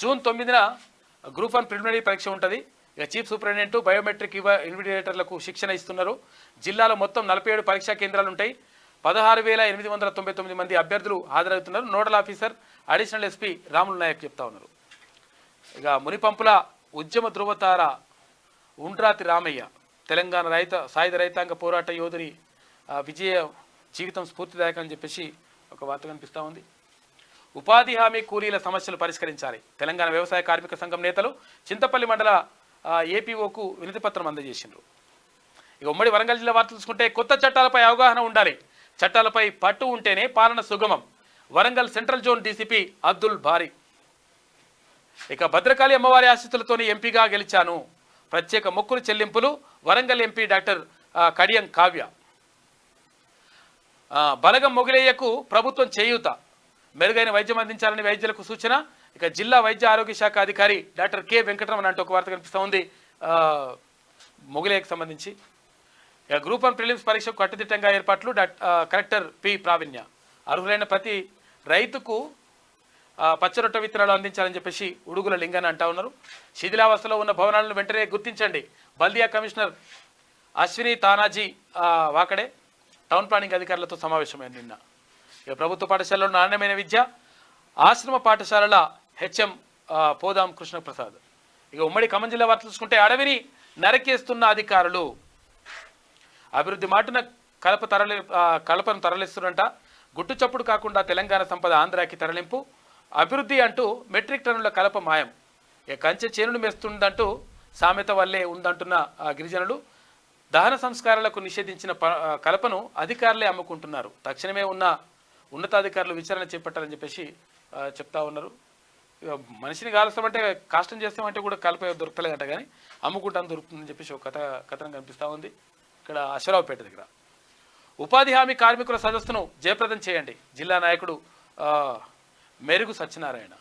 జూన్ 9న గ్రూప్ 1 ప్రిలిమినరీ పరీక్ష ఉంటుంది. ఇక చీఫ్ సూపరింటెండెంట్ బయోమెట్రిక్ ఇన్విజిలేటర్లకు శిక్షణ ఇస్తున్నారు. జిల్లాలో మొత్తం 47 పరీక్షా కేంద్రాలు ఉంటాయి. 16,899 మంది అభ్యర్థులు హాజరవుతున్నారు. Nodal officer additional SP Ramulu Naik చెప్తా ఉన్నారు. ఇక మునిపంపుల ఉద్యమ ధృవతార ఉండ్రాతి రామయ్య. తెలంగాణ సాయుధ రైతాంగ పోరాట యోధుని విజయ జీవితం స్ఫూర్తిదాయకం అని చెప్పేసి ఒక వార్త కనిపిస్తూ ఉంది. ఉపాధి హామీ కూలీల సమస్యలు పరిష్కరించాలి. తెలంగాణ వ్యవసాయ కార్మిక సంఘం నేతలు చింతపల్లి మండల ఏపీఓకు వినతిపత్రం అందజేసిండ్రు. ఇక ఉమ్మడి వరంగల్ జిల్లా వార్తలు చూసుకుంటే కొత్త చట్టాలపై అవగాహన ఉండాలి. చట్టాలపై పట్టు ఉంటేనే పాలన సుగమం. Warangal central zone DCP Abdul బారీ. ఇక భద్రకాళి అమ్మవారి ఆశీస్సులతోనే ఎంపీగా గెలిచాను. ప్రత్యేక మొక్కులు చెల్లింపులు. Warangal MP doctor Kadiyam Kavya. బలగం మొగిలయ్యకు ప్రభుత్వం చేయూత. మెరుగైన వైద్యం అందించాలని వైద్యులకు సూచన. ఇక జిల్లా వైద్య ఆరోగ్య శాఖ అధికారి డాక్టర్ కె వెంకటరమణ అంటూ ఒక వార్త కనిపిస్తూ ఉంది మొగిలయ్యకు సంబంధించి. ఇక గ్రూప్ 1 ప్రిలిమ్స్ పరీక్షకు కట్టుదిట్టంగా ఏర్పాట్లు. కలెక్టర్ పి ప్రావీణ్య. అర్హులైన ప్రతి రైతుకు పచ్చరొట్ట విత్తనాలు అందించాలని చెప్పేసి ఉడుగుల లింగాన్ని అంటా ఉన్నారు. శిథిలావస్థలో ఉన్న భవనాలను వెంటనే గుర్తించండి. బల్దియా commissioner Ashwini Tanaji Wakade town planning అధికారులతో సమావేశమైంది నిన్న. ఇక ప్రభుత్వ పాఠశాలలో నాణ్యమైన విద్య. ఆశ్రమ పాఠశాలల హెచ్ఎం పోదాం కృష్ణప్రసాద్. ఇక ఉమ్మడి ఖమ్మం జిల్లా వార్తలు చూసుకుంటే అడవిని నరకేస్తున్న అధికారులు. అభివృద్ధి మాటున కలపను తరలిస్తున్నంట. గుట్టు చప్పుడు కాకుండా తెలంగాణ సంపద ఆంధ్రాకి తరలింపు. అభివృద్ధి అంటూ మెట్రిక్ టన్నుల కలప మాయం. ఇక కంచె చేనును మెస్తుందంటూ సామెత వల్లే ఉందంటున్న గిరిజనులు. దహన సంస్కారాలకు నిషేధించిన కలపను అధికారులే అమ్ముకుంటున్నారు. తక్షణమే ఉన్న ఉన్నతాధికారులు విచారణ చేపట్టాలని చెప్పేసి చెప్తా ఉన్నారు. మనిషిని కాలుస్తామంటే కాష్టం చేస్తామంటే కూడా కలప దొరకలేదంట, కానీ అమ్ముకుంటాను దొరుకుతుందని చెప్పేసి ఒక కథనం కనిపిస్తూ ఉంది. ఇక్కడ అశ్వరావుపేట దగ్గర ఉపాధి హామీ కార్మికుల సదస్సును జయప్రదం చేయండి. జిల్లా నాయకుడు మెరుగు సత్యనారాయణ.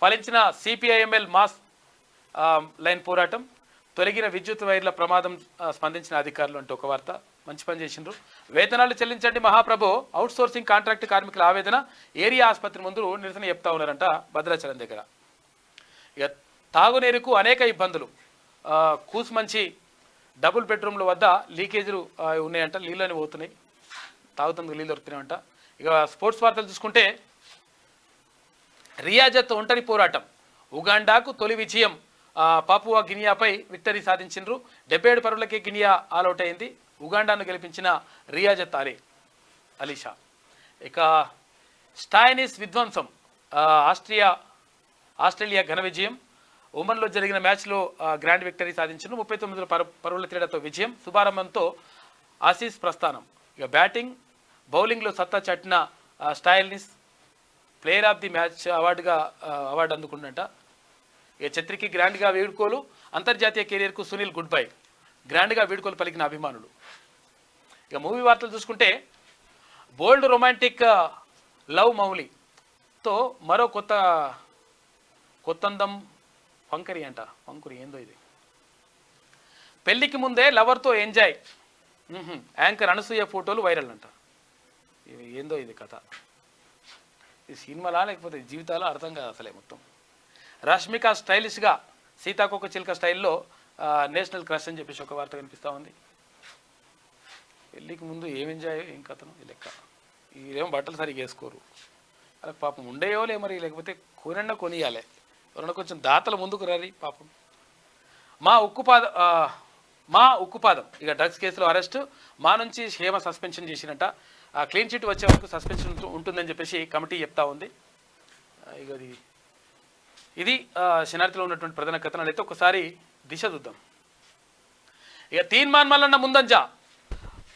ఫలించిన సిపిఐఎంఎల్ మాస్ లైన్ పోరాటం. తొలగిన విద్యుత్ వైర్ల ప్రమాదం స్పందించిన అధికారులు అంటూ ఒక వార్త. మంచి పని చేసిండ్రు. వేతనాలు చెల్లించండి మహాప్రభు. అవుట్ సోర్సింగ్ కాంట్రాక్ట్ కార్మికుల ఆవేదన. ఏరియా ఆసుపత్రి ముందు నిరసన చెప్తా ఉన్నారంట భద్రాచలం దగ్గర. ఇక తాగునీరుకు అనేక ఇబ్బందులు. కూసుమంచి డబుల్ బెడ్రూమ్ల వద్ద లీకేజీలు ఉన్నాయంట. నీళ్ళని పోతున్నాయి, తాగుతందుకు నీళ్ళు దొరుకుతున్నాయంట. ఇక స్పోర్ట్స్ వార్తలు చూసుకుంటే రియాజత్ ఒంటరి పోరాటం. ఉగాండాకు తొలి విజయం. Papua గినియాపై victory సాధించిండ్రు. 77 పరుగులకే గినియా ఆల్అౌట్ అయింది. ఉగాండాను గెలిపించిన రియాజత్ అలీషా. ఇక స్టాయినిస్ విధ్వంసం. ఆస్ట్రేలియా ఘన విజయం. ఒమన్లో జరిగిన మ్యాచ్లో గ్రాండ్ విక్టరీ సాధించిన 39 పరుగుల తేడాతో విజయం. శుభారంభంతో ఆసీస్ ప్రస్థానం. ఇక బ్యాటింగ్ బౌలింగ్లో సత్తా చాటిన Stoinis player of the match award అందుకుందంట. ఇక ఛత్రికి గ్రాండ్గా వీడ్కోలు, అంతర్జాతీయ కెరీర్కు సునీల్ గుడ్ బై, గ్రాండ్గా వీడ్కోలు పలికిన అభిమానులు. ఇక మూవీ వార్తలు చూసుకుంటే బోల్డ్ రొమాంటిక్ లవ్ మౌలితో మరో కొత్తందం పంకరి అంట, పంకురి ఏందో ఇది. పెళ్లికి ముందే లవర్తో ఎంజాయ్, యాంకర్ అనసూయ ఫోటోలు వైరల్ అంట. ఇవి ఏందో ఇది కథ, ఇది సినిమాలా లేకపోతే జీవితాలా అర్థం కాదు అసలే మొత్తం. రష్మిక స్టైలిష్గా సీతాకోక చిలుక స్టైల్లో నేషనల్ క్రష్ అని చెప్పేసి ఒక వార్త కనిపిస్తూ ఉంది. పెళ్ళికి ముందు ఏం ఎంజాయ్ ఏం కథను ఈ లెక్క. వీళ్ళేమో బట్టలు సరిగ్గా వేసుకోరు, అలా పాపం ఉండేయోలే మరి, లేకపోతే కొనియాలి ఎవరన్నా కొంచెం దాతల ముందుకు రారి పాపం. మా ఉక్కుపాదం ఇక డ్రగ్స్ కేసులో అరెస్ట్, మా నుంచి హేమ సస్పెన్షన్ చేసినట్ట. క్లీన్ చిట్ వచ్చే వరకు సస్పెన్షన్ ఉంటుందని చెప్పేసి కమిటీ చెప్తా ఉంది. ఇక ఇది శనార్థిలో ఉన్నటువంటి ప్రధాన కథనాలు. అయితే ఒకసారి దిశ చూద్దాం. ఇక తీన్మాన్ మల్లన్న ముందంజ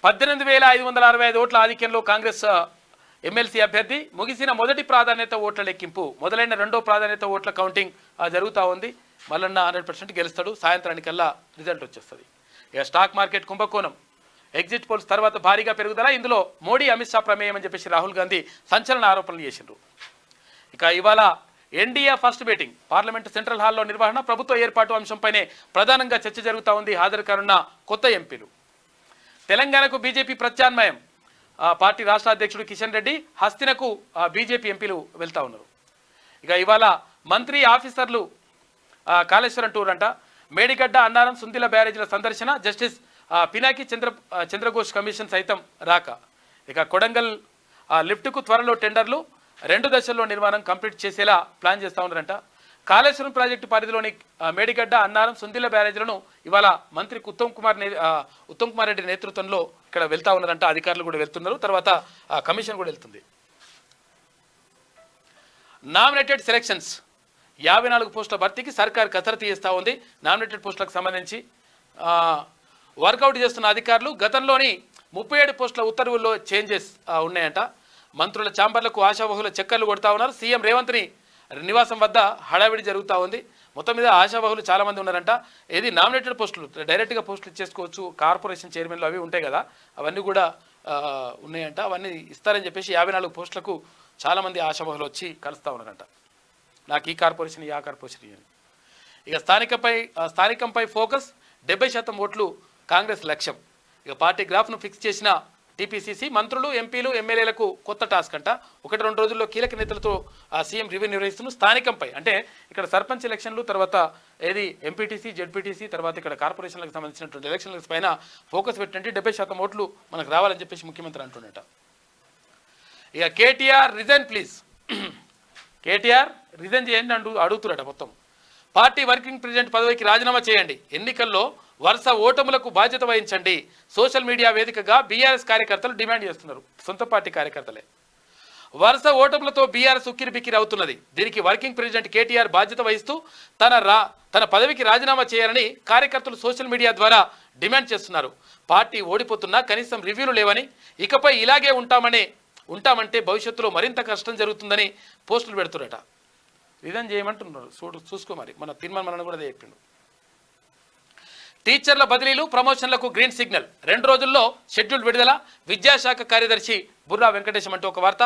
18,565 ఓట్ల ఆధిక్యంలో కాంగ్రెస్ ఎమ్మెల్సీ అభ్యర్థి. ముగిసిన మొదటి ప్రాధాన్యత ఓట్ల లెక్కింపు, మొదలైన రెండో ప్రాధాన్యత ఓట్ల కౌంటింగ్ జరుగుతూ ఉంది. మల్లన్న 100% గెలుస్తాడు, సాయంత్రానికల్లా రిజల్ట్ వచ్చేస్తుంది. ఇక స్టాక్ మార్కెట్ కుంభకోణం, ఎగ్జిట్ పోల్స్ తర్వాత భారీగా పెరుగుదల, ఇందులో మోడీ అమిత్ షా ప్రమేయం అని చెప్పేసి రాహుల్ గాంధీ సంచలన ఆరోపణలు చేసిండ్రు. ఇక ఇవాళ NDA first meeting, parliament central హాల్లో నిర్వహణ, ప్రభుత్వ ఏర్పాటు అంశంపైనే ప్రధానంగా చర్చ జరుగుతూ ఉంది. హాజరు కానున్న కొత్త ఎంపీలు. తెలంగాణకు బీజేపీ ప్రత్యామ్నాయం, పార్టీ రాష్ట్ర అధ్యక్షుడు కిషన్ రెడ్డి, హస్తినకు బీజేపీ ఎంపీలు వెళ్తూ ఉన్నారు. ఇక ఇవాళ మంత్రి ఆఫీసర్లు కాళేశ్వరం టూర్ అంట. మేడిగడ్డ, అన్నారం, సుందిల బ్యారేజీల సందర్శన, జస్టిస్ పినాకి చంద్రఘోష్ కమిషన్ సైతం రాక. ఇక కొడంగల్ లిఫ్ట్కు త్వరలో టెండర్లు, 2 దశల్లో నిర్మాణం కంప్లీట్ చేసేలా ప్లాన్ చేస్తూ ఉన్నారంట. కాళేశ్వరం ప్రాజెక్టు పరిధిలోని మేడిగడ్డ, అన్నారం, సుందిల బ్యారేజీలను ఇవాళ మంత్రి ఉత్తమ్ కుమార్ రెడ్డి నేతృత్వంలో ఇక్కడ వెళ్తా ఉన్నారంట. అధికారులు కూడా వెళ్తున్నారు, తర్వాత కమిషన్ కూడా వెళ్తుంది. నామినేటెడ్ సెలక్షన్స్ 54 పోస్టుల భర్తీకి సర్కార్ కసరత్తు చేస్తూ ఉంది. నామినేటెడ్ పోస్టులకు సంబంధించి వర్కౌట్ చేస్తున్న అధికారులు. గతంలోని 37 పోస్టుల ఉత్తర్వుల్లో చేంజెస్ ఉన్నాయంట. మంత్రుల ఛాంబర్లకు ఆశావహుల చక్కర్లు కొడతా ఉన్నారు. సీఎం రేవంత్ని నివాసం వద్ద హడావిడి జరుగుతూ ఉంది. మొత్తం మీద ఆశావహులు చాలామంది ఉన్నారంట. ఏది నామినేటెడ్ పోస్టులు డైరెక్ట్గా పోస్టులు ఇచ్చేసుకోవచ్చు, కార్పొరేషన్ చైర్మన్లు అవి ఉంటాయి కదా, అవన్నీ కూడా ఉన్నాయంట. అవన్నీ ఇస్తారని చెప్పేసి 54 పోస్టులకు చాలామంది ఆశావహులు వచ్చి కలుస్తూ ఉన్నారంట. నాకు ఈ కార్పొరేషన్, ఆ కార్పొరేషన్ అని. ఇక స్థానికంపై ఫోకస్, 70% ఓట్లు కాంగ్రెస్ లక్ష్యం. ఇక పార్టీ గ్రాఫ్ను ఫిక్స్ చేసిన టీపీసీసీ. మంత్రులు, ఎంపీలు, ఎమ్మెల్యేలకు కొత్త టాస్క్ అంట. 1-2 రోజుల్లో కీలక నేతలతో సీఎం రివ్యూ నిర్వహిస్తున్న స్థానికంపై, అంటే ఇక్కడ సర్పంచ్ ఎలక్షన్లు, తర్వాత ఏది ఎంపీటీసీ, జెడ్పీటీసీ, తర్వాత ఇక్కడ కార్పొరేషన్లకు సంబంధించినటువంటి ఎలక్షన్ల పైన ఫోకస్ పెట్టండి. 70% ఓట్లు మనకు రావాలని చెప్పేసి ముఖ్యమంత్రి అంటున్నట. ఇక KTR resign please, KTR resign చేయండి అడుగుతున్నట. మొత్తం పార్టీ వర్కింగ్ ప్రెసిడెంట్ పదవికి రాజీనామా చేయండి, ఎన్నికల్లో వరుస ఓటములకు బాధ్యత వహించండి. సోషల్ మీడియా వేదికగా బీఆర్ఎస్ కార్యకర్తలు డిమాండ్ చేస్తున్నారు. సొంత పార్టీ కార్యకర్తలే. వరుస ఓటములతో బీఆర్ఎస్ ఉక్కిరిబిక్కిరి అవుతున్నది. దీనికి వర్కింగ్ ప్రెసిడెంట్ కేటీఆర్ బాధ్యత వహిస్తూ తన పదవికి రాజీనామా చేయాలని కార్యకర్తలు సోషల్ మీడియా ద్వారా డిమాండ్ చేస్తున్నారు. పార్టీ ఓడిపోతున్నా కనీసం రివ్యూలు లేవని, ఇకపై ఇలాగే ఉంటామంటే భవిష్యత్తులో మరింత కష్టం జరుగుతుందని పోస్టులు పెడుతున్నట. రిజైన్ చేయమంటున్నారు. చూసుకో మరి, మన తీర్మానం మనం కూడా అదే చెప్పిండు. టీచర్ల బదిలీలు, ప్రమోషన్లకు గ్రీన్ సిగ్నల్, 2 రోజుల్లో షెడ్యూల్ విడుదల. విద్యాశాఖ కార్యదర్శి బుర్రా వెంకటేశం అంటూ ఒక వార్త.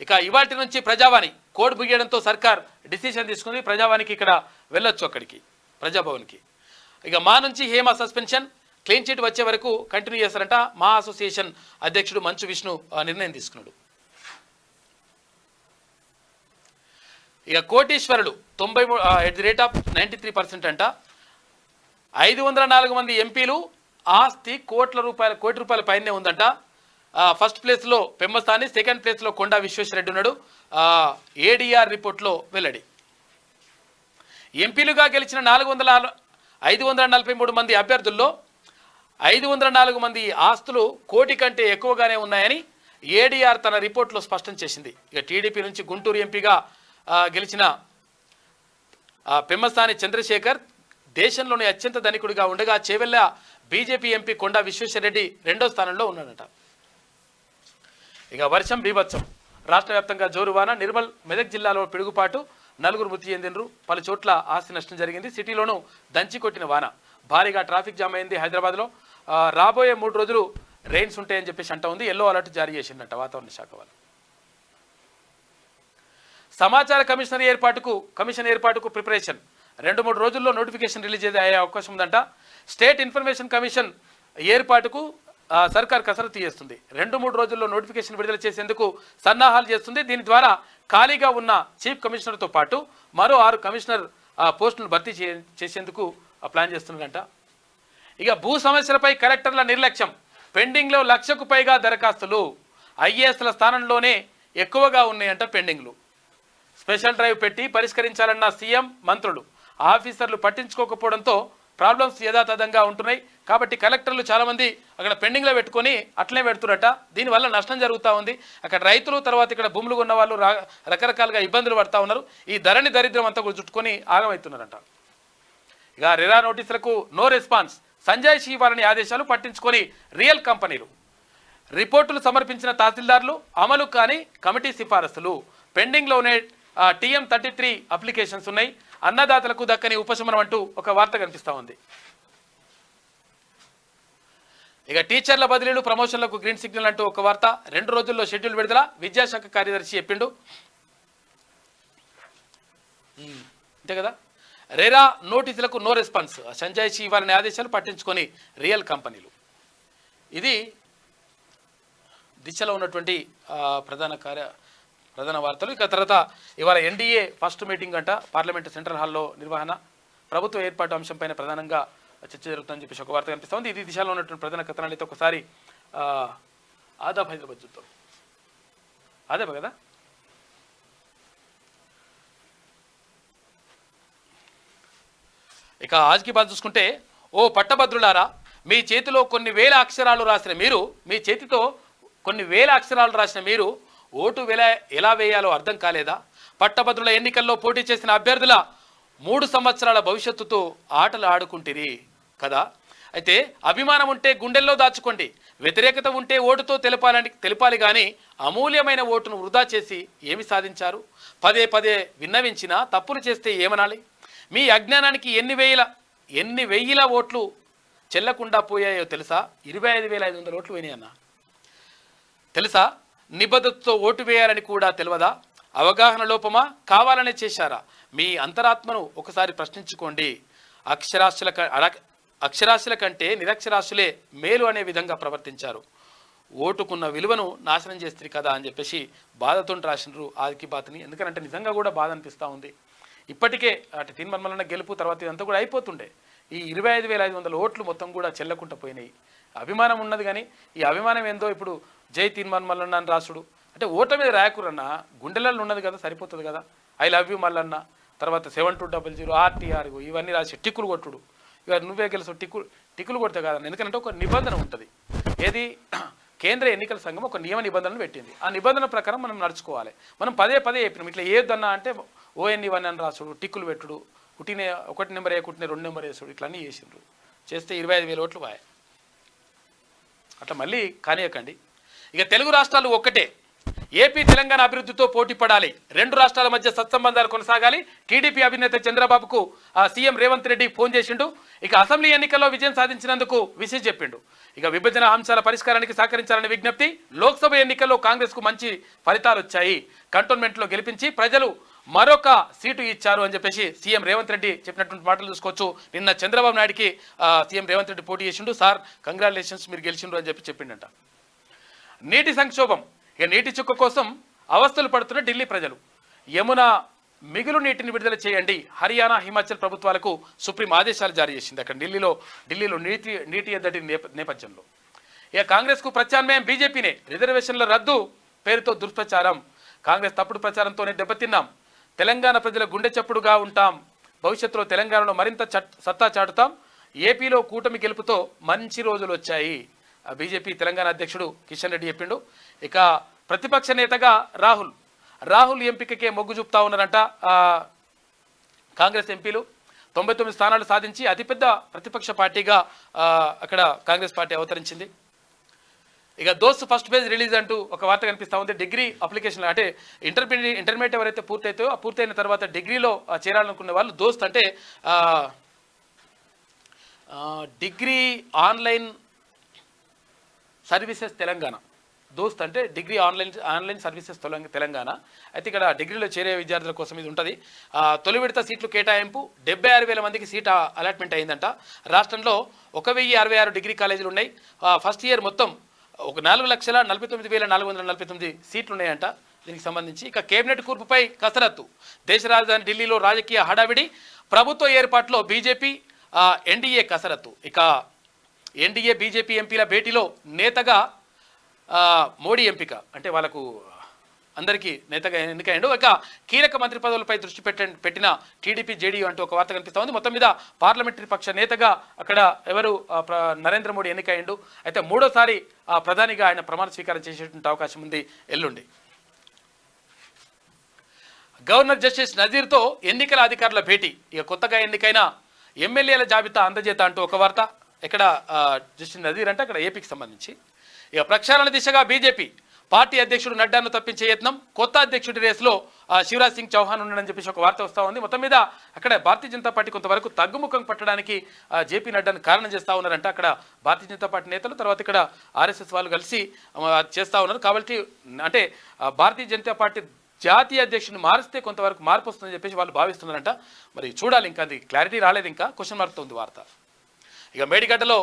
ఇక ఇవాటి నుంచి ప్రజావాణి కోడ్ ముగియడంతో సర్కార్ డిసిషన్ తీసుకుంది. ప్రజావాణికి ఇక్కడ వెళ్ళొచ్చు, అక్కడికి ప్రజాభవన్కి. ఇక మా నుంచి హేమ సస్పెన్షన్, క్లీన్ చిట్ వచ్చే వరకు కంటిన్యూ చేస్తారంట. మా అసోసియేషన్ అధ్యక్షుడు మంచు విష్ణు నిర్ణయం తీసుకున్నాడు. ఇక కోటీశ్వరులు 93% అంట. 504 మంది ఎంపీలు, ఆస్తి కోటి రూపాయల పైనే ఉందంట. ఫస్ట్ ప్లేస్లో పెమ్మసాని, సెకండ్ ప్లేస్లో కొండా విశ్వేశ్వరరెడ్డి ఉన్నాడు. ఏడీఆర్ రిపోర్ట్లో వెల్లడి. ఎంపీలుగా గెలిచిన 543 మంది అభ్యర్థుల్లో 504 మంది ఆస్తులు కోటి కంటే ఎక్కువగానే ఉన్నాయని ఏడీఆర్ తన రిపోర్ట్లో స్పష్టం చేసింది. ఇక టీడీపీ నుంచి గుంటూరు ఎంపీగా గెలిచిన పెమ్మసాని చంద్రశేఖర్ దేశంలోని అత్యంత ధనికుడిగా ఉండగా, చేవెళ్ళ బీజేపీ ఎంపీ కొండా విశ్వేశ్వరరెడ్డి 2వ స్థానంలో ఉన్నాడట. ఇక వర్షం బీభత్సం, రాష్ట్ర వ్యాప్తంగా జోరువాన. నిర్మల్ మెదక్ జిల్లాలో పిడుగుపాటు, 4 మృతి చెందినరు. పలు చోట్ల ఆస్తి నష్టం జరిగింది. సిటీలోనూ దంచి కొట్టిన వాన. భారీగా ట్రాఫిక్ జామ్ అయింది హైదరాబాద్లో. రాబోయే 3 రోజులు రెయిన్స్ ఉంటాయని చెప్పేసి అంటా ఉంది. ఎల్లో అలర్ట్ జారీ చేసిందంట వాతావరణ శాఖ వాళ్ళు. సమాచార కమిషన్ ఏర్పాటుకు ప్రిపరేషన్. 2-3 రోజుల్లో నోటిఫికేషన్ రిలీజ్ అయ్యే అవకాశం ఉందంట. స్టేట్ ఇన్ఫర్మేషన్ కమిషన్ ఏర్పాటుకు సర్కార్ కసరత్తు చేస్తుంది. 2-3 రోజుల్లో నోటిఫికేషన్ విడుదల చేసేందుకు సన్నాహాలు చేస్తుంది. దీని ద్వారా ఖాళీగా ఉన్న చీఫ్ కమిషనర్తో పాటు మరో 6 కమిషనర్ పోస్టులను భర్తీ చేసేందుకు ప్లాన్ చేస్తున్నారంట. ఇక భూ సమస్యలపై కలెక్టర్ల నిర్లక్ష్యం. పెండింగ్లో 1,00,000కు పైగా దరఖాస్తులు. ఐఏఎస్ల స్థానంలోనే ఎక్కువగా ఉన్నాయంట పెండింగ్లు. స్పెషల్ డ్రైవ్ పెట్టి పరిష్కరించాలన్న సీఎం, మంత్రులు. ఆఫీసర్లు పట్టించుకోకపోవడంతో ప్రాబ్లమ్స్ యథాతథంగా ఉంటున్నాయి. కాబట్టి కలెక్టర్లు చాలామంది అక్కడ పెండింగ్లో పెట్టుకొని అట్లనే పెడుతున్నట. దీనివల్ల నష్టం జరుగుతూ ఉంది. అక్కడ రైతులు, తర్వాత ఇక్కడ భూములు ఉన్న వాళ్ళు రకరకాలుగా ఇబ్బందులు పడుతూ ఉన్నారు. ఈ ధరణి దరిద్రం అంతా కూడా చుట్టుకొని ఆగమవుతున్నారంట. ఇక రెరా నోటీసులకు నో రెస్పాన్స్. సంజయ్ శివాలని ఆదేశాలు పట్టించుకొని రియల్ కంపెనీలు. రిపోర్టులు సమర్పించిన తహసీల్దార్లు అమలు కాని కమిటీ సిఫారసులు. పెండింగ్లోనే TM33 అప్లికేషన్స్ ఉన్నాయి. అన్నదాతలకు దక్కని ఉపశమనం అంటూ ఒక వార్త కనిపిస్తూ ఉంది. ఇక టీచర్ల బదిలీలు, ప్రమోషన్లకు గ్రీన్ సిగ్నల్ అంటూ ఒక వార్త. 2 రోజుల్లో షెడ్యూల్ విడుదల. విద్యాశాఖ కార్యదర్శి చెప్పిండు. అంతే కదా. రెరా నోటీసులకు నో రెస్పాన్స్. సంజయ్ శివాలని ఆదేశాలు పట్టించుకొని రియల్ కంపెనీలు. ఇది దిశలో ఉన్నటువంటి ప్రధాన వార్తలు. ఇక తర్వాత ఇవాళ NDA ఫస్ట్ మీటింగ్ అంట. పార్లమెంటు సెంట్రల్ హాల్లో నిర్వహణ. ప్రభుత్వ ఏర్పాటు అంశంపైన ప్రధానంగా చర్చ జరుగుతుందని చెప్పేసి ఒక వార్త కనిపిస్తుంది. ఇది దిశలో ఉన్నటువంటి ప్రధాన కథనాలు అయితే ఒకసారి ఆదాబ్ హైదరాబాద్ చూద్దాం. ఆదాబ్ కదా. ఇక ఆజ్కి బాధ చూసుకుంటే, ఓ పట్టభద్రులారా, మీ చేతిలో కొన్ని వేల అక్షరాలు రాసిన మీరు ఓటు ఎలా వేయాలో అర్థం కాలేదా? పట్టభద్రుల ఎన్నికల్లో పోటీ చేసిన అభ్యర్థుల 3 సంవత్సరాల భవిష్యత్తుతో ఆటలు ఆడుకుంటిరి కదా. అయితే అభిమానం ఉంటే గుండెల్లో దాచుకోండి. వ్యతిరేకత ఉంటే ఓటుతో తెలపాలి కానీ అమూల్యమైన ఓటును వృధా చేసి ఏమి సాధించారు? పదే విన్నవించినా తప్పులు చేస్తే ఏమనాలి? మీ అజ్ఞానానికి ఎన్ని వెయ్యిల ఓట్లు చెల్లకుండా పోయాయో తెలుసా? 25,500 ఓట్లు పోయినాయన్న తెలుసా? నిబద్ధతతో ఓటు వేయాలని కూడా తెలియదా? అవగాహన లోపమా? కావాలనే చేశారా? మీ అంతరాత్మను ఒకసారి ప్రశ్నించుకోండి. అక్షరాస్యుల కంటే నిరక్షరాస్యులే మేలు అనే విధంగా ప్రవర్తించారు. ఓటుకున్న విలువను నాశనం చేస్తుంది కదా అని చెప్పేసి బాధతో రాసినారు ఆదికి బాతని. ఎందుకంటే నిజంగా కూడా బాధ అనిపిస్తూ ఉంది. ఇప్పటికే అటు తీన్మర్మలన్న గెలుపు తర్వాత ఇదంతా కూడా అయిపోతుండే. ఈ 25,500 ఓట్లు మొత్తం కూడా చెల్లకుండా పోయినాయి. అభిమానం ఉన్నది కానీ ఈ అభిమానం ఏందో ఇప్పుడు జై తీన్మర్మలన్న అని రాసుడు అంటే ఓట్ల మీద రాయకూరన్న, గుండెలలో ఉన్నది కదా, సరిపోతుంది కదా. ఐ లవ్ యూ మల్లన్న, తర్వాత 7200 RTR ఇవన్నీ రాసి టిక్కులు కొట్టుడు. ఇక నువ్వే గెలుసు టిక్కులు కొడితే కాదన్న. ఎందుకంటే ఒక నిబంధన ఉంటుంది. ఏది కేంద్ర ఎన్నికల సంఘం ఒక నియమ నిబంధనలు పెట్టింది. ఆ నిబంధన ప్రకారం మనం నడుచుకోవాలి. మనం పదే చెప్పినాం ఇట్లా ఏదన్నా అంటే ONE1 అని రాసుడు, టిక్కులు పెట్టుడు, కుట్టినే 1 నెంబర్ 2 నెంబర్ వేసుడు, ఇట్లా అన్నీ చేసిండ్రు. చేస్తే 25,000 ఓట్లు వాయ. అట్లా మళ్ళీ కానియకండి. ఇక తెలుగు రాష్ట్రాలు ఒక్కటే. ఏపీ తెలంగాణ అభివృద్ధితో పోటీ పడాలి. 2 రాష్ట్రాల మధ్య సత్సంబంధాలు కొనసాగాలి. టీడీపీ అధినేత చంద్రబాబుకు సీఎం రేవంత్ రెడ్డి ఫోన్ చేసిండు. ఇక అసెంబ్లీ ఎన్నికల్లో విజయం సాధించినందుకు విశేష చెప్పిండు. ఇక విభజన అంశాల పరిష్కారానికి సహకరించాలని విజ్ఞప్తి. లోక్సభ ఎన్నికల్లో కాంగ్రెస్కు మంచి ఫలితాలు వచ్చాయి. కంటోన్మెంట్లో గెలిపించి ప్రజలు మరొక సీటు ఇచ్చారు అని చెప్పేసి సీఎం రేవంత్ రెడ్డి చెప్పినటువంటి మాటలు చూసుకోవచ్చు. నిన్న చంద్రబాబు నాయుడికి సీఎం రేవంత్ రెడ్డి పోటీ చేసిండు. సార్ కంగ్రాచులేషన్స్, మీరు గెలిచిండ్రు అని చెప్పిండంట. నీటి సంక్షోభం. ఇక నీటి చుక్క కోసం అవస్థలు పడుతున్న ఢిల్లీ ప్రజలు. యమున మిగులు నీటిని విడుదల చేయండి. హర్యానా, హిమాచల్ ప్రభుత్వాలకు సుప్రీం ఆదేశాలు జారీ చేసింది. అక్కడ ఢిల్లీలో నీటి ఎద్దడి నేపథ్యంలో ఇక కాంగ్రెస్కు ప్రత్యామ్నాయం బీజేపీనే. రిజర్వేషన్ల రద్దు పేరుతో దుష్ప్రచారం. కాంగ్రెస్ తప్పుడు ప్రచారంతోనే దెబ్బతిన్నాం. తెలంగాణ ప్రజల గుండె చప్పుడుగా ఉంటాం. భవిష్యత్తులో తెలంగాణలో మరింత సత్తా చాటుతాం. ఏపీలో కూటమి గెలుపుతో మంచి రోజులు వచ్చాయి. బీజేపీ తెలంగాణ అధ్యక్షుడు కిషన్ రెడ్డి చెప్పిండు. ఇక ప్రతిపక్ష నేతగా రాహుల్ ఎంపికకే మొగ్గు చూపుతా ఉన్నారంట. కాంగ్రెస్ ఎంపీలు 99 స్థానాలు సాధించి అతిపెద్ద ప్రతిపక్ష పార్టీగా అక్కడ కాంగ్రెస్ పార్టీ అవతరించింది. ఇక దోస్త్ ఫస్ట్ పేజ్ రిలీజ్ అంటూ ఒక వార్త కనిపిస్తూ ఉంది. డిగ్రీ అప్లికేషన్ అంటే ఇంటర్మీడియట్ ఎవరైతే పూర్తయితే ఆ పూర్తయిన తర్వాత డిగ్రీలో చేరాలనుకునే వాళ్ళు దోస్త్ అంటే డిగ్రీ ఆన్లైన్ సర్వీసెస్ తెలంగాణ, దోస్త్ అంటే డిగ్రీ ఆన్లైన్ సర్వీసెస్ తెలంగాణ. అయితే ఇక్కడ డిగ్రీలో చేరే విద్యార్థుల కోసం ఇది ఉంటుంది. తొలి విడత సీట్లు కేటాయింపు 76,000 మందికి సీట్ అలాట్మెంట్ అయిందంట. రాష్ట్రంలో 1,066 డిగ్రీ కాలేజీలు ఉన్నాయి. ఫస్ట్ ఇయర్ మొత్తం ఒక 4,49,449 సీట్లు ఉన్నాయంట దీనికి సంబంధించి. ఇక కేబినెట్ కూర్పుపై కసరత్తు, దేశ రాజధాని ఢిల్లీలో రాజకీయ హడావిడి, ప్రభుత్వ ఏర్పాటులో బీజేపీ ఎన్డీఏ కసరత్తు. ఇక ఎన్డీఏ బీజేపీ ఎంపీల భేటీలో నేతగా మోడీ ఎంపిక, అంటే వాళ్ళకు అందరికీ నేతగా ఎన్నికయ్యాడు. ఇక కీలక మంత్రి పదవులపై దృష్టి పెట్టిన టీడీపీ జేడీయూ అంటూ ఒక వార్త కనిపిస్తూ ఉంది. మొత్తం మీద పార్లమెంటరీ పక్ష నేతగా అక్కడ ఎవరు నరేంద్ర మోడీ ఎన్నికయ్యాడు. అయితే మూడోసారి ప్రధానిగా ఆయన ప్రమాణ స్వీకారం చేసేటువంటి అవకాశం ఉంది ఎల్లుండి. గవర్నర్ జస్టిస్ నజీర్తో ఎన్నికల అధికారుల భేటీ, ఇక కొత్తగా ఎన్నికైన ఎమ్మెల్యేల జాబితా అందజేత అంటూ ఒక వార్త. ఇక్కడ జస్టిస్ నజీర్ అంటే అక్కడ ఏపీకి సంబంధించి. ఇక ప్రక్షాళన దిశగా బీజేపీ, పార్టీ అధ్యక్షుడు నడ్డాను తప్పించే యత్నం, కొత్త అధ్యక్షుడి రేసులో శివరాజ్ సింగ్ చౌహాన్ ఉన్నాడని చెప్పేసి ఒక వార్త వస్తూ ఉంది. మొత్తం మీద అక్కడ భారతీయ జనతా పార్టీ కొంతవరకు తగ్గుముఖం పట్టడానికి జేపీ నడ్డాను కారణం చేస్తూ ఉన్నారంట అక్కడ భారతీయ జనతా పార్టీ నేతలు. తర్వాత ఇక్కడ ఆర్ఎస్ఎస్ వాళ్ళు కలిసి చేస్తూ ఉన్నారు. కాబట్టి అంటే భారతీయ జనతా పార్టీ జాతీయ అధ్యక్షుడిని మారిస్తే కొంతవరకు మార్పు వస్తుందని చెప్పేసి వాళ్ళు భావిస్తున్నారంట. మరి చూడాలి, ఇంకా అది క్లారిటీ రాలేదు, ఇంకా క్వశ్చన్ మార్క్తో ఉంది వార్త. ఇక మేడిగడ్డలో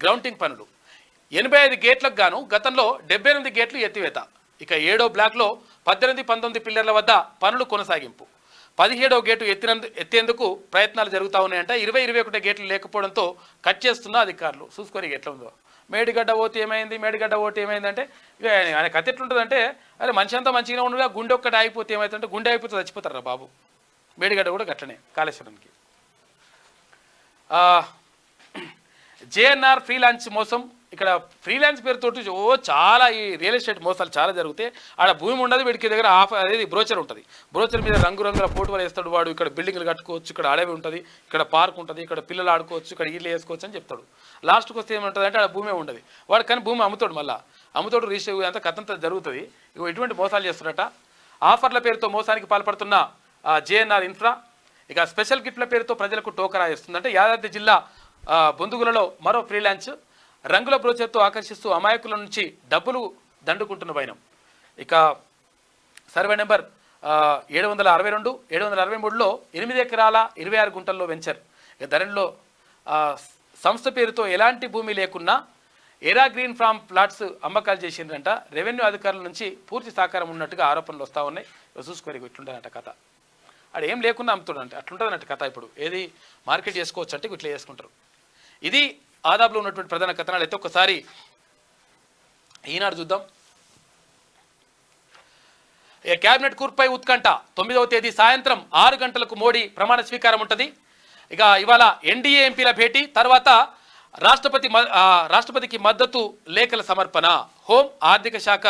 గ్రౌంటింగ్ పనులు 85 గేట్లకు గాను గతంలో 78 గేట్లు ఎత్తివేత. ఇక 7వ బ్లాక్లో 18-19 పిల్లర్ల వద్ద పనులు కొనసాగింపు. 17వ గేటు ఎత్తేందుకు ప్రయత్నాలు జరుగుతూ ఉన్నాయంట. 20-21 గేట్లు లేకపోవడంతో కట్ చేస్తున్న అధికారులు. చూసుకొని ఎట్లా ఉందో. మేడిగడ్డ ఓటు ఏమైందంటే ఇక ఆయన కథ ఎట్లుంటుందంటే, అరే మనిషి అంతా మంచిగా ఉండగా గుండె ఒక్కటి ఆగిపోతే ఏమవుతుందంటే, గుండె అయిపోతే చచ్చిపోతారా బాబు. మేడిగడ్డ కూడా గట్లనే కాళేశ్వరానికి. జేఎన్ఆర్ ఫ్రీలాన్స్ మోసం, ఇక్కడ ఫ్రీలాన్స్ పేరుతోటి చాలా ఈ రియల్ ఎస్టేట్ మోసాలు చాలా జరుగుతాయి. ఆడ భూమి ఉండదు, వీడికి దగ్గర అనేది బ్రోచర్ ఉంటుంది. బ్రోచర్ మీద రంగురంగుల ఫోటోలు వేస్తాడు వాడు. ఇక్కడ బిల్డింగ్లు కట్టుకోవచ్చు, ఇక్కడ అడవి ఉంటుంది, ఇక్కడ పార్క్ ఉంటుంది, ఇక్కడ పిల్లలు ఆడుకోవచ్చు, ఇక్కడ ఇల్లు వేసుకోవచ్చు అని చెప్తాడు. లాస్ట్కి వస్తే ఏమంటుంది అంటే ఆడ భూమే ఉండదు వాడు, కానీ భూమి అమ్ముతాడు. మళ్ళీ అమ్ముతాడు, రిజిస్టర్ అంతా కథంతా జరుగుతుంది. ఇటువంటి మోసాలు చేస్తున్నట. ఆఫర్ల పేరుతో మోసానికి పాల్పడుతున్న జేఎన్ఆర్ ఇన్ఫ్రా. ఇక స్పెషల్ గిఫ్ట్ల పేరుతో ప్రజలకు టోకరా ఇస్తుందంటే యాదాద్రి జిల్లా బొందుగులలో మరో ఫ్రీలాన్స్ రంగుల బ్రోచర్తో ఆకర్షిస్తూ అమాయకుల నుంచి డబ్బులు దండుకుంటున్న వైనం. ఇక సర్వే నెంబర్ 762, 763లో 8 ఎకరాల 26 గుంటల్లో వెంచర్. ఇక ధరణిలో సంస్థ పేరుతో ఎలాంటి భూమి లేకున్నా ఎరా గ్రీన్ ఫార్మ్ ప్లాట్స్ అమ్మకాలు చేసిండ్రంట. రెవెన్యూ అధికారుల నుంచి పూర్తి సహకారం ఉన్నట్టుగా ఆరోపణలు వస్తూ ఉన్నాయి. చూసుకోరు ఇట్లుంటుందంట కథ. అక్కడ ఏం లేకుండా అమ్ముతుండంటే అట్లుంటుందన్నట్టు కథ. ఇప్పుడు ఏది మార్కెట్ చేసుకోవచ్చు అంటే ఇట్లా చేసుకుంటారు. ఇది ఆదాబ్లో ఉన్నటువంటి ప్రధాన కథనాలు. అయితే ఒకసారి ఈనాడు చూద్దాం. క్యాబినెట్ కూర్పుపై ఉత్కంఠ. 9వ తేదీ సాయంత్రం 6 గంటలకు మోడీ ప్రమాణ స్వీకారం ఉంటుంది. ఇక ఇవాళ ఎన్డీఏ ఎంపీల భేటీ, తర్వాత రాష్ట్రపతికి మద్దతు లేఖల సమర్పణ. హోం, ఆర్థిక శాఖ,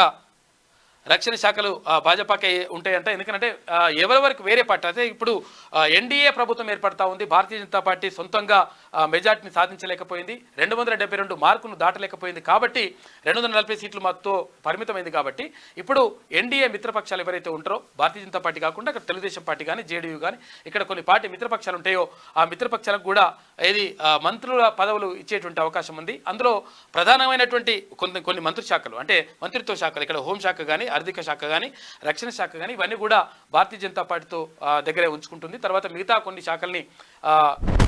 రక్షణ శాఖలు భాజపాకే ఉంటాయంట. ఎందుకంటే ఎవరెవరికి వేరే పార్టీ అయితే ఇప్పుడు ఎన్డీఏ ప్రభుత్వం ఏర్పడతా ఉంది. భారతీయ జనతా పార్టీ సొంతంగా మెజార్టీని సాధించలేకపోయింది, 272 మార్కును దాటలేకపోయింది. కాబట్టి 240 సీట్లు మాతో పరిమితమైంది. కాబట్టి ఇప్పుడు ఎన్డీఏ మిత్రపక్షాలు ఎవరైతే ఉంటారో భారతీయ జనతా పార్టీ కాకుండా అక్కడ తెలుగుదేశం పార్టీ కానీ జేడీయూ కానీ ఇక్కడ కొన్ని పార్టీ మిత్రపక్షాలు ఉంటాయో ఆ మిత్రపక్షాలకు కూడా ఏది మంత్రుల పదవులు ఇచ్చేటువంటి అవకాశం ఉంది. అందులో ప్రధానమైనటువంటి కొన్ని మంత్రి శాఖలు అంటే మంత్రిత్వ శాఖలు, ఇక్కడ హోంశాఖ కానీ, ఆర్థిక శాఖ కానీ, రక్షణ శాఖ కానీ ఇవన్నీ కూడా భారతీయ జనతా పార్టీతో దగ్గరే ఉంచుకుంటుంది. తర్వాత మిగతా కొన్ని శాఖల్ని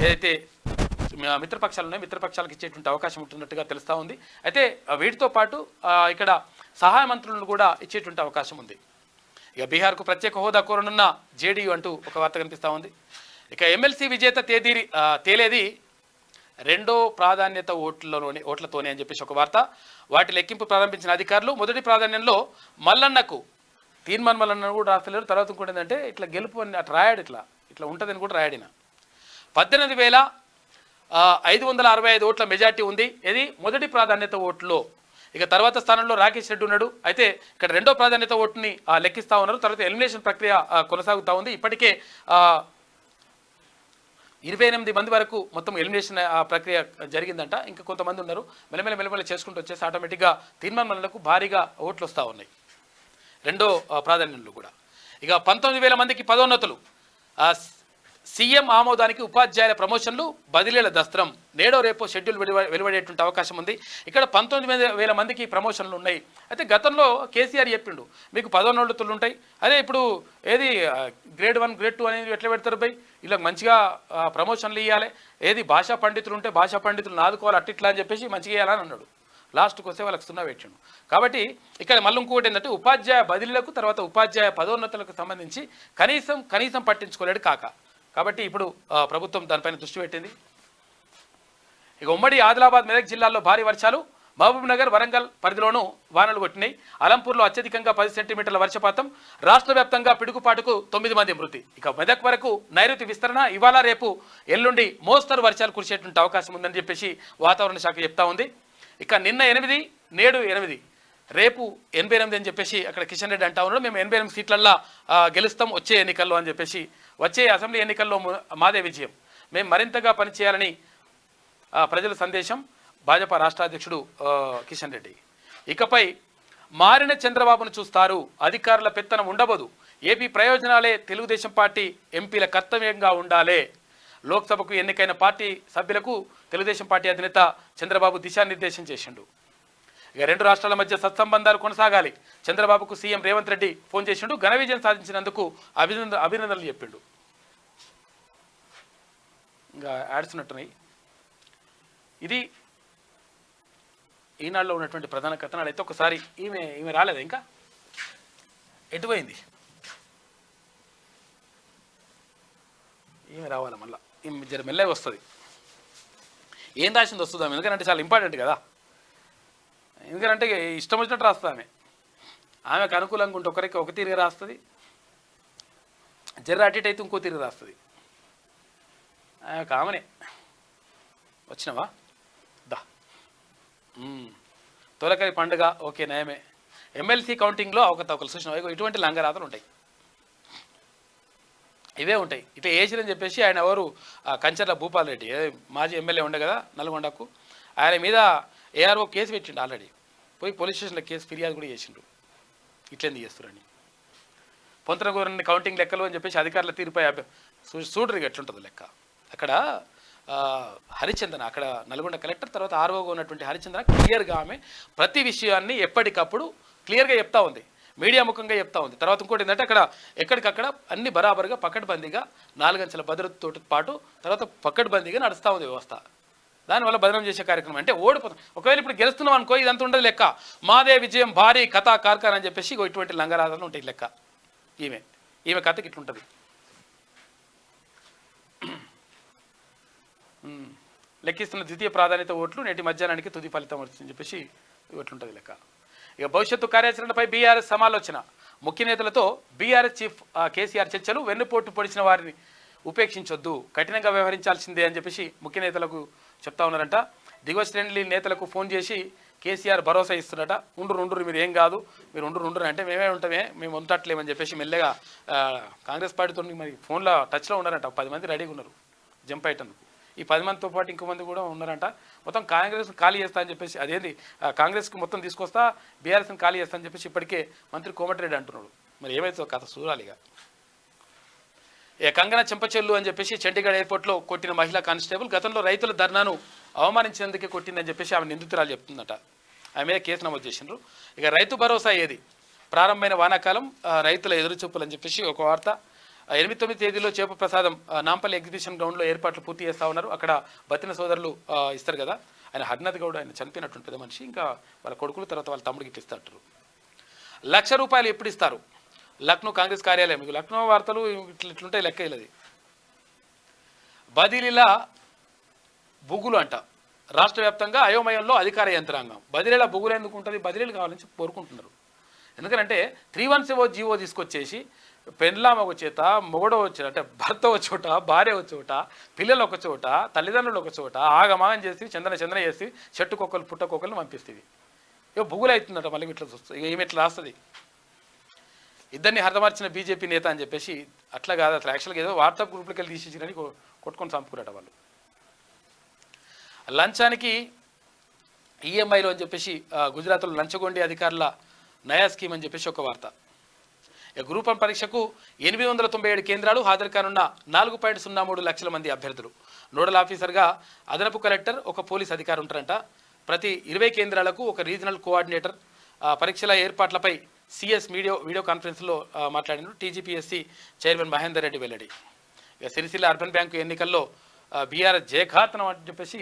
ఏదైతే మిత్రపక్షాలు ఉన్నాయో మిత్రపక్షాలకు ఇచ్చేటువంటి అవకాశం ఉంటున్నట్టుగా తెలుస్తూ ఉంది. అయితే వీటితో పాటు ఇక్కడ సహాయ మంత్రులను కూడా ఇచ్చేటువంటి అవకాశం ఉంది. ఇక బీహార్కు ప్రత్యేక హోదా కోరనున్న జేడీయూ అంటూ ఒక వార్త కనిపిస్తూ ఉంది. ఇక ఎమ్మెల్సీ విజేత తేలేది 2వ ప్రాధాన్యత ఓట్లతోనే అని చెప్పేసి ఒక వార్త. వాటి లెక్కింపు ప్రారంభించిన అధికారులు మొదటి ప్రాధాన్యంలో మల్లన్నకు, తీర్మాన్ మల్లన్న కూడా రాస్తలేరు. తర్వాత ఇంకోటి ఏంటంటే ఇట్లా గెలుపు అని అట్లా రాయాడు, ఇట్లా ఉంటుందని కూడా రాయాడిన. 18,565 ఓట్ల మెజార్టీ ఉంది. ఇది మొదటి ప్రాధాన్యత ఓట్లో. ఇక తర్వాత స్థానంలో రాకేష్ రెడ్డి ఉన్నాడు. అయితే ఇక్కడ 2వ ప్రాధాన్యత ఓటుని లెక్కిస్తూ ఉన్నారు. తర్వాత ఎలిమినేషన్ ప్రక్రియ కొనసాగుతూ ఉంది. ఇప్పటికే 28 మంది వరకు మొత్తం ఎలిమినేషన్ ప్రక్రియ జరిగిందంట. ఇంకా కొంతమంది ఉన్నారు. మెల్లమెల్ల చేసుకుంటూ వచ్చేసి ఆటోమేటిక్గా తీర్మానాలకు భారీగా ఓట్లు వస్తూ ఉన్నాయి రెండో ప్రాధాన్యంలో కూడా. ఇక 19,000 మందికి పదోన్నతులు, సీఎం ఆమోదానికి ఉపాధ్యాయుల ప్రమోషన్లు, బదిలీల దస్త్రం. నేడో రేపో షెడ్యూల్ వెలువడేటువంటి అవకాశం ఉంది. ఇక్కడ 19,000 మందికి ప్రమోషన్లు ఉన్నాయి. అయితే గతంలో కేసీఆర్ చెప్పిండు మీకు పదోన్నతులు ఉంటాయి. అదే ఇప్పుడు ఏది గ్రేడ్ 1 గ్రేడ్ 2 అనేది ఎట్లా పెడతారు బై, ఇలా మంచిగా ప్రమోషన్లు ఇవ్వాలి, ఏది భాషా పండితులు ఉంటే భాషా పండితులను ఆదుకోవాలి అట్టిట్లా అని చెప్పేసి మంచిగా ఇవ్వాలని అన్నాడు. లాస్ట్కి వస్తే వాళ్ళకి సున్నా పెట్టిండు. కాబట్టి ఇక్కడ మళ్ళీ ఇంకొకటి ఏంటంటే ఉపాధ్యాయ బదిలీలకు తర్వాత ఉపాధ్యాయ పదోన్నతులకు సంబంధించి కనీసం పట్టించుకోలేడు కాక. కాబట్టి ఇప్పుడు ప్రభుత్వం దానిపైన దృష్టి పెట్టింది. ఇక ఉమ్మడి ఆదిలాబాద్ మెదక్ జిల్లాల్లో భారీ వర్షాలు, మహబూబ్ నగర్ వరంగల్ పరిధిలోనూ వానలు కొట్టినాయి. అలంపూర్లో అత్యధికంగా 10 సెంటీమీటర్ల వర్షపాతం, రాష్ట్ర వ్యాప్తంగా పిడుగుపాటుకు 9 మంది మృతి. ఇక మెదక్ వరకు నైరుతి విస్తరణ, ఇవాళ రేపు ఎల్లుండి మోస్తరు వర్షాలు కురిసేటువంటి అవకాశం ఉందని చెప్పేసి వాతావరణ శాఖ చెప్తా ఉంది. ఇక నిన్న 8, నేడు 8, రేపు 88 అని చెప్పేసి అక్కడ కిషన్ రెడ్డి అంటా ఉన్నాడు. మేము 88 సీట్లల్లో గెలుస్తాం వచ్చే ఎన్నికల్లో అని చెప్పేసి. వచ్చే అసెంబ్లీ ఎన్నికల్లో మాదే విజయం, మేము మరింతగా పనిచేయాలని ప్రజల సందేశం భాజపా రాష్ట్ర అధ్యక్షుడు కిషన్ రెడ్డి. ఇకపై మారిన చంద్రబాబును చూస్తారు, అధికారుల పెత్తనం ఉండబోదు, ఏపీ ప్రయోజనాలే తెలుగుదేశం పార్టీ ఎంపీల కర్తవ్యంగా ఉండాలే. లోక్సభకు ఎన్నికైన పార్టీ సభ్యులకు తెలుగుదేశం పార్టీ అధినేత చంద్రబాబు దిశానిర్దేశం చేసిండు. ఇక రెండు రాష్ట్రాల మధ్య సత్సంబంధాలు కొనసాగాలి. చంద్రబాబుకు సీఎం రేవంత్ రెడ్డి ఫోన్ చేసిండు. ఘన విజయం సాధించినందుకు అభినందనలు చెప్పిండు. ఇంకా ఆడుతున్నట్టున్నాయి. ఇది ఈనాడులో ఉన్నటువంటి ప్రధాన కథనాలు. అయితే ఒకసారి ఈమె రాలేదా, ఇంకా ఎటుపోయింది? ఈమె రావాలి మళ్ళీ, ఈమె జర మెల్లగా వస్తుంది. ఏం రాసింది వస్తుందాం, ఎందుకంటే చాలా ఇంపార్టెంట్ కదా. ఎందుకంటే ఇష్టం వచ్చినట్టు రాస్తుంది ఆమెకు అనుకూలంగా ఉంటే ఒకరికి ఒక తీరుగా రాస్తుంది, జర్ర అటు ఇటు అయితే ఇంకో తీరుగా రాస్తుంది. ఆమెనే వచ్చినావా దా తొలకరి పండుగ ఓకే నయమే. ఎమ్మెల్సీ కౌంటింగ్లో అవకతవకలు చూసినావు, ఇటువంటి లంగరాతలు ఉంటాయి, ఇవే ఉంటాయి. ఇట్లా వేసిరని చెప్పేసి ఆయన ఎవరు కంచర్ల భూపాల్ రెడ్డి మాజీ ఎమ్మెల్యే ఉండే కదా నల్గొండకు, ఆయన మీద ఏఆర్ఓ కేసు పెట్టిండు. ఆల్రెడీ పోయి పోలీస్ స్టేషన్లో కేసు ఫిర్యాదు కూడా చేసిండు. ఇట్లెందుకు చేస్తురని పొంతన గోరని కౌంటింగ్ లెక్కలు అని చెప్పేసి అధికారుల తీరుపై చూడరు ఎట్లుంటుంది లెక్క. అక్కడ హరిచందన, అక్కడ నల్గొండ కలెక్టర్ తర్వాత ఆర్ఓగా ఉన్నటువంటి హరిచందన క్లియర్గా ఆమె ప్రతి విషయాన్ని ఎప్పటికప్పుడు క్లియర్గా చెప్తా ఉంది, మీడియా ముఖంగా చెప్తా ఉంది. తర్వాత ఇంకోటి ఏంటంటే అక్కడ ఎక్కడికక్కడ అన్ని బరాబరుగా పకడ్బందీగా 4 అంచెల భద్రతతో పాటు తర్వాత పకడ్బందీగా నడుస్తూ ఉంది వ్యవస్థ. దానివల్ల బదనం చేసే కార్యక్రమం అంటే ఓడిపోతాం. ఒకవేళ ఇప్పుడు గెలుస్తున్నాం అనుకో ఇదంతా ఉండదు లెక్క, మాదే విజయం భారీ కథా కార్ఖాన అని చెప్పేసి ఇటువంటి లంగరాధాలు ఉంటాయి లెక్క. ఈమె కథకి ఇట్లుంటుంది. లెక్కిస్తున్న ద్వితీయ ప్రాధాన్యత ఓట్లు నేటి మధ్యాహ్నానికి తుది ఫలితం వచ్చిందని చెప్పేసి ఇట్లుంటుంది లెక్క. ఇక భవిష్యత్తు కార్యాచరణపై బీఆర్ఎస్ సమాలోచన, ముఖ్య నేతలతో బీఆర్ఎస్ చీఫ్ కేసీఆర్ చర్చలు, వెన్నుపోటు పొడిచిన వారిని ఉపేక్షించొద్దు, కఠినంగా వ్యవహరించాల్సిందే అని చెప్పేసి ముఖ్య నేతలకు చెప్తా ఉన్నారంట. దిగువ శ్రేణి నేతలకు ఫోన్ చేసి కేసీఆర్ భరోసా ఇస్తున్నట. ఉండ్రు మీరు ఏం కాదు, మీరు ఉండ్రు అంటే మేమే ఉంటామే, మేము ఉండట్లేమని చెప్పేసి మెల్లగా కాంగ్రెస్ పార్టీతో మరి ఫోన్లో టచ్లో ఉన్నారంట. 10 మంది రెడీగా ఉన్నారు జంప్ అయ్యేందుకు. ఈ 10 మందితో పాటు ఇంకో మంది కూడా ఉన్నారంట. మొత్తం కాంగ్రెస్ ఖాళీ చేస్తా అని చెప్పేసి, అదేంది కాంగ్రెస్కి మొత్తం తీసుకొస్తా బీఆర్ఎస్ని ఖాళీ చేస్తా అని చెప్పేసి ఇప్పటికే మంత్రి కోమటిరెడ్డి అంటున్నాడు. మరి ఏమైతే కథ చూడాలిగా. కంగన చెంపచెల్లు అని చెప్పేసి చండీగఢ్ ఎయిర్పోర్ట్లో కొట్టిన మహిళా కానిస్టేబుల్ గతంలో రైతుల ధర్నాను అవమానించినందుకే కొట్టిందని చెప్పేసి ఆమె నిందితురాలు చెప్తుందట. ఆమె మీద కేసు నమోదు చేసిండ్రు. ఇక రైతు భరోసా ఏది, ప్రారంభమైన వానాకాలం రైతుల ఎదురుచూపులు అని చెప్పేసి ఒక వార్త. 8-9 తేదీలో చేప ప్రసాదం నాంపల్లి ఎగ్జిబిషన్ గ్రౌండ్లో ఏర్పాట్లు పూర్తి చేస్తూ ఉన్నారు. అక్కడ బతిన సోదరులు ఇస్తారు కదా, ఆయన హరినాథ్ గౌడ్, ఆయన చనిపోయినటువంటి పెద్ద మనిషి, ఇంకా వాళ్ళ కొడుకులు తర్వాత వాళ్ళ తమ్ముడికి ఇప్పిస్తారు. ₹1,00,000 ఎప్పుడు ఇస్తారు? లక్నో కాంగ్రెస్ కార్యాలయం. మీకు లక్నో వార్తలు ఇట్లుంటాయి లెక్క ఇల్లది. బదిలీల బుగులు అంట, రాష్ట్ర వ్యాప్తంగా అయోమయంలో అధికార యంత్రాంగం. బదిలీల బుగులు ఎందుకు ఉంటుంది? బదిలీలు కావాలని కోరుకుంటున్నారు. ఎందుకంటే 317 జీవో తీసుకొచ్చేసి పెండ్లామ ఒక చేత, మొగడో వచ్చేట, అంటే భర్త ఒక చోట, భార్య ఒక చోట, పిల్లలు ఒక చోట, తల్లిదండ్రులు ఒక చోట ఆగమాగం చేసి చందన చేసి చెట్టుకొక్కలు పుట్టకొక్కలు పంపిస్తుంది. ఇక బుగులు అవుతుందట. మళ్ళీ ఇట్లా చూస్తుంది, ఇక ఏమి ఇట్లా రాస్తుంది. ఇద్దరిని హతమార్చిన బీజేపీ నేత అని చెప్పేసి అట్లా కాదు. అట్లా యాక్చువల్గా ఏదో వాట్సాప్ గ్రూప్లోకి వెళ్ళి తీసేసిరని కొట్టుకొని చంపుకురట వాళ్ళు. లంచానికి ఈఎంఐలు అని చెప్పేసి గుజరాత్లో లంచగొండి అధికారుల నయా స్కీమ్ అని చెప్పేసి ఒక వార్త. గ్రూప్ 1 పరీక్షకు 897 కేంద్రాలు, హాజరు కానున్న 4.03 లక్షల మంది అభ్యర్థులు. నోడల్ ఆఫీసర్గా అదనపు కలెక్టర్, ఒక పోలీస్ అధికారి ఉంటారంట. ప్రతి 20 కేంద్రాలకు ఒక రీజనల్ కోఆర్డినేటర్. పరీక్షల ఏర్పాట్లపై సిఎస్ వీడియో కాన్ఫరెన్స్లో మాట్లాడినారు టీజీపీఎస్సీ చైర్మన్ మహేందర్ రెడ్డి వెల్లడి. ఇక సిరిసిల్ల అర్బన్ బ్యాంకు ఎన్నికల్లో బీఆర్ఎస్ జయఘాతనం అని చెప్పేసి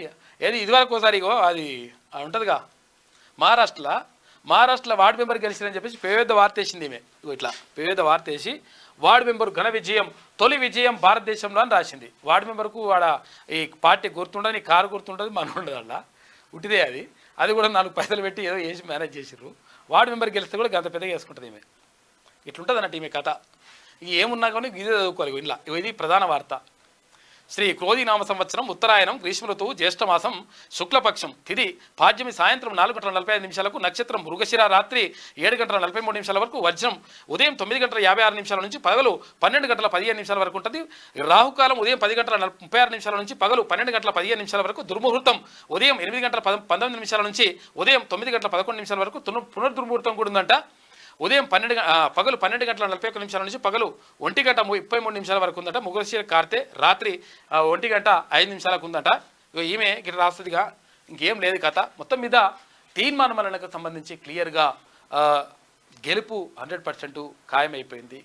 ఏది ఇదివరకు ఒకసారి ఇగో అది ఉంటుందిగా మహారాష్ట్రలో వార్డు మెంబర్ గెలిచిందని చెప్పేసి పేద వార్త వేసింది ఈమె. ఇట్లా పేద వార్త వేసి వార్డు మెంబర్ ఘన విజయం, తొలి విజయం భారతదేశంలో అని రాసింది. వార్డు మెంబర్కు వాడ ఈ పార్టీ గుర్తుండదు, నీ కారు గుర్తుంటుంది, మన ఉండదు అలా ఉట్టిదే అది కూడా 4 పైసలు పెట్టి ఏదో వేసి మేనేజ్ చేసిర్రు. వార్డు మెంబర్ గెలిస్తే కూడా గంత పెద్దగా వేసుకుంటుంది ఈమె. ఇట్లుంటుంది అన్నట్టు ఈమె కథ. ఏమున్నా కానీ ఇదే చదువుకోవాలి. ఇలా ఇది ప్రధాన వార్త. శ్రీ క్రోధినామ సంవత్సరం, ఉత్తరాయణం, గ్రీష్మ ఋతువు, జ్యేష్ఠమాసం, శుక్లపక్షం, తిథి పాడ్యమి సాయంత్రం 4:45 నక్షత్రం మృగశిర, రాత్రి 7:43 వరకు, వజ్రం ఉదయం 9:56 నుంచి పగలు 12:15 వరకు ఉంటుంది. రాహుకాలం ఉదయం 10:36 నుంచి పగలు 12:15 వరకు. దుర్ముహూర్తం ఉదయం 8:19 నుంచి ఉదయం 9:11 వరకు. పునర్దుర్ముహూర్తం కూడా ఉందంట. ఉదయం పగలు 12:41 నుంచి పగలు 1:33 వరకు ఉందట. మృగశిర కార్తె రాత్రి 1:05 ఉందట. ఈమె ఇక్కడ రాస్తుందిగా, ఇంకేం లేదు కథ. మొత్తం మీద తీర్మానమలకు సంబంధించి క్లియర్గా గెలుపు 100% ఖాయమైపోయింది.